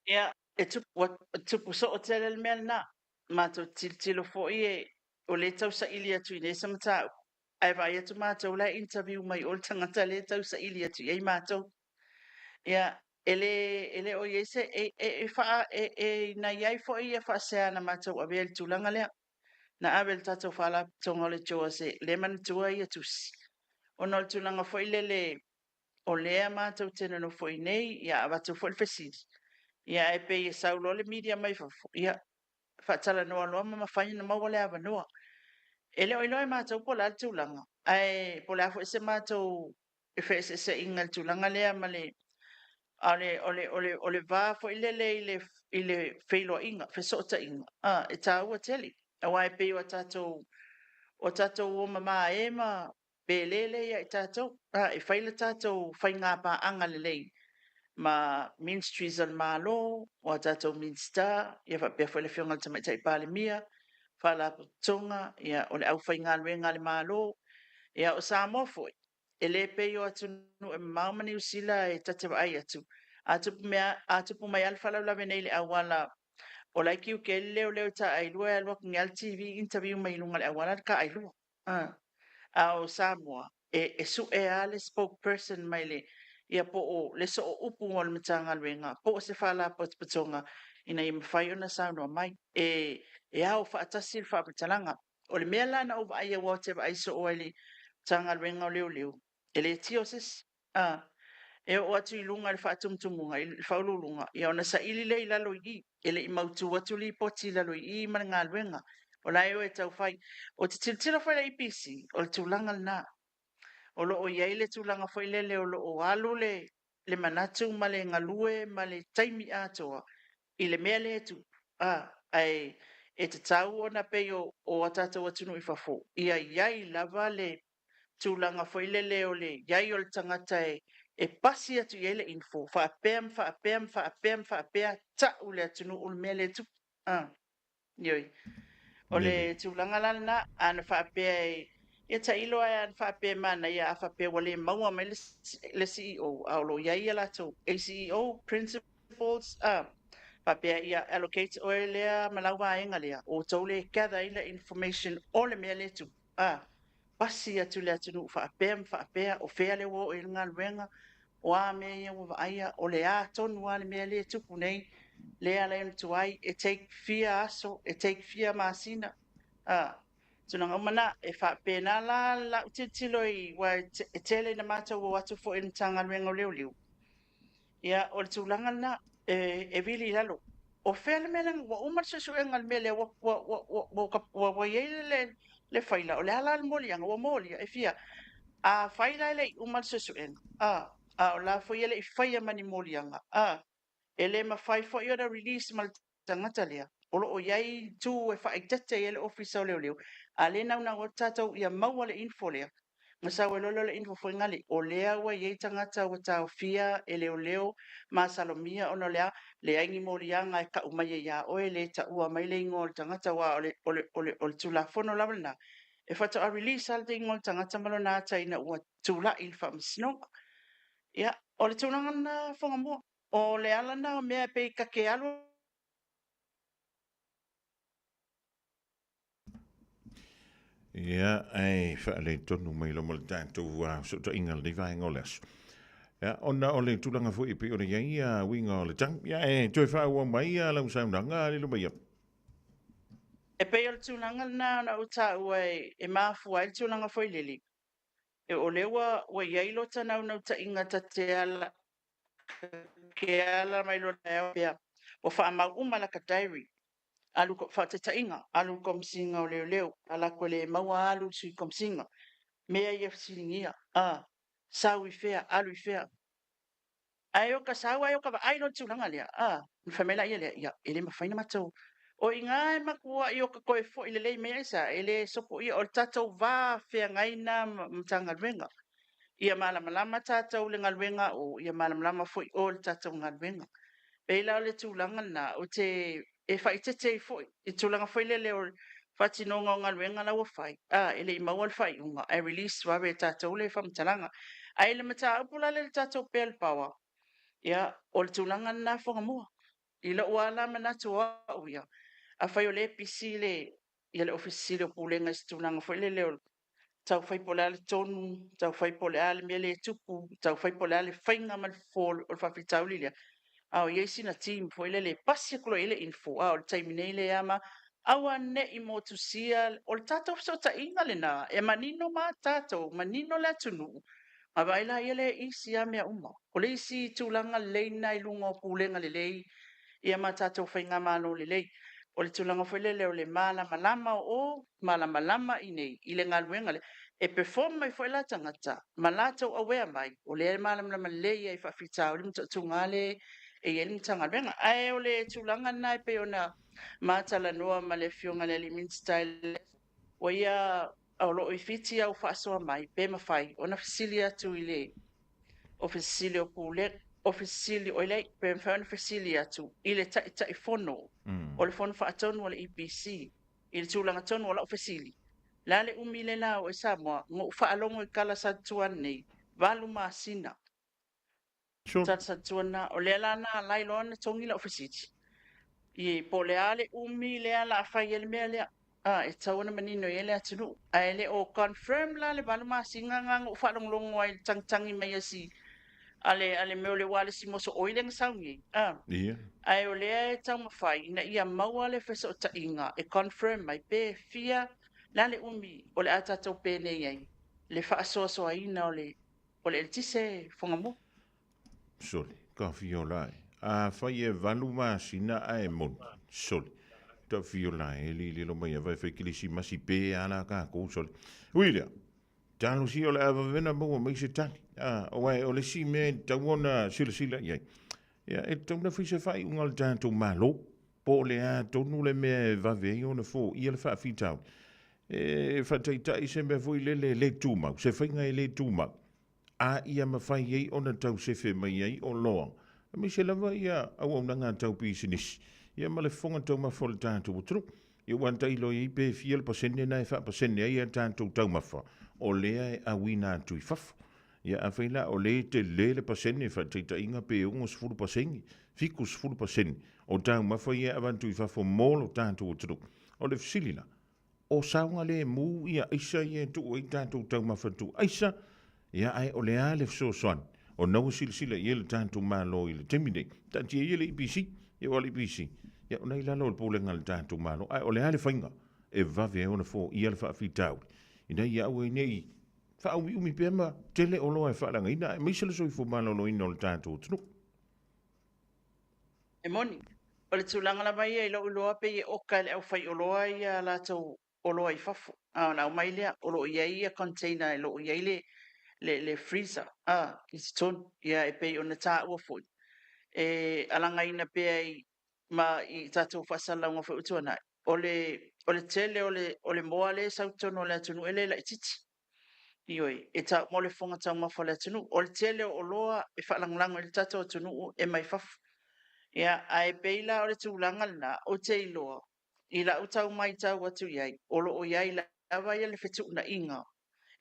Ia, e tupu so o tele le mea na. Mātou tilo fo i e o le tau sa ili atu i nesa matau. Ai vai atu mātou la interview mai o le tangata le tau sa ili atu i ei mātou. Ia, ele o iese na iai fo i e wha sea na mātou a vea le tūlanga lea. Na awel tātou whala tonga le joa se le manatua i atusi. O no le tūlanga fo i le o lea mātou tena no fo i nei, ia avatou fo le fesiri. Ia e pe i saulo le media mai fafo. Ia, whaatala noa loa ma mawhai na maua le awa noa. Ele o inoe mātou po la le tūlanga. Ai, po le afo ese mātou e whese se inga le tūlanga lea ma le ole va fo ile feilo inga fesota inga e taua teli awa e pe o tatou o mama ema pelele ya tatou e faila tatou fainga pa anga lelei ma ministries al malo o tatou minsta ia fa pe fo le fionga tama tai pale mia fala tonga ia ole au fainga le malo ia o Samoa foi e le pe o atu e mamani usila e tate ai atu atu pu mai alfa la venele awala o la kiu ke leo ta ai lua lo ngal TV interview mai lunga le awala ka ai lua o Samoa e su e ale spokesperson mai le ia po o le so o upu o le matanga luenga po se fala potonga ina i mawhai ona Samoa mai e au fa atasi fa patalanga o le mea lana o ai o whatever ai so o ele tanga luenga o leo ele tio ses e o atu i lunga le whaatumtumunga i whaululunga i ona sa ili le i lalo i ele i mautu atu li poti lalo i mana ngā luenga o la eo e tau whai o te tiltila whai la IPC o le tūlanga na o lo o iai le tūlanga whai lele o lo o alu le manatu ma le ngalue ma le taimi atoa i le mea le tu ai e te tau o na peo o atata watunu i whafo ia iai lava le tūlanga whai lele o le iai o le tangata e pasi atu i ele info whaapea ta ule atunu ul mele tu yoi o le tūlanga lana ana whaapea e ta ilo ai ana whaapea mana ia a whaapea wale maua mai le CEO a lo iai ala tau ACEO principles whaapea ia allocate o lea malawa ainga lea o tau le gather ila information o le mele tu pasi atu le atunu whaapea o whea le wo i ngā luenga o a mea ia wa aia o le a tonu a le mea le tupu nei le ala ina tuai e take fia aso e take fia masina tuna ngomana e wha pena la utitilo i wa e tele na mata o atu fo ina tanga luenga leo leo ia o le tūlanga na e vili lalo o whea le mea wa umar se suenga le mea le wa iei le whaila o le ala le molianga wa molia e fia a whaila le umar se suenga o la fo ele i whaia mani molianga ele ma whai fo i ora release mal tangata lea o lo o iai tu e whaitete ele ofisa o leo leo a le nau na o tatou ia maua le info lea ma sa lolo le info foi ngali o lea ua iei tangata ua taofia e leo ma salomia ono le aingi morianga e ka umai ia oe le ta ua mai le ingo le tangata wa ole tulafono lava na e fata a release al te ingo le tangata malo na ata ina ua tula il fa misno ia o le tunanga na Fofogamua o le ala na o mea pe ka ke alu Ia, ai, whaale tonu mai lo mal tātou so ta ingal di vai ngoles. Ia, ona o le tulanga fo ipi o le iai a winga o le tang. Ia, toi whaua mai a lau saunanga le lo mai ap. e pe o le tunanga na uta ua e mafua i tunanga foi lili e o lewa ua iai lo tanau na uta inga ta te ala ke ala mai lo leo pia o fa ma uma la ka diary alu ko fa te inga alu kom singa o leo ala ko le maua alu si kom singa me ia silingia sau i fea alu i fea ai o ka sau ai o ka ai no tunanga lea ni famela ia lea ia ele ma faina matou o inga e makua i o ka koe fo i le lei mea isa ele soko ia o le tatou va fea ngaina mtanga lwenga ia malamalama tatou le ngaluenga o ia malamalama foi o le tatou ngaluenga Pela o le tūlanga na o te e whaitete foi e tūlanga foi le o whatinonga o ngaluenga la o whai ele i maua le whai unga e release wawe e tātou le whamtalanga ai le mata upula le tātou pel power ia o le tūlanga na Fofogamua i le uala manatu au ia a whai o le PC le ia le ofisi le pulenga si tūlanga foi le o tau fai po le ale tonu, tau fai po le ale mea le tupu, tau fai po le ale whainga ma le fōl o le whawhitau lilia. Au iei sina team fo ile le pasi kulo ile info, au le taimine ile ama, au ane i motu sia, o le tatou so ta inga le na, e manino ma tatou, manino le atunu, ma vaila ile isi a mea uma, o le isi tūlanga leina i lunga o pulenga le lei, ia ma tatou whainga mano le lei, o le tūlanga fo ile leo le malama o malama i nei, i le ngaluenga le, e perform mai fo ila tangata, ma latou awea mai, o le malama lei ai whawhitau, le mta tungale, e yeli tanga benga ai ole tulanga nai pe ona matala noa ma le fionga le limin style o ia o lo ifiti au faso mai pe ma fai ona fasilia tu ile o fasilio pule o fasilio o ile pe fa ona fasilia tu ile ta fono o le fono fa atonu le EPC ile tulanga tonu o la fasili la le umile la o Samoa ngo fa alongo kala sa tuani valu masina Tata tuana o le ala na lai lona tongi la ofisiti. I po le ale umi le ala fai ele mea lea. E tauna manino ele atunu. A ele o confirm la le balu masinga ngang o whalong longo ai tangi mai asi. Ale meo le wale si moso oileng saungi. Ia. Ai o lea e tau mawhai na ia maua le fesa o ta inga. E confirm mai pe fia la le umi o le atatou pene iai. Le wha asoa ina o le tise Fofogamua. Soli, ka fiolai. A fai e valu masina a e mon. Soli. Ta fiolai e li lo mai vai fai kilisi masi pe ala ka ko soli. William. Talo si o le ava vena mo mai se tani. O ai o le si me tawona sila iai. Ia e tona fi se fai ungal tanto malo. Po le a tonu le me va vei ona fo ia le fa fitau. E fatai se me foi le tuma. Se fai ngai le tuma. A ia mawhai ei ona tau sefe mai ei o loa. A mi se lava ia au ngā tau pisinis. Ia ma le fonga tau mawha le tātou utru. Ia wanta ilo i pe fiel pasene na e wha pasene ia tātou tau mawha. O lea e awina atu i whafu. Ia a whaila o le te le pasene wha teita inga pe ungo sfuru pasene. Fiku sfuru pasene. O tau mawha ia avantu i whafu molo tātou utru. O le fsilina. O saunga le mu ia aisa ia tu o i tātou tau mawha tu aisa. Ia ai o le ale so soan. O nau sila ia le tātou malo i le temine. Tanti ia le IPC. Ia wale IPC. Ia o nei lalo le pōlenga le tātou malo. Ai o le ale whainga. E vave e ona fō ia le whaafitau. Ina ia au e nei. Whaau umi pēma tele o loa e whaalanga. Ina e meisele soi fō malo no ina o le tātou tunu. E moni. O le tūlanga la mai e lau loa pe e oka le au whai o loa i a lātou o loa i whafu. Na o mai lea o loa i a container e loa i le freezer. I si tonu. Ia e pe o na tā ua fwoi. E alanga ina pe ai ma i tātou whasala ngā whai utua nai. O le tele o le moa le sautono o le atunu ele la ititi. Ioi, e ta mo le fonga tau mafa le tunu. O le tele o loa e whaalanglango i le tato o tunu e mai fafu. Ia, ai peila o le tūlanga lana o te iloa. I la utau mai tau atu iai. O lo o iai la awa ia le fetu na inga.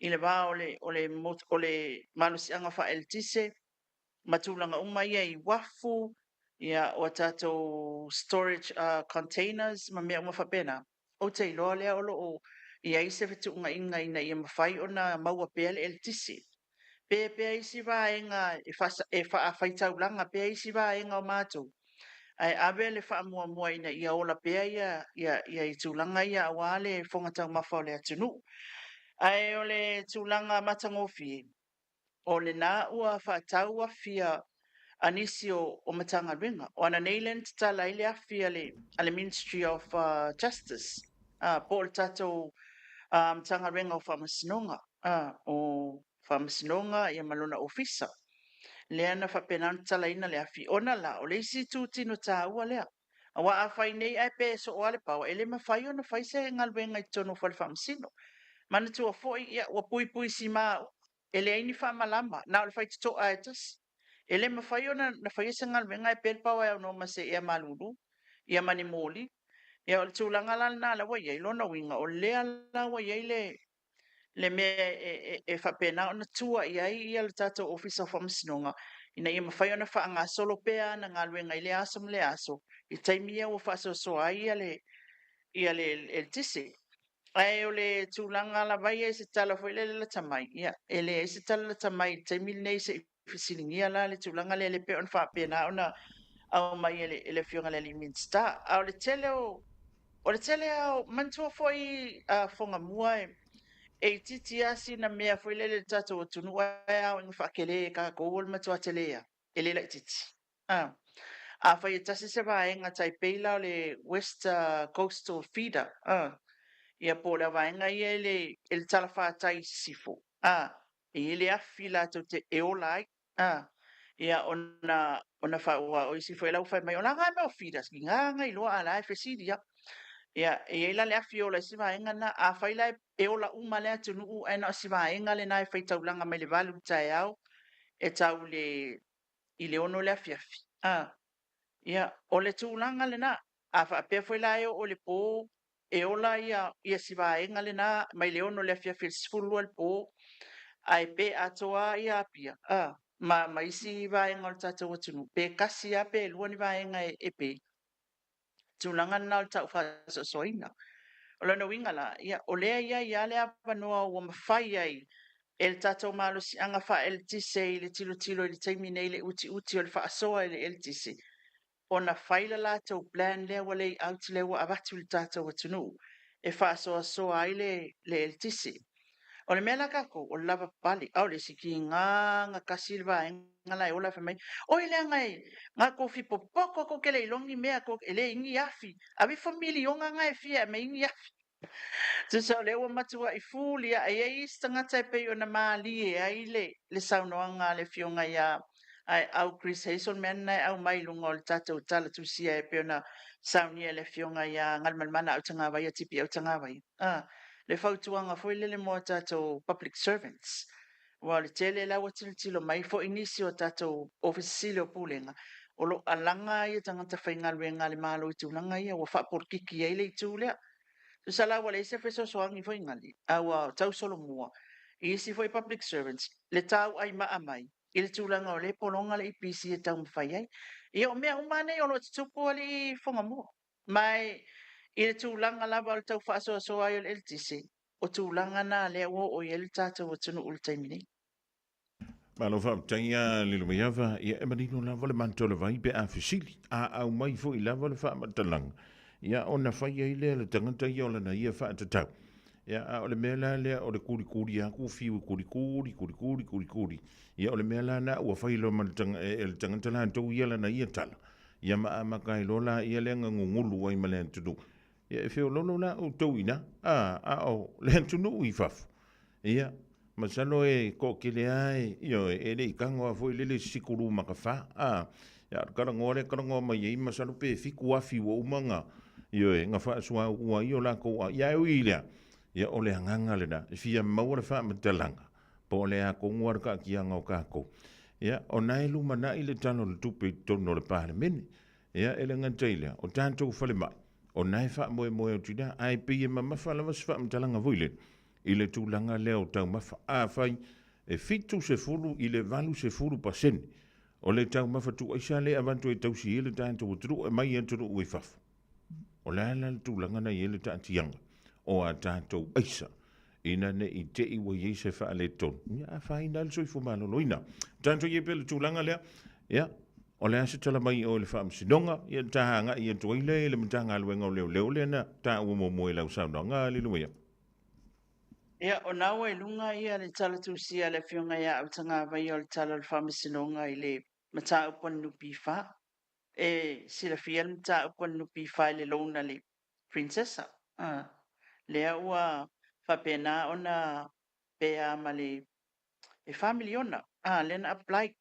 I le wā o le malusi anga wha el tise. Matulanga uma ia i wafu. Ia, o tato storage containers. Ma mea uma whapena. O te iloa lea o lo o ia i se fetu nga inga ina ia mawhai o na maua pea le el tise. Pea isi wā enga e wha whaitaulanga. Pea isi wā enga o mātou. Ai abe le wha mua mua ina ia ola pea ia i tūlanga ia awale fonga tau mawha o le atunu. Ai o le tūlanga matangofi. O le nā ua wha tau a fia anisi o matanga ringa. O ana neilen tala ile a fia le Ministry of Justice. Po le tato matanga ringa o whamasinonga. O whamasinonga ia malona ofisa. Lea na whapenana tala ina le afi ona la o le isi tūtino tā ua lea. A wa a whai nei ai pe so o ale pao ele ma whai ona whai se ngalwenga i tono whale whamasino. Mana tu a fwoi ia wa pui si ma ele aini whamalama na ole whai tito aitas. Ele ma whai ona na whai se ngalwenga i pe pao e no ma se ea malulu. Ia mani moli. Ia o le tūlanga la na la wa iei lona winga o lea la wa iei le me e whapena ona tua ia le tato office of whamasinonga. Ina ia mawhai ona wha ngā solo pea na ngā luenga i le aso mle aso. I taimia o whaso soa ia le tise. Ai o le tūlanga la vai e se tala fo le tamai. Ia, ele e se tala tamai taimil nei se fisilingia la le tūlanga le pe on whapena ona au mai ele fionga le minsta. Au le tele o le tele au mantua foi Fofogamua e titi asi na mea foi le tato o tunu ai au inga whakele ka kōwol matua telea. Ele la titi. A whai e tasi se vaenga tai peila o le West Coastal Feeder. Ia po le vaenga ia ele tala whātai sifo. E ele afi la tau te eolai. Ia ona whaua o isi foi lau whai mai o la ngai meo feeders. Ki ngā ngai loa ala e whesidia. Ia, e eila le afi o la isi vaenga na a whaila e ola uma lea tunu u ena o si vaenga le nai whai taulanga mai le valu tae au e tau i le ono le afi afi. Ia, o le tūlanga le na a whapea whai lai o le pō e ola ia si vaenga le na mai le ono le afi afi sifuru al pō ai pe atoa ia apia. Ma isi vaenga o le tatou atunu. Pe kasi a pe luani vaenga e pe. Tūlanga na o le tau whaso soina. O lana winga la, o lea ia lea wanoa ua mawhai ai e le tatou malusi anga wha el tise i le tilo i le taimine i le uti o le whaasoa i le el tise. O na whaila la tau plan lea wale i auti lea wa avatu le tatou atunu e whaasoa soa i le el tise. O le mea kako, o lava pali, au le siki ngā kasi le vai, ngā lai ola whamai. O i lea ngai, ngā kofi popoko ko ke le ilongi mea ko ele ingi afi. Awi famili o ngā ngai fia me ingi afi. Tusa o lewa matua i fūlia, e istangata e pei o na maali e ai le saunoanga le fionga ia ai au Chris Hazel mea nai au mailunga o le tatou tala tusia e pei o na saunia le fionga ia ngalmalmana au tanga vai, a tipi au tanga vai. Le fautuanga foi lele mo tatou public servants. Wa le tele la tilo mai fo inisi o tatou ofisile o pulenga. O lo alanga ia tangata whainga luenga le malo i tūlanga ia wa whapurkiki ia le i tūlea. Tu sala wale se feso soangi foi ngali. Awa tau solo mua. Isi foi public servants. Le tau ai maa mai. I le tūlanga o le polonga le ipisi e tau mwhai ai. Ia o mea umane o lo tupu ali Fofogamua. Mai i le tūlanga lava o le tau whaasoa soa ai o le LTC. O tūlanga nā lea o i le tātou o tunu ulu taimine. Malo whaamtaia lilo mai awa, ia e marino lava le mantola vai pe a fisili, a au mai fo i lava le whaamatalaga. Ia o na whai ai lea le tangata ia o lana ia whaatatau. Ia a o le mea la lea o le kuri a ku fiu kuri. Ia o le mea la na ua whai lo ma le tangata la tau ia lana ia tala. Ia makai lola ia lea ngungulu ai ma le antunu. Ia e whio lolo la o tau ina, o le antunu i fafu. Ia, masalo e ko kele ai, io e le ikango a foi lele sikuru makawha, ia karango mai ei masalo pe fiku afi wa umanga, io e ngawha asua ua io la ko ia e uilea, ia o le hanganga le na, fia maua le wha matalanga, po le a kongua ka ki anga o kako. Ia, o nai luma na i le tano le tupe tono le pahale mene. Ia, ele ngantaile, o tantou fale mai. O nai wha moe moe o tina, ai pia mamafa lama se wha mtalanga vuile. I le tūlanga leo tau mafa a whai, e fitu se fulu i le valu se fulu pasene. O le tau mafa tu aisa le avantu e tau si ele tantou uturu e mai anturu ui fafu. O le ala le tūlanga na i ele tantianga. O a tantou aisa. Ina ne i te iwa ye se wha le ton. Ia a whai nal soi fu malo loina. Tanto ye pele tūlanga lea. Ia. O le ase tala mai o le wha msinonga. Ia tahanga ia tuaile le mtanga aluenga o leo leo le na. Ta umo moe lau sauna. Ngā lilu ia. Ia, o naua e lunga ia le tala tūsia le whiunga ia au tanga vai o le tala le whamisinonga i le mata upon nupi wha. E sila fia le mata upon nupi wha i le lona le princessa. Lea ua whapena ona pea ma le e family ona. Lena apply.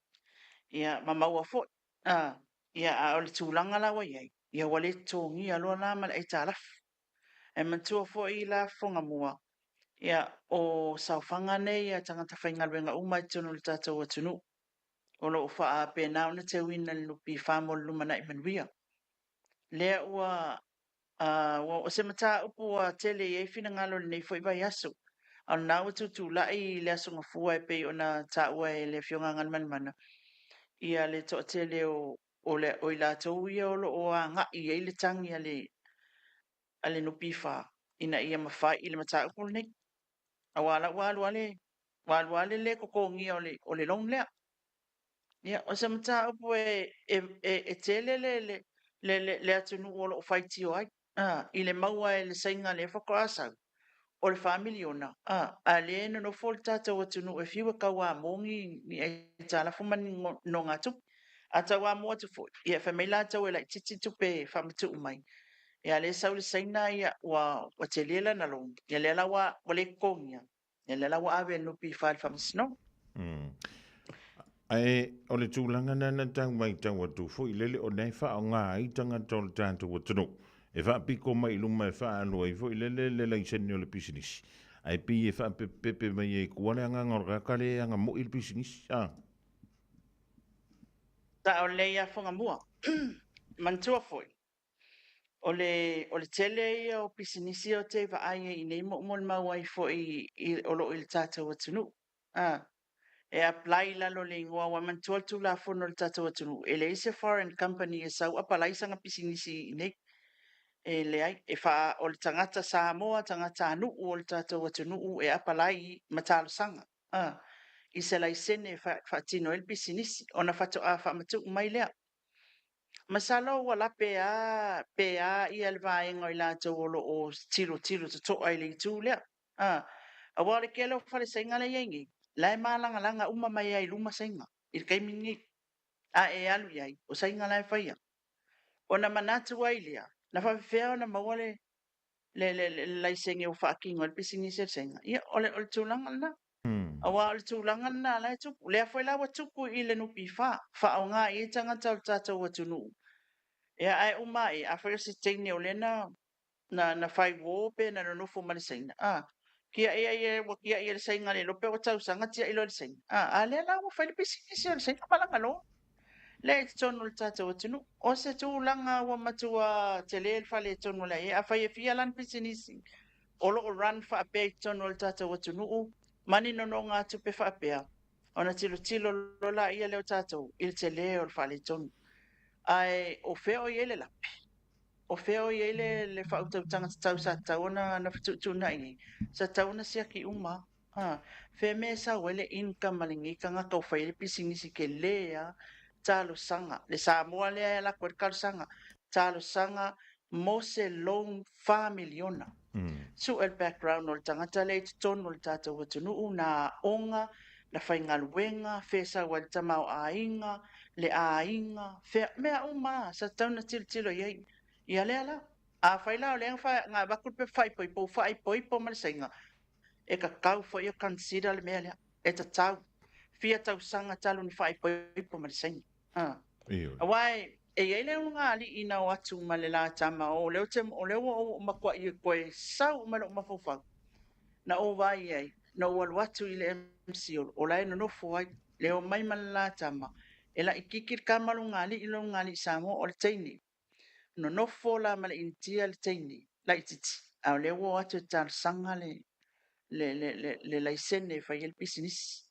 Ia mamaua fo. Ia a o le tūlanga lawa iai. Ia wale tōngi aloa la ma le e tālaf. E mantua fo i la Fofogamua. Ia o saufanga nei ia tangata whaingaruenga umai tunu le tātou atunu. O lo ufa a pena ona te wina le nupi whamo lumana i manuia. Lea ua o se mata upu a tele e fina ngalo le nei fo i vai asu. Au nau tutu lai le asunga fua e pei ona ta ua e le fionga ngan mana. Ia le to tele o le o i la tau ia o lo o a nga i e le tangi ale nupi wha. Ina ia mawhai i le mata upu nei. Awala wale le kokongi o le long lea. Ia o se mata upu e tele le atunu o lo whaiti o ai. I le maua e le sainga le whakaasau. O le family ona. A le no fol tātou atunu e whiwa kaua mongi ni e tāla fumani no ngā tupu. A tau a mua tu fo. Ia whamela tau e lai titi tupe whamatu umai. Ia le sau le saina ia wa te lela na long. Ia le lawa wale kongia. Ia le lawa awe nupi whaal whamasino. Ai, o le tūlanga na tau mai tau atu fo i lele o nei wha o ngā i tanga tōle tātou atunu. E wha piko mai luma e wha anua i fo i lele le laiseni o le pisinisi. Ai pi e wha pepe mai e kuane anga ngorga kare anga mo i le pisinisi. Ta o le ia Fofogamua. Mantua foi. O le tele ia o pisinisi o te wa ai i nei mo le mau ai fo i o lo i le tātou atunu. E apply lalo le ingoa wa mantua tu la fono le tātou atunu. E le ise foreign company e sau apalai sanga pisinisi i nei. E le ai, e wha o le tangata Samoa, tangata anu o le tātou atunu e apalai matalo sanga. I se lai sene wha tino el pisinisi. Ona whato a wha matu mai lea. Masalo wala pea i alva ingo i lātou olo o tiro to to ai le tu lea. A wale ke lo whare sainga le yengi. Lai malanga langa uma mai ai luma sainga. I kai mingi. A e alu iai. O sainga lai whaia. Ona manatu ai lea. Na whawhewhea ona mawale le laisengi o whaakingo al pisingi se sainga. Ia ole tūlanga na. Awa ole tūlanga na lai tupu. Lea whai lawa tupu i le nupi wha. Wha o ngā i tangata o tātou atunu. Ia ai umai. A whai se teine o lena na whai wōpe na nofo mali sainga. Kia ia le sainga le lope o tau sanga tia ilo le sainga. A lea lawa whai le pisingi se le sainga malanga lo. Le tonu le tātou atunu. O se tūlanga wa matua te le whale tonu le e. A whai e fia lan pisinisi. O lo o run wha apea tonu le tātou atunu. Mani nono ngā tupe wha apea. Ona tilo lola ia leo tātou. Il te le o le whale tonu. Ai o feo i ele lapi. O feo i ele le wha utautanga tau sa tauna na whatutuna i. Sa tauna sia ki uma. Fe me sa wele inka malingi ka ngaka o whaile pisinisi ke lea. Talo sanga. Le Samoa lea la kwerkal sanga. Talo sanga mo se long family ona. So el background o le tangata le ton o le tātou atunu na onga, na whaingaluenga, whesa wale tamau ainga, le ainga, mea uma, sa tauna tilo iei. Ia lea la. A whaila o lea ngā wakupe whai poipo malisainga. E ka kau fo ia consider le mea lea. E ta tau. Fia tau sanga talo ni whai poipo malisainga. Awai, e iei leo ngā ali ina o atu ma le la tama o leo o makua i koe sau ma lo mafofau. Na o vai iei, na ua watu i le MC o lai no nofo ai le o mai mala tama e la ikikir kamalu ngali ilo ngali Samoa o le taini no nofo la mala intia le taini la ititi a le wo atu tar sanga le laisene fa il business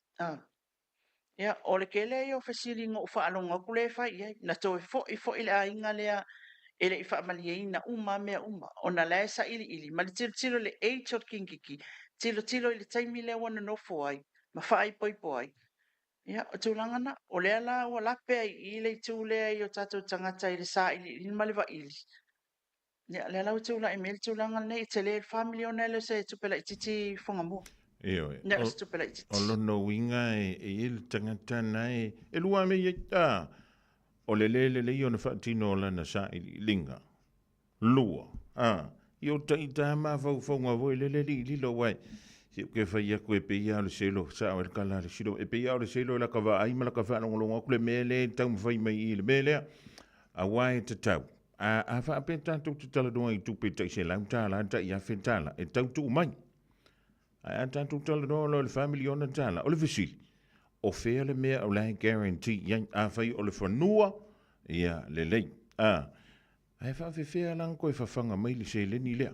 ya o le kele yo fasili ngo fa alonga kule fa ia na to fo ile a inga le ele fa maliina uma me uma ona la sa ili ma tilo le h kinkiki tilo ile taimi le wana no fo ai ma fa ai poi ya o tulanga na o le ala o la pe ile tule yo tatu tangata ile sa ili maliva ili ya le ala tula email tulanga nei tele family ona le se tupela titi fonga mo Io, na tupela titi o lono winga e il tangata nai e lua me ye ta o le i ona whaatino lana sa i linga lua io ta ma fau ngā voi le lilo wai si ke fai a koe pe ia le selo sa o le kala le silo e pe ia le selo la ka va ai mala ka fa ngolonga kule mele tau fai mai i le mele a wai te tau a fa pe tanto te tala doa i tupe te se lam tala ta ia fentala e tau tu mai a tanto tala doa lo le family ona tala o le visil o fea le mea o lai guarantee yang a fai o le fanua ia le lei ai fa fea lang koe fa fanga mai le se le ni lea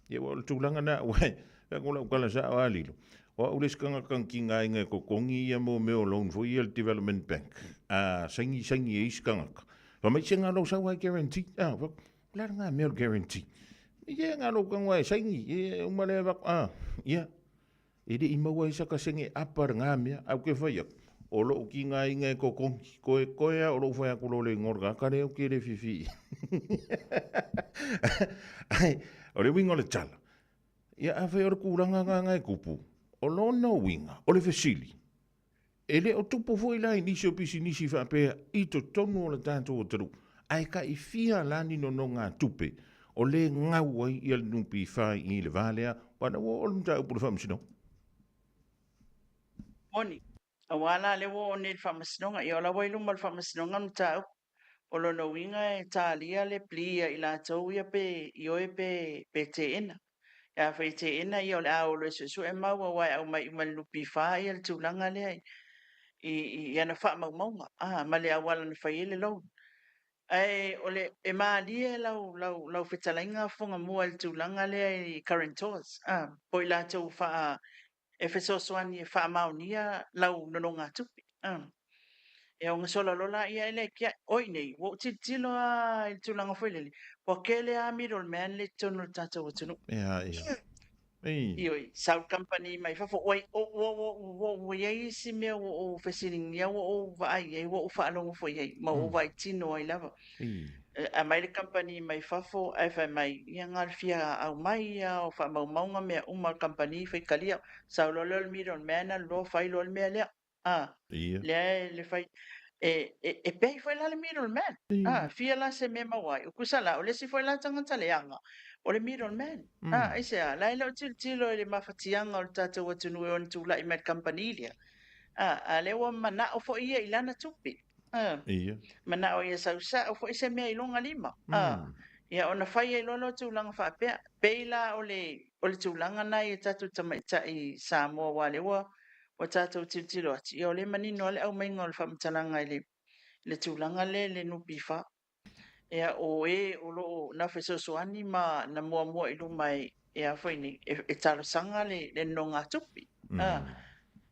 ia o le tūlanga na wai ngola kala sa o alilo o ule skanga kan kinga inga ko kongi ia mo me o loan for year development bank sangi e skanga fa mai singa lo sa wai guarantee fa la nga me guarantee ia nga lo kan wai sangi e umale ba ia ide ima wai sa ka singi apar nga me au ke fa ia o lo kinga inga ko kongi ko o lo fa ko lo le ngorga ka le o ke le fifi ai o le wingo le chala ia a fai o kuranga nga kupu o lo no winga o le fesili ele o tupu foi la inisi o pisi nisi fa pe i to tonu o le tanto o tru ai ka i fia lani no nga tupe o le ngau ai i al nupi fa i le valea wana o le mta upu le famsino oni awala le wo ni famasnonga i ola wailu mal famasnonga mta o lo no winga e talia le plia i la tau ia pe i oe pe te ena ya fa te ena i o le a o le su e mau wai au mai lupi fa i al tūlanga le ai i ana wha mau ma le awala na whai ele lau ai o le e maalie lau whetalainga whunga mua al tūlanga le ai current tours po i la tau wha e whesosoani e wha maunia lau nononga tupi e o ngasola lola ia ele kia oi nei wo tilo a il tūlanga whailele po kele a middle man le tono tata o tunu ia Ioi, South Company mai fa fo oi o ye si me o fesiling ya o vai e o fa lo fo ye ma o vai tino ai lava a mai le company mai fa fo ai fa mai ia ngal fia au mai ya o fa mau maunga me uma company fa kalia sa lo lo middle man lo fa lo me le le fa e pe foi la le middle man fia la se me mawai o kusala o le si foi la tanga taleanga o le middle man ai se la lo tilo le mafatianga o tata o tunu on tu la i met company lia a le wa mana o fo ia ilana tupi mana o ia sausa o fo se me ilonga lima ia ona fai e lolo tūlanga whapea peila o le tūlanga nai e tatu tamaita i Samoa wale wa o tātou tilo ati. I o le manino le au mainga o le whamatalanga i le tūlanga le nupi wha. Ea o lo na whesosoani ma na mua i lumai ea whaini e talo sanga le nonga tupi.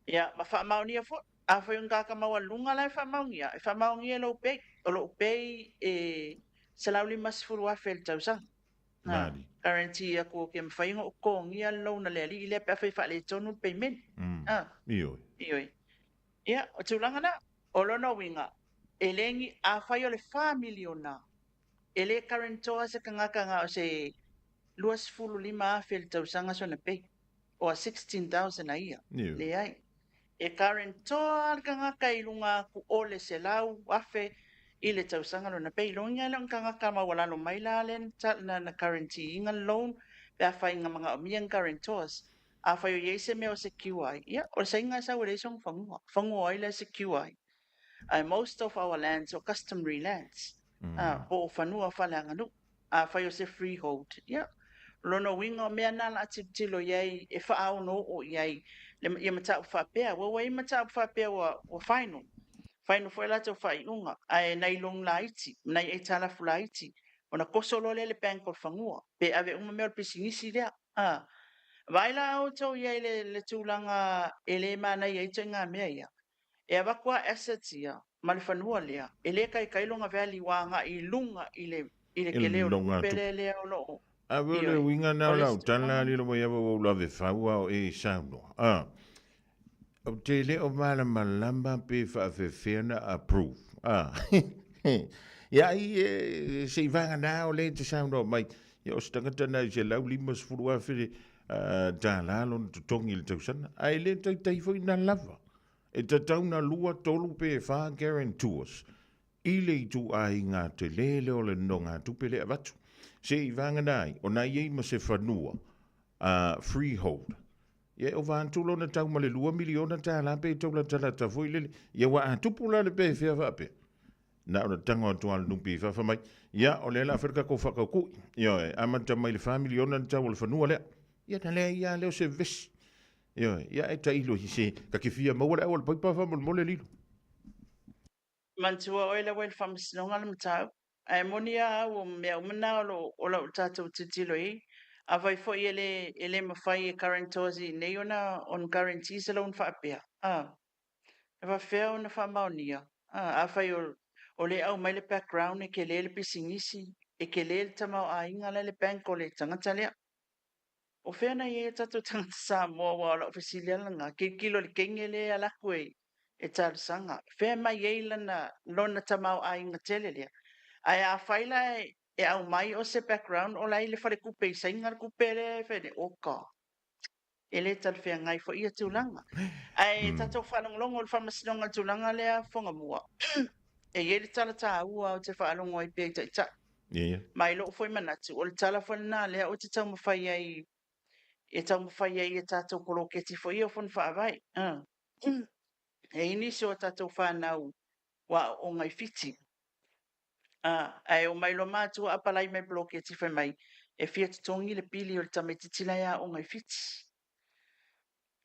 Ea ma wha mauni a fo. A whai ngaka maua lunga lai wha mauni a. E wha mauni e lo pei. O lo pei e salauli masfuru a whel tau sang. Guarantee a ko ke mwhainga o kongi a lo na le ali i le pe a whai wha le tonu payment. Ioi. Ia, o tūlanga na, o lono winga, e lengi a whai o le family o na. E le karantoa se kangaka o se luas fulu lima a whil tau sanga so na pei. O a 16,000 a ia. Le ai. E karantoa kangaka i lunga ku ole se lau afe i le tau sanga na pei. Longa lang kangaka mawalalo mai la len na karanti inga loan pe a whai nga mga omiang karantoas. A whai o yeise me o se QI. Ia, o sa inga sa wale song whangua. Whangua i le se QI. Most of our lands are customary lands. Po whanua whalanga nu. A whai o se freehold. Ia, Lono winga o mea nala atitilo iai e whaauno o iai ia matau whapea. Wa matau whapea wa whaino. Whaino fwoi lato whaiunga. Ai nei long la iti. Nei e tala fula iti. Ona kosolo le bank o whangua. Pe ave uma mea o pisingisi rea. Vaila au tau iai le tūlanga e le mana iai te ngā mea ia. E awakua assets ia. Ma le whanua lea. E le kai kailonga veli wanga i lunga i le keleo le kupele lea o loo. A vele winga na lau tala li lo mai ava la ve faua o e sauno. O te le o mala malamba pe fa fe fena approve. Ya i se vanga na o le te sauno mai. Ya o stangata na se lau limas furua fere ta la lo tongi le tausana. Ai le tai foi na lava. E ta tauna lua tolu pe fa guarantors. Ile I tu ai ngā te lele o le no ngā tupele avatu. Se I vanga nai, o nai ei ma se whanua, freehold. Ia o vāntulo na tau ma le 2 miliona tā la pe tau la tala ta foi lele. Ia wa a tupula le pe fea vape. Na o na tango atu al numpi fafa mai. Ia o le la Afrika ko whakakui. Ia e, amanta mai le 5 miliona na tau le whanua lea. Ia na lea ia leo se vesi. Ia e ta ilo hi se kakifia maua le awal paipafa mole lilo. Mantua oila wel whamasinonga le matau. Ai monia o mea umana o la tātou titilo I. A vai fo I ele mawhai e karantozi nei ona on guarantees ala un whaapea. E wa whea ona whamaonia. A whai o le au mai le background e ke le pisingisi e ke le tamau a inga le bank o le tangata lea. O whea na e tātou tangata Samoa wa la ofisilia langa. Ke kilo le kenge le ala koe. E tāra sanga. Whea mai eila na lona tamau a inga tele lea. Ai a whaila e au mai o se background o lai le whare kupe I sainga kupe le whene oka. E le tal whea ngai fo ia tūlanga. Ai tātou whanonglongo le whamasinonga tūlanga lea Fofogamua. E le tala tā ua o te whanongo I pia I taita. Mai lo foi manatu. O le tala whanana lea o te tau mawhai ai e tau mawhai ai e tātou koloketi fo ia o whan whaavai. E inisi o tātou whanau wa o ngai fiti. Ai o mai lo mātua apalai mai bloke ti whai mai e fia tutongi le pili o le tametitila ia o ngai fiti.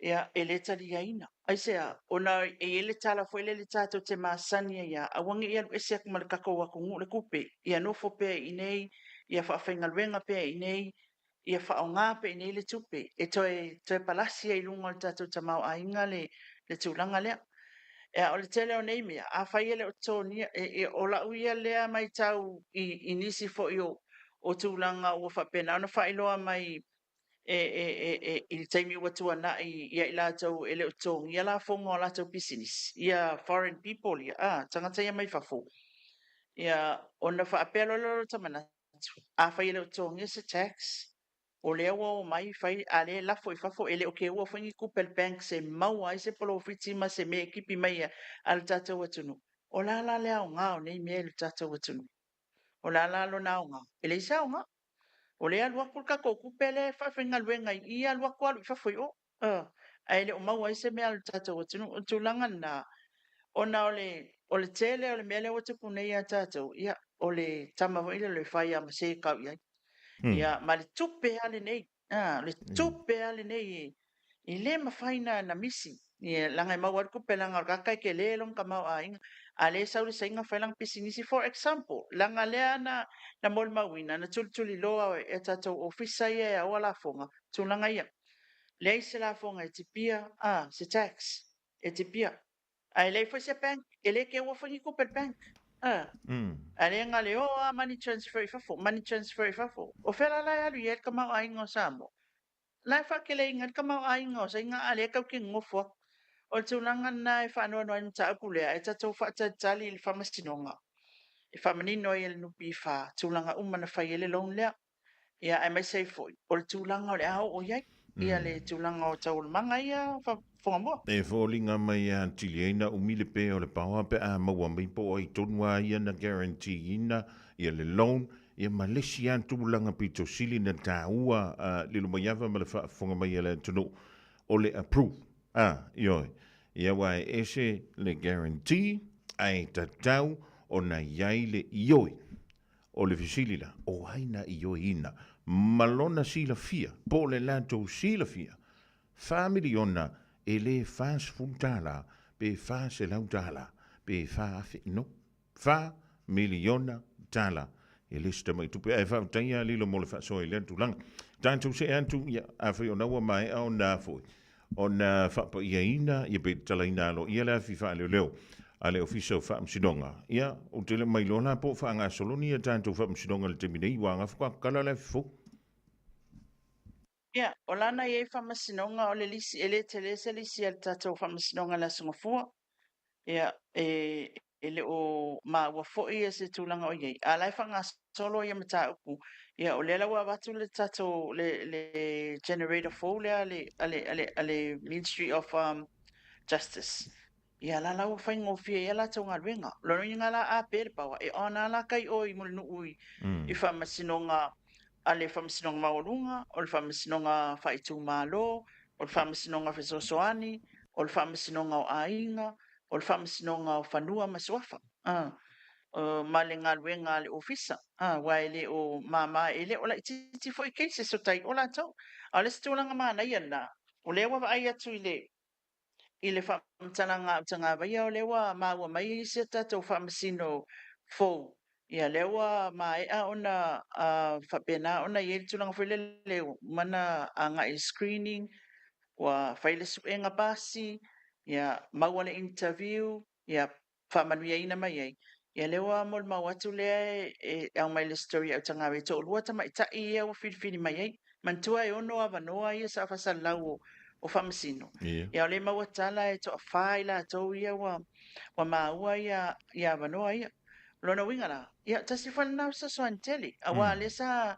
Ia e le tali aina. Ai sea, ona e ele tala fo ele le tātou te maasania ia, a wangi ia e sea kuma le kakau a kungu le kupe, ia nofo pe I nei, ia whaafengaluenga pe I nei, ia whaonga pe I nei le tupe, e toe palasia I lunga le tātou tamau a inga le tūlanga lea. E o le tele o nei mea, a whai ele o tōnia, e o la uia lea mai tau I nisi fo I o tūlanga o whapena. Ona whai loa mai I taimi watua na ia I lātou ele o tōngi, ia la fonga o lātou business, ia foreign people, ia, tangata ia mai whafo. Ia, ona whaapelo loro tamanatu, a whai ele o tōngi se tax, o lea o mai whai a le lafo I whafo, ele o ke ua whangi kupel bank se maua I se profiti ma se me ekipi mai al tātou atunu. O la lea o ngā o nei mea il tātou atunu. O la lo na o ngā. Ele isa o ngā. O le alua kulka ko kupele whawhenga luenga I alua ko alu whawhoi o. Ai le o maua I se mea al tātou atunu. O tūlanga na ona o le tele o le mea le o te punei a tātou. Ia o le tamawaile le whai a mase kau iai. Ia ma le tupe ale nei. Le tupe ale nei I le mawhaina na misi. Ia langa I maua kupe langa o kakai ke le long ka mau a inga. A le sauri sa inga whailang pisinisi. For example, langa lea na mol mawina, na tuli loa e tātou ofisa ia e awa la fonga, tūlanga ia. Lei se la fonga e te pia, se tax, e te pia. Ai lei foi se bank, e le ke ua whangi kupe bank. A le nga le money transfer I fafo, money transfer I fafo. O whela lai alu i e ka mau a inga o Samoa. Lai whakele inga ka mau a inga o sa inga ale kau ki ngofua. O tūlanga na e whanua noa ni ta apulea, e tātou whatatali I whamasinonga. E whamanino I ele nupi wha, tūlanga umana whai ele long lea. Ia ai mai sei foi. O le tūlanga o le ao o iai. Ia le tūlanga o tau manga ia Fofogamua. E fōlinga mai a tiliena umile pe o le paua pe a maua mai po o I tonua ia na guarantee ina ia le loan ia malesi an tūlanga pito sili na tāua lilo mai ava ma le whaafonga mai ele tunu o le approve. Ioi. Ia wai ese le guarantee ai tatau o na iai le ioi. o le fisili la, o haina I o ina, malona sila fia, po le lanto sila fia, family ona, e le fas funtala, pe fas e lautala, pe fa afi, no, fa miliona tala, e le sta mai tupe, e fa taia lilo mo le fa so e le tulang, tanto se antu, ya, afi ona wa mai au na foi, ona fa pa ia ina, ia pe talaina lo, ia la fi fa leo, ale ofisa fa msidonga ia o tele mai lona po fa nga soloni ia tanto fa msidonga le temine wanga fa kala le fo Ia, o lana i e whamasinonga o le lisi e le tele se lisi al tatou whamasinonga la sungafua. Ia, e le o ma ua fo'i e se tūlanga o iei. A lai whanga solo ia mata uku. Ia, o lela ua watu le tatou le generator fo le ale Ministry of Justice. Ia la lau whaingo fia ia la tau ngā ruenga. Lono i ngā la a pere pawa. E ona la kai o I mulu nu ui. I whamasinonga ale whamasinonga maurunga, o le whamasinonga whaitu mālo, o le whamasinonga whesosoani, o le whamasinonga o ainga, o le whamasinonga o whanua masuafa. Ma le ngā ruenga le ofisa. Wai le o mama ele o la titi fo I keise so tai o la tau. A le stulanga mana ia na. O le wa ai atu I le whamtananga utanga vai o le wa maua mai I se tatou whamasino fo. Ia lewa ma e a ona whapena ona I ele tulanga whele leo mana a ngai screening wa whaile suenga basi ia maua le interview ia whamanuia ina mai ei. Ia lewa mol mau atu lea e au mai le story au tanga wei tō lua tama I ta I e au whiwhiri mai ei. Mantua e ono a wanoa ia sa whasa lau o whamasino. Ia o le maua tala e tō a whai la tō ia wa maua ia wanoa ia. Lona winga la. Ia tasi whanau sa soan tele. Awa le sa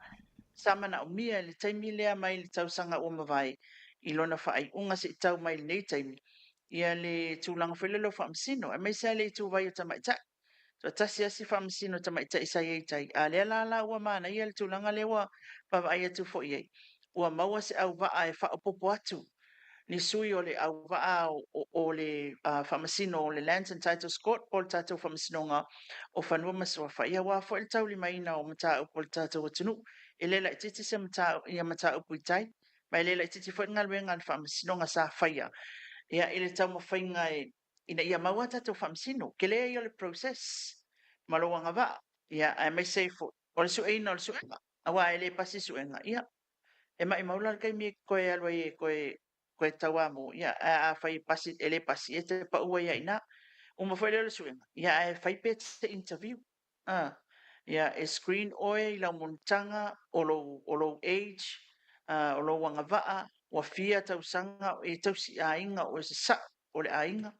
mana o mia le taimi lea mai le tausanga o mawai. I lona whaai unga se tau mai le nei taimi. Ia le tūlanga whelelo whamsino. E mai sa le tū vai o tamaitai. So tasi asi whamsino tamaitai sa iei tai. A lea la ua mana ia le tūlanga lewa pawa ai atu fo iei. Ua maua se au vaa e whaopopo atu. Ni sui o le au vaa o le whamasino o le Lands and Titles Court o le tātou whamasinonga o whanua maswafa. Ia wā fo le tau lima ina o mata upo le tātou atunu. E lela I titi se mata upo I tai. Mai lela I titi fo ngā luenga le whamasinonga sa whaia. Ia ele tau mawhainga e ina ia maua tātou whamasino. Ke lea I o le process. Malowanga vaa. Ia ai mai seifo. O le sueina o le suenga. Awa ele pasi suenga. Ia. E mai maula kai mi koe alwa I koe tawa mo ia a fai pasi ele pasi e te pa ua ia ina uma foi le suenga ia e fai pet interview ia e screen oe I la montanga o lo age o lo wanga vaa wa fia tau sanga e tau si ainga o se sa o le ainga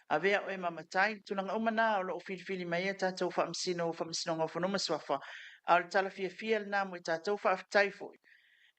a vea o e mamatai tunanga umana o lo fili mai e tatou whamsino nga whanoma swafa a le tala fia na mo I tatou whaftai foi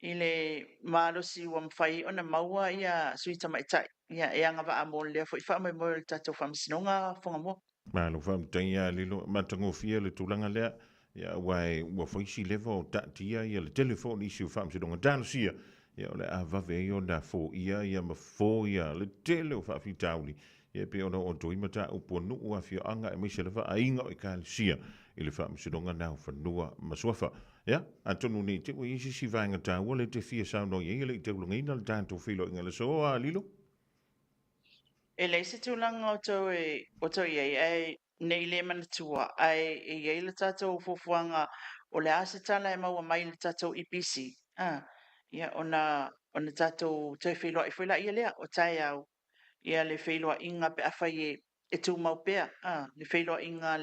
I le malosi wa mwhai ona maua ia suita maitai. Ia e anga wa amol lea fo I wha mai mo le tatou whamsinonga Fofogamua. ma lo fam taia lilo matango fia le tulanga lea ia wai wa foisi levo o tatia ia le telefoni isi fam sidonga dalusia ia ole a vave ia na fo ia ma fo ia le tele o fa fitauli ia pe ona o toi mata upo nu ua fia anga e mese le fa ainga o I kalisia I le fam sidonga na fanua maswafa ia antonu ni te isi si vanga ta wole te fia sauno ia le te ulunga le tanto filo inga le soa lilo E le se tūlanga o tau iei ai nei le manatua ai e iei le tātou fofuanga o le ase tala e maua mai le tātou EPC. Ia ona tātou te wheloa I whela ia lea o tai au ia le wheloa inga pe awhai e tū mau pea. Le wheloa inga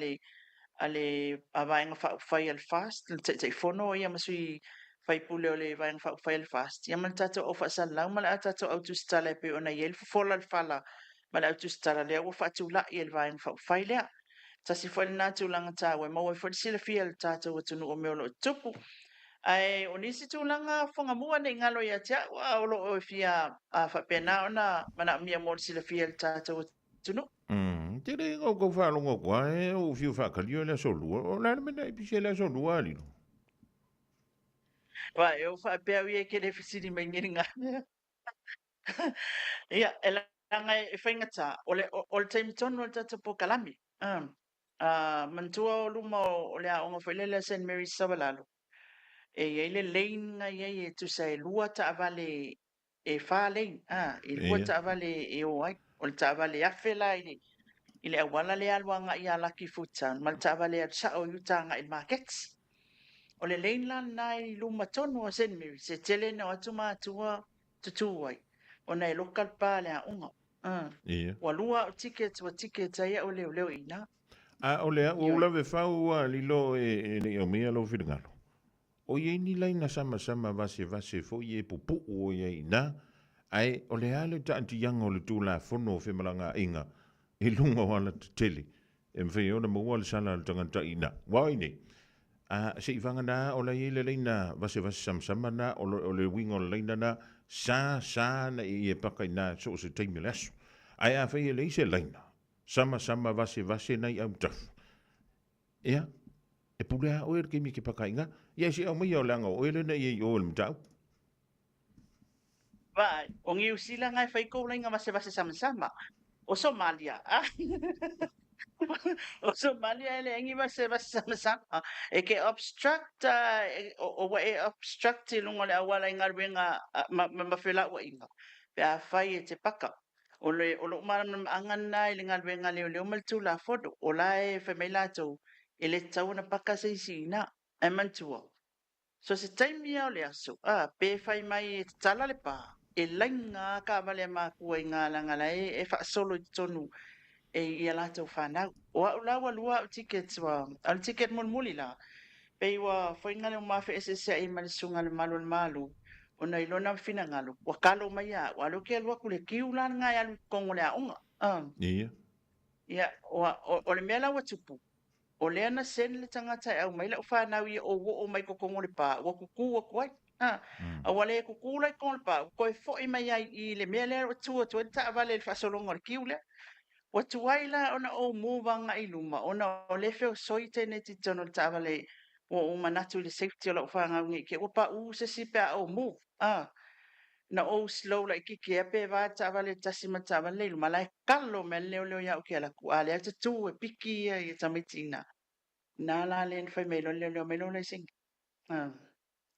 ale a vaenga whai al fast le te whono ia masui whai pule o le vaenga whai al fast. Ia man tātou o whaasa lau mala a tātou au tūstala e pe ona iei le fofola al whala ma le autustara lea ua faatulaʻi e le vaega faʻufai lea tasi foi lenā tulaga tāua e maua foi le silafia le tatou atunuu o mea o loo tupu ae o nisi tulaga fogamua neʻi galo iā te aʻu a o loo e fia faapena ona manaʻomia mo le silafia le tatou atunuu te re go fa lo go e o fiu fa kalio le solua o la me dai pise le solua lilo wa e o faapea ia ke le fesili mai ngiriga ia e langa e whaingata o le taimitonu o le tata po kalami. Mantua o luma o le aonga whailele St. Mary's Savalalo. E le lein nga e tu sai lua ta avale e wha lein. E lua ta avale e o ai. O le ta avale awhela i le awala le aluanga i a Lucky Food Town. Ma le ta avale a sa o yutanga i markets. O le lein lan nai luma tonu o St. Mary's. Se tele na atu mātua tutu ai. O nei local pa le aonga. Ia. Walua o tickets ai o leo ina. O lea, o ula ve whau lilo e le o mea lo whiringalo. O ye ni lai na sama vase fo ye pupu o ye ina. Ai, o le ale ta anti yanga o le tūla whono o whemalanga inga. E lunga wala te tele. E mwhi o na mua le sala le tangata ina. Wai ne. Se i wanga na o la ye le leina vase sama na o le winga o le leina na sa na i e paka ina so se teimi le aso. Ai a whi e le ise leina. Sama vase nei au tafu. Ia, e pulea o e kimi ke pakainga. Ia si au mai o langa o ele nei e o le mtau. Vai, o ngi usila ngai fai ko lenga vase sama. O Somalia. O Somalia ele ngi vase sama. E ke obstruct o wa e obstruct lunga le awala inga wenga ma fela wa inga. Pe a fai e te paka. O lo maram angan nai linga wenga le mal tu la foto. O la e femela tu ele tau na paka se sina. E mantua. So se taimi au le aso. Pe fai mai e tala le pa. E lainga ka vale ma kua inga langa la e fa solo i tonu e i ala tau whanau. O au lawa lua au ticket wa, au ticket muli la. Pe wa whainga le mafe SSA i malisunga le malu. O na ilona whina ngalo. Wa kalo mai a, wa lo ke alua kule kiu la ngai alu kongo le aunga. Ia. Ia, o le mea lawa tupu. O le ana sen le tangata e au mai la whanau i o mai ko kongo le pa. Wa kuku wa kuai. A wale ko kula ko pa ko fo i mai ai i le mele o tu ta vale le fasolongo le kiule o tu waila ona o movanga i luma ona o le fe soite ne ti tono ta vale o manatu le safety o fanga ngi ke o pa u se si pa o move na o slow like ki ke pe va ta vale ta si ma ta vale luma la kallo me le ya o ke la ku ale ta tu e piki e ta mitina na la len fe me lo le sing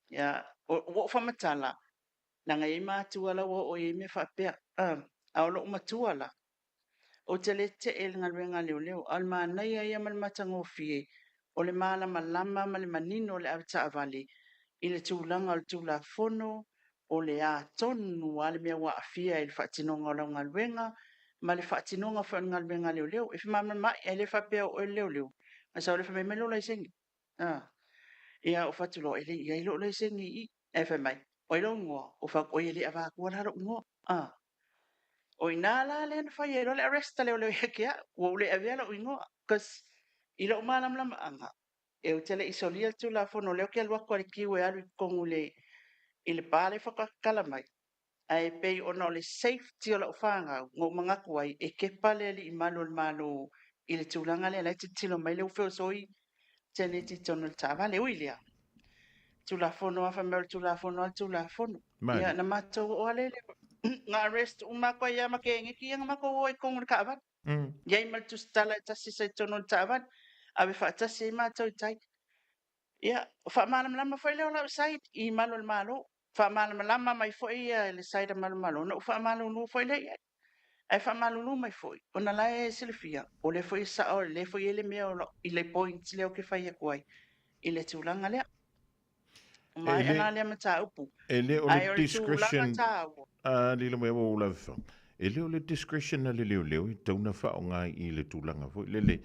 ya o fa matala na ngai mātua la o e me whapea. A o lo matua la. O te le te e ngā ruenga leo. Al mā nei ai amal matango fie. O le māla malama ma le manino le avita avale. I le tūlanga o le tūla fono. O le a tonu a le mea wa afia e le whaatinonga o la ngā ruenga. Ma le whaatinonga wha ngā ruenga leo. E whi mai e le whapea o leo. A sa o le whamai melo lai sengi. Ia o whatulo e le ia ilo lai sengi i. E whamai. O ilo ngoa, o whak o ili awa kua laro ngoa. O ina la le na whai e lo le arresta leo hekea, o le awea lo ingoa. Kas ilo o malam lama anga. E o tele isolia tu la fono leo ke alwa kua le kiwe alu kongu le i le pale whakakala mai. Ai pei ona o le safety o la whanga, ngō mga kuai e ke pale ali i malo i le tūlanga le lai tilo mai leo whio soi tene ti tono le tāwale uilia. Tulafono a famel tulafono. Ia na mato o ale nga arrest umako ia makenge ki nga mako o kong ka avat. Ia mal tu stala tasi sa tono tavat. Ave fa tasi mato tai. Ia fa malam lama fa le ola side I malo. Fa malam lama mai fo ia le side malo. No fa malu no fo le ia. Ai fa malu no mai fo. Ona la e silfia. O le fo sa o le fo ele me o le point le o ke fa ia kwai. Ile tulanga le. Mai ana le mata upu. Ele o le discretion li le mo o la fa. Ele o le discretion na le leo I tauna fa o ngai I le tulanga fo le.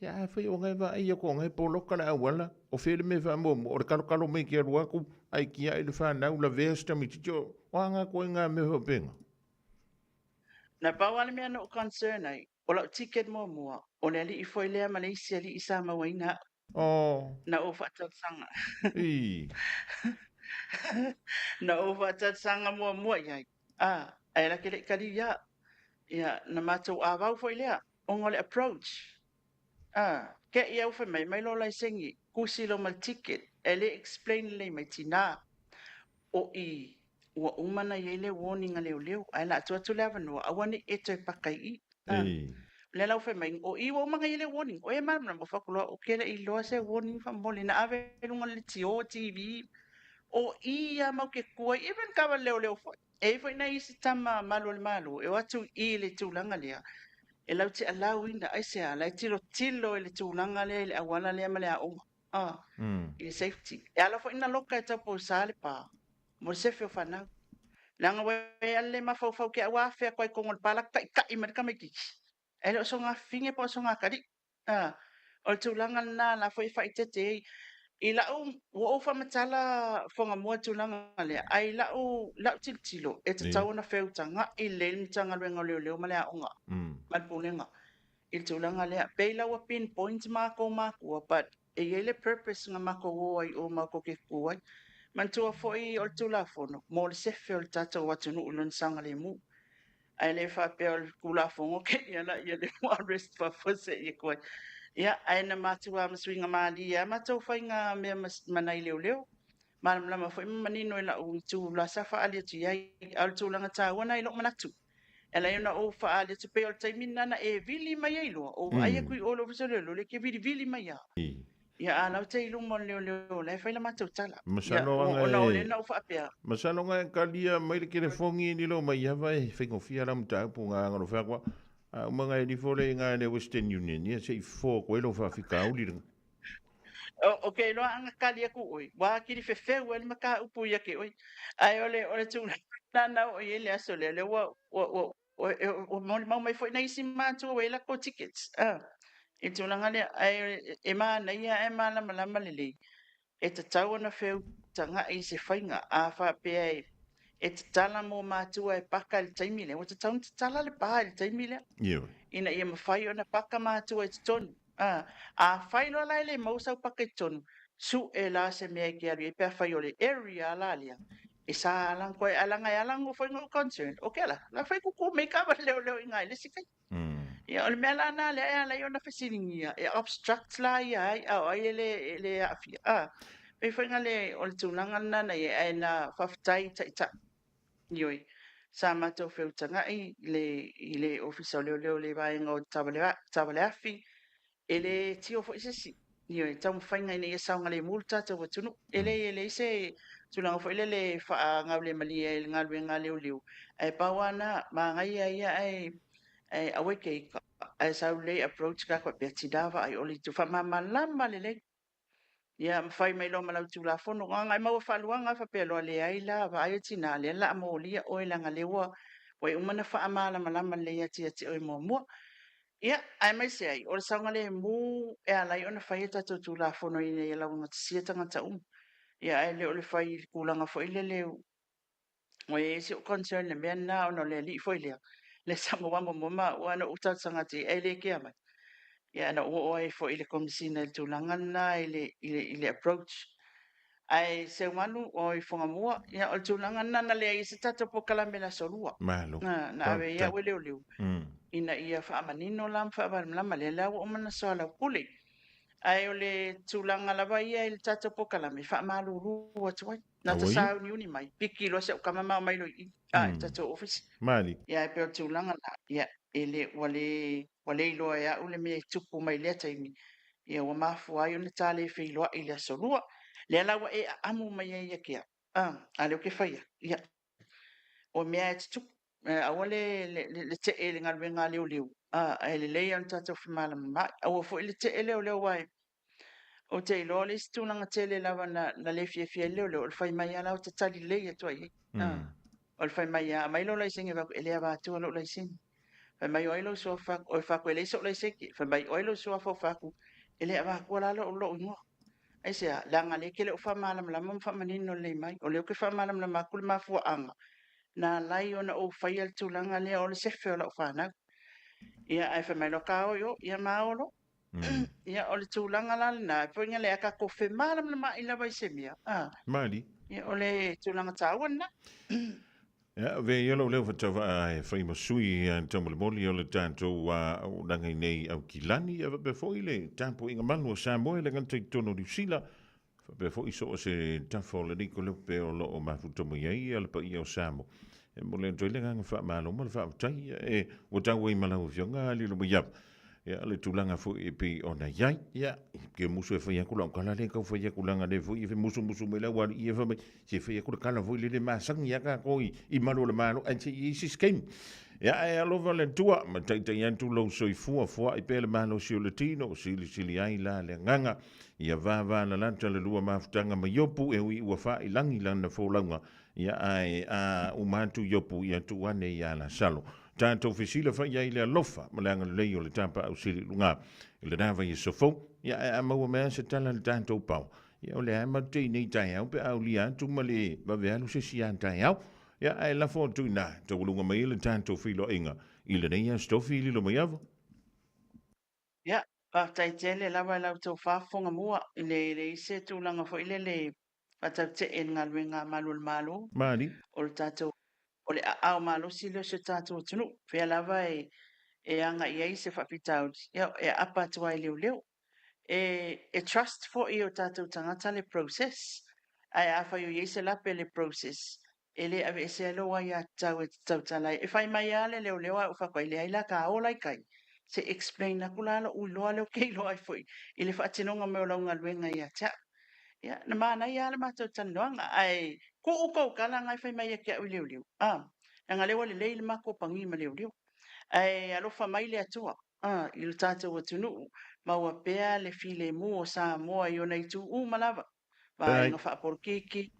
Ya fa o ngai va ai ko ngai polo kala wala o fe le me va mo o le kalo me ki ru aku ai ki ai le fa na la vesta mi tio wanga ko nga me ho penga. Na pa wale me no concern ai. O la ticket mo mua. O le ali I foi le Malaysia li isa ma waina. Na o fa sanga. Na o fa sanga mua ai. Ai la kele kali ya. Ya na mato a va foi le. O ngole approach. Ke ia ufa mai lo lai sengi. Kusi lo mal ticket. Ele explain le mai tina. O I. Ua umana I le warning a leo. Ai la tua tu leva no. Awane e toi pakai I. le lau fe mai o iwa manga ile warning o e mana mo fakulo o kele I loa se warning fa mole na ave lunga le tio TV o ia mau ke kua even kawa leo fo e fo na isi tama malu e watu I le tūlanga lea e lau te alau ina ai se ala tilo e le tūlanga lea le awala lea ma le a onga I le safety e ala fo ina loka e tapo sale pa mo se feo whanau langa we ale ma fau ke awa fea koe kongol palak kai ma ka mai kiki e lo so nga finge po so nga kari o le tūlanga na la fo I whaitete I lau wo fa matala fonga mua tūlanga lea ai lau tilo e te tau na feu tanga I le tanga luenga leo ma lea onga malpulenga I tūlanga lea pe lau a pinpoint mako but e ele purpose nga mako o ai o mako ke kuai mantua foi o tula fono mo le sefe o tata watu no ulun sanga le mu ai le fa pe o kula fongo ke ia le mo arrest fa fose I ko ia ai na matua mswinga mali ia matou fainga me manai leo malam lama foi manino ila u tu la safa ali tu ai al tu langa ta wana ilo manatu ela ina o fa ali tu pe o taimina na e vili mai ilo o ai ku all over so le ke vili mai ia ana te ilu mo leo le fa ila matou tala ona ole na o fa pe Masalonga e kalia mai le kere fongi ni lo mai ava e whengo fia ram ta punga ngaro whakwa. Umanga e ni fole ngā le Western Union, ia sei fō koe lo whawhika auli ringa. Okay, lo anga kali aku oi. Wa kiri fe wel maka upu ya ke oi. Ai ole tu na o ele aso le wa mo mai foi na isi ma tu we la ko tickets. E tu langa le ai e ma na ia e ma la le. E te tau na fe tanga I se fainga a fa pe ai. E te tala mo ma tu e paka le taimile. O te tau te tala le pa le taimile. Ia. Ina ia mawhai ona paka ma tu e te tonu. A whaino la ele mausau paka I tonu. Su e la se mea ki aru e pia whai o le area la lia. E sa alang koe alanga e alang o whaingo concern. O ke la whai kuku me kawa leo ingai le sikai. Ia o le mea la na le ea la iona whasiringia. E obstruct la ia ai au ai ele afia. Pe whainga le o le tūlanga nana e ai na whaftai ta. Ioi. Sa matou whiutanga I le ofisa leo le vaenga o tawale afi ele tio fo isesi io tamu fainga ina saunga le multa te watunu ele se tulanga fo ele fa ngale mali e ngalwe ngale liu e pawana ma ngai ia ai aweke ai sa le approach ka ko betidava ai oli tu fa mama lama le ia mafai mai lo malau tu la fono nga mau fa luanga fa pelo le ai la va ai tina le la mo lia o la ngale wa we umana fa amala malama le ia tia o mo ia ai mai se ai o sanga le mu e ala i ona fai tu la fono i le la una sia tanga ta ia ai le o le fai kulanga fo ile le o e se concern le mena ona le li fo ile le Samoa mo ma wana uta sanga ti ai le ke mai ia na o ai fo ile komisina le tulanga na ile approach ai se manu o I Fofogamua ia o tulanga na le ai se tata po kala mena solua Malo. na ave ia wele o ina ia fa manino lam fa lam le la o mana sola puli ai o le tulanga lava ia il tata po kala me fa malulu o twai na ta sa uni mai piki lo se kama mai lo I tata office Mali. ia pe tulanga la ia ele wale lo ia o le me tupu mai le taimi ia wa mafu ai ona tale fe lo ile solua le la wa e amu mai ia kia ale o ke fa ia o mea tu awale le te ele ngal leu ele le an tata fumala ma o fo ele te ele o le wai o te lo le stu nga tele lava na le fie le o fai mai ala o te tali le to ai o fai mai mai lo le singe va ele va tu lo le sing fai mai o lo so fa o fa ko le so le se fai mai o lo so fa ku ele va ko la lo ngo ai se la nga le ke le fa mala la mam fa manino le mai o le ke fa mala la makul ma fu anga na lai ona o fai al tulanga le o le sefe o la whanau. Ia ai whamai lo kao yo, ia maolo. Ia o le tulanga la na, poinga le aka ko whi maram na mai la vai se mia. Mali. Ia o le tulanga tāwan na. Ja, we yellow leo fa tava frame sui en tomo moli o le tanto o langa nei au kilani e be foi le tampo inga manu Samoa le ngante tono di sila. Be foi so se tafo le diko le pe o lo o mafutomo yai al pa i o Samoa. mo le tole nga fa malo mo fa tai o tau i malau fionga li lo yap ya le tulanga fu e pe ona yai ya ke musu e fa ya kula kala le ka fa ya kulanga le fu i fe musu me la wa i fa se fa ya kula kala fu le ma sang ya ka ko i malo le malo an se i si skem ya e alo vale tua ma tai tai antu lo so i fu i pe le malo si o le tino si ai la le nganga ia va la lanta le lua mafutanga ma yopu e ui ua fa i langi lana fo langa ia ai a umantu yopu ia tu ane ia la salo tanto fisila fa ia ile lofa malanga le o le tampa au sili lunga ile dava i sofo ia a maua mea se tala le tanto pau ia ole ama te nei tai au pe au lia tu male va vealu se sian tai au ia ai la fo tu na to lunga mai le tanto filo inga ile nei a stofi lo mai avo Ia, whataitele lawa lau tau Fofogamua i le ise tūlanga fo ile le whatau te e ngā luenga malu mani o le tātou o le au malo si le se tātou tunu whea lawa e anga i eise whapitau ia e apa tua i leo e trust fo i o tātou tangata le process ai awha i o eise lape le process e le ave se aloa ia tau e tau talai e whai mai ale leo a uwha koe le aila ka o lai kai se explain na kula lo u lo le ke lo ai foi ile fa tinonga me lo nga luenga ia cha ya na mana ia le mato tanonga ai ko kala ngai fai mai ke u liu nga le wale le mako pangi ma liu ai alo fa mai le atua il tata o tunu ma wa pea le file mu o sa mo ai ona itu u malava vai nga fa por kiki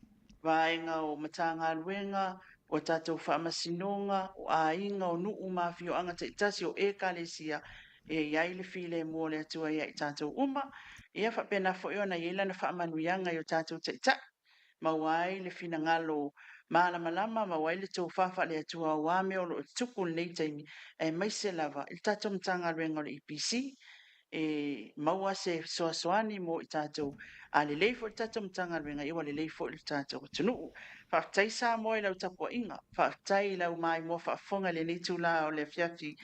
vai nga o matanga luenga o tātou whaamasinonga, o a inga o nuu mawhio anga te itasi o e kalesia, e iai le file mua le atua ia i tātou uma, ia whapena fo iona i ela na whaamanuianga i o tātou te ita, ma wai le fina ngalo malama, ma wai le tau whawha le atua o ame o lo tuku nei taimi, e maise lava, i tātou mtanga ruenga o le EPC, e maua se soasoani mo i tātou a le leifo i tātou mtanga ruenga iwa le leifo i tātou tunu. Whaftai sa mo i lau tapua inga, whaftai lau mai mo whafonga le nitu la o le fiafi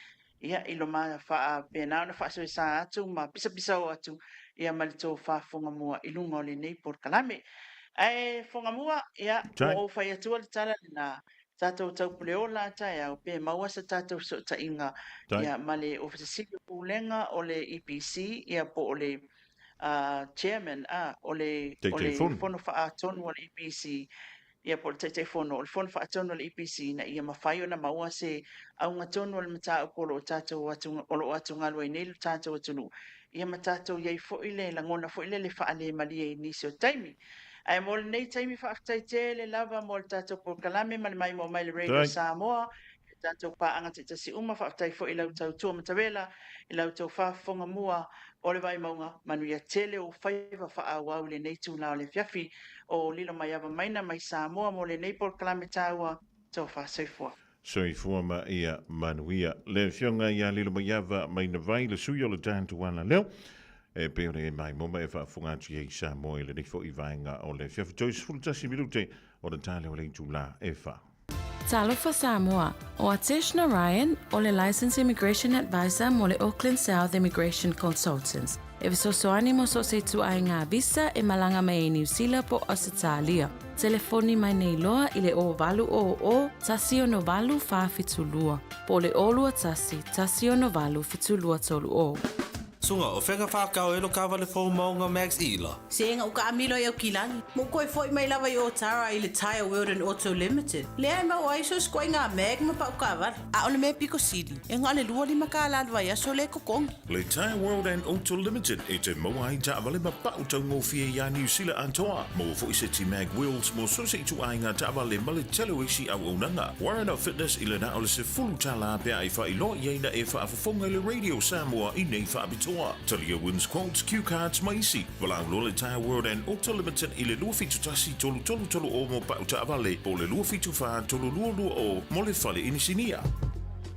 ia ilo maa wha pēnao na whaasoi sa atu ma pisa o atu ia malito Fofogamua i lunga o le nei por kalame. Ai Fofogamua ia o whai atua le tala na tātou tau puleo la tai au pe maua sa tātou so ta inga ia male ofisili pulenga o le EPC ia po o le chairman o le fono whaatonu o le EPC ia po te fono o le fono whaatonu o le EPC na ia mawhaio na maua se au ngatonu o le mata o kolo o tātou o lo atu ngalo i neilu tātou atunu ia matatou iai fo ile langona fo ile le whaale malie i nisi o taimi. Ai mo nei taimi whaaftai te le lava mo le tātou por kalame mani mai mo mai le radio Samoa tātou pa anga te tasi uma whaaftai fo i lau tau tua matawela i lau tau Fofogamua o le vai maunga manuia tele o whaiva whaawau le nei tū lao le fiafi o lilo mai ava maina mai Samoa mo le nei por kalame tāua tau whaasoifua. Soifua ma ia manuia le fionga ia lilo mai ava mai na vai le sui o le tātou wana leo e peore e mai moma e whaafungatu i Samoa i le nifo i vaenga o le fiafi tois fultasi minute o le tāle o le tūla e wha. Talofa Samoa, o Ateshna Ryan, o le Licensed Immigration Advisor mo le Auckland South Immigration Consultants. E visosoani mo so se tu ai ngā visa e malanga mai e New Zealand po Australia. Telefoni mai nei loa i le o valu o tasi o no valu wha fitulua. Po le olua tasi o no valu fitulua tolu o. Sunga o whenga whakao elo kawa le fōu maunga Max Ila. Se inga uka amilo i au kilangi. Mo koe fwoi mai lawa i o Tara i le Tire World and Auto Limited. Lea ima o aiso skoi ngā meg ma pa uka avar. A o le mea piko sidi. E ngā le lua lima ka alalwa i aso le kokongi. Le Tire World and Auto Limited e te moa i ta avale ma pa utau ngofie ia New Zealand antoa. Mo fo i se ti mag wheels mo so se tu ai ngā ta avale ma le telo isi au unanga. Warren Up Fitness i le na o le se fulu tala pia i wha i lo i eina e wha afafonga le Radio Samoa i nei wha abitoa. Talia wins quotes, cue cards, maisi. Walau lole Tire World and Auto Limited i le lua fitu tasi tolu o mo pa uta avale. Po le lua fitu wha tolu lua o mo le fale inisinia.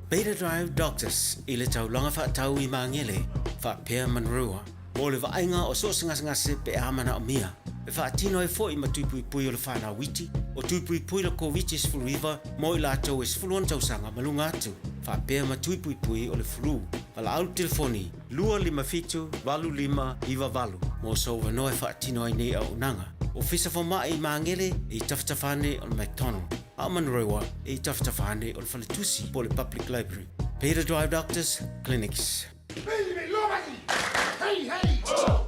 Beta Drive Doctors i le taulanga wha tau i mangele, wha pēr manrua. Mo le vainga o sosingase pe amana o mia. E wha tino e fo i matupui pui o le whana witi. O tupui pui le COVID is flu iwa, mo i la tau is flu tausanga malunga atu. Wha pēr matupui pui o le flu. Wala au telefoni, lua lima fitu, valu lima, iwa valu. Mo so wanoe wha tino ai nei au nanga. O fisa fo mai i mangele i taftafane o le McDonald. Manrewa e taftafane o le falitusi po le Public Library. Peter Drive Doctors Clinics. Hey, hey! Oh!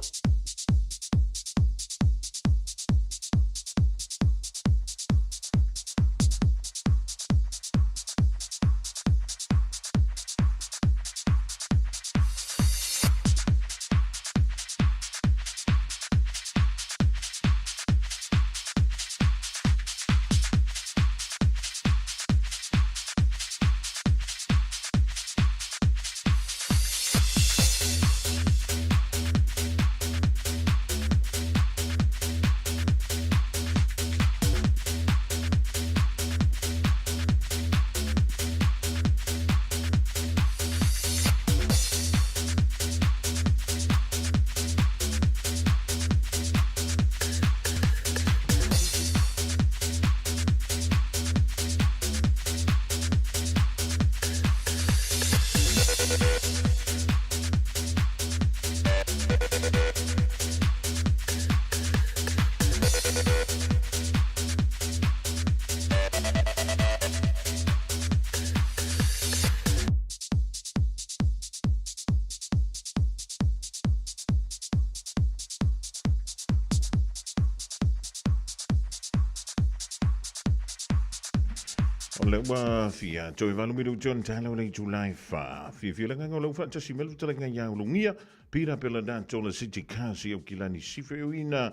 Lewa fia joy valu miru John talo le July fa fi langa ngolo fa tasi melu tala ya lungia pira pela dan tola city kasi o kilani sifeuina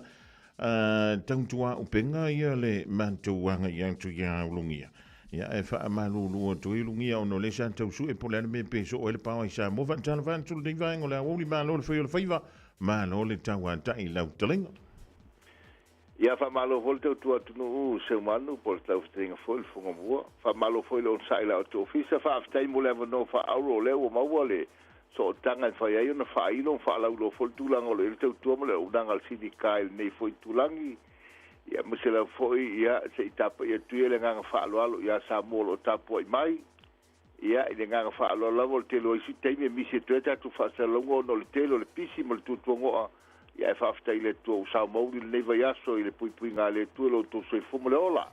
tangtua upenga ia le mantuanga yang tu ya lungia ya e fa amalu lu to lungia ono le santa su e polana me peso o le pawa sa mo van tala van tul de vango la Aoauli malo le fio le faiva malo le tawa tai lau talenga. Ia fa malo volte tu atunu se manu por sta uftinga fol Fofogamua fa malo foi on saila o ofisa fa aftai mo leva no fa auro le o mawale so tanga fa ia no fa ilo fa la lo fol tulang o le tu mo le udang al sindikai nei foi tulangi ia musela foi ia se tapa ia tu ele nga fa lo ia sa mo lo tapo mai ia ile nga fa lo la volte lo si te mi se tu ta tu fa sa longo no le telo le pisi mo tu ngo ia e whaftai le tua o Samoa le neiva yaso i le pui ngā le tua lo to soi fumo le ola.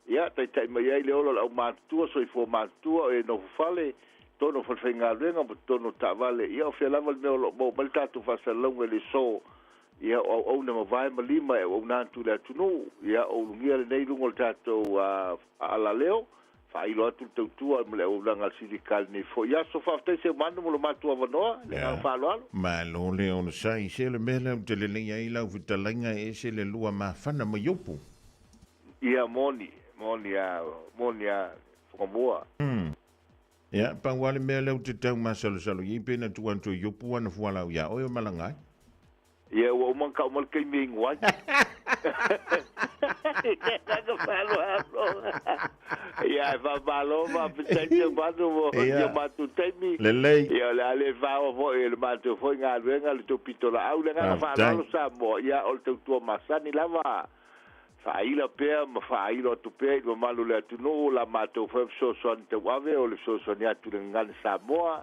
Ia, tai mai ai le ola au mātua soi fumo mātua e no fale, tono whawhai ngā renga mo tono ta vale. Ia o whia lava le mea lo mo, mali tātu whasa launga le so, ia o au na mawai malima e o nātu le atunu, ia o lungia le nei lungo le tātou ala leo, whailo atu tau tua mo le o langa sirikal ni fo. Ia so whaftai se manu mo le mātua wanoa, le ngā whaloalo. Ma lo le ona sai se le mele te le lenga i lau vitalenga e se le lua mawhana ma yopu. Ia moni a Fofogamua. Ia, pangwale mea leu te tau masalo i pena tuanto yopu ana fualau ia oio malangai. Ia ua umanka umalkai me inguai. Ia fa malo ma pete manu mo ia matu temi lelei ia le ale va o le matu foi nga luenga le topitola au le nga fa lo sa mo ia o te tu masani lava fa ila pe ma fa ila tu pe mo malu le tu no la matu fa so son te wave o le so son ia tu nga sa mo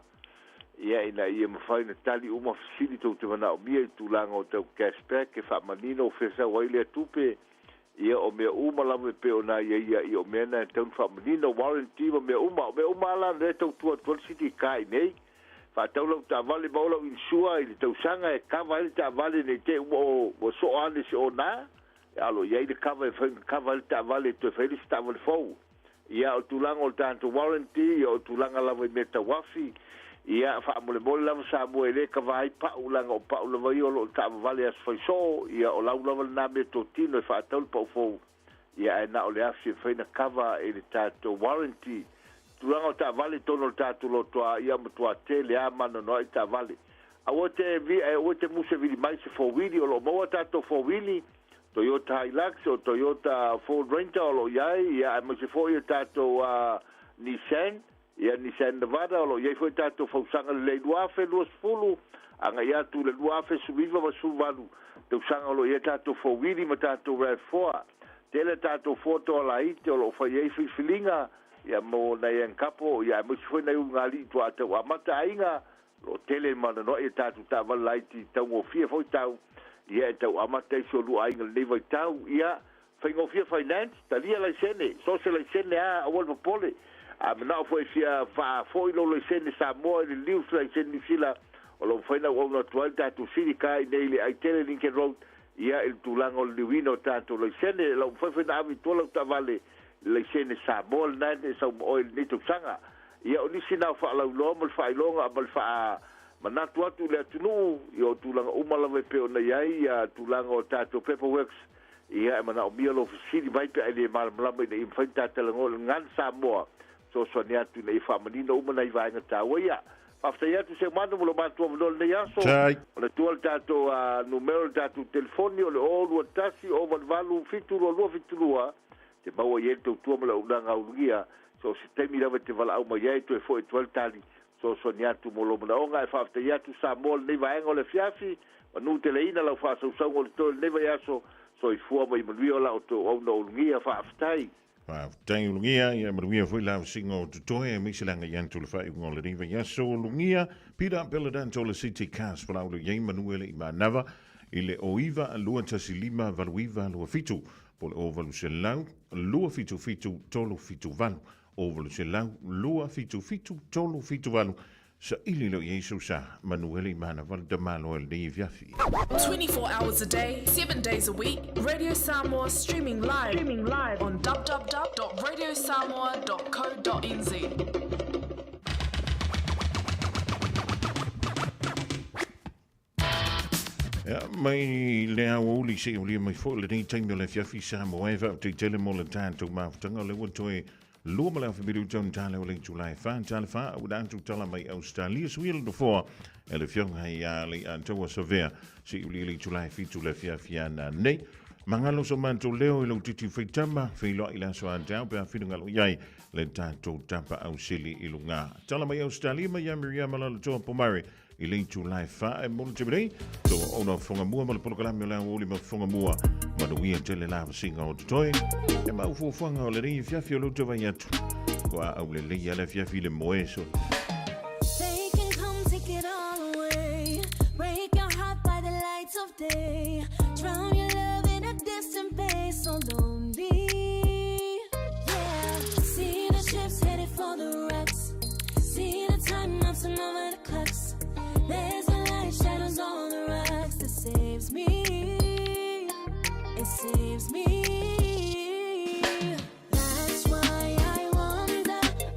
ia ina ia mo fa ina tali uma fili tu te na o mi tu langa o te cashback ke fa manino fesa wa ile tupe ia o mea uma lava pe ona ia o mea na tau whamanina warranty o mea uma ala re tau tua city kai nei fa tau lau ta vale maula insua i tau sanga e kava i ta vale nei te o so ane se ona alo ia i kava i ta vale tu feli sta vale fou ia o tulanga o tanto warranty ia o tulanga lava i meta wafi ia fa mole lava sa mo ele kava i pa ulanga o pa lava i o ta vale as foi so ia o lau lava na me totino fa tau pa fou ia na o le afi fa na kava e le tato warranty tulanga o ta vale tono tato lo toa ia mo toa tele a mano no i ta vale a wote vi e wote muse vi mai se for video lo mo tato for wheelie Toyota Hilux o Toyota Ford Ranger lo ia mo se for tato Nissan ia Nissan Nevada lo ia foi tato fausanga le luafe luas fulu anga ia tu le luafe subiva va suvalu te sanga lo ia tato for wheelie ma tato RAV4 tele tato foto la ite lo fa ia filinga ia mo na ia kapo ia mo foi na ngali tu ata wa mata inga lo tele mana no ia tato ta valaiti tau o fia foi tau ia tau amata so lu ainga le vai tau ia whaingofia finance, talia laisene, social laisene a wal papole. Mana foi fia fa foi lo laisene Samoa le liu laisene sila o lo faina o na tualta tu sirika nei le aitele Lincoln Road ia il tulango liwino tanto laisene lo foi na avitola tavale laisene Samoa na sa o ni tu sanga. Ia o nisi na fa lau lomo fa ilonga amal fa manatu atu le atunu ia o tulanga umala me pe ona iai ia tulanga o tato paperworks ia mana o mia lo fisili mai pe ele mal mlama i infanta talango ngan Samoa so sonia tu nei fa manino umana i vai ngata ia afta ia tu se mando lo matu mo le ia so ona tu al tato numero tato telefoni o le o tasi o valu fitu lo fitu te bawa ia tu mo la unanga ugia so se temi lava te vala au mai ai tu e foi tu tali so sonia tu mo lo nga e fa ia tu Samoa nei vai ngole fiafi nu te leina la fa so so to nei vai aso so i fua mai mulio la o to o no ngia fa aftai Tang lungia ia maruia foi la singo to toy e miselanga yan to le fai ngol riva ya so lungia pira pela dan to le city cast for au ye manuele I manava ile oiva lua tasilima valuiva lua fitu por over selau lua fitu fitu tolo fitu valu over selau lua fitu fitu tolo fitu valu sa ililo yesu sa manuele manava de malo el de viafi 24 hours a day, 7 days a week. Radio Samoa streaming live on www.radiosamoa.co.nz. Ja, mai le Aoauli se o le mai fo le nei taimi le fiafi Samoa e te tele mo le tanto ma tanga le wotoe lua mala fa biru John tale o le July fa tale fa o dan tu tala mai Australia suil do fo e le fiong hai le antoa severe se o le July fi tu le fiafi ana nei mangalo so manto leo i lo titi feitama feilo I la so anta pe afino ngalo yai le tanto tapa au sili I lunga tala mai Australia mai Miriam la to pomare I le July fa e mo te brei to ona Fofogamua ma le polokalami o le Aoauli ma Fofogamua ma no ia tele la singa o toi e ma ufuanga o le ri fiafi o lo te vai atu kwa au le ia le fiafi le moeso They can come take it all away, break your heart by the lights of day, drown your love in a distant place, so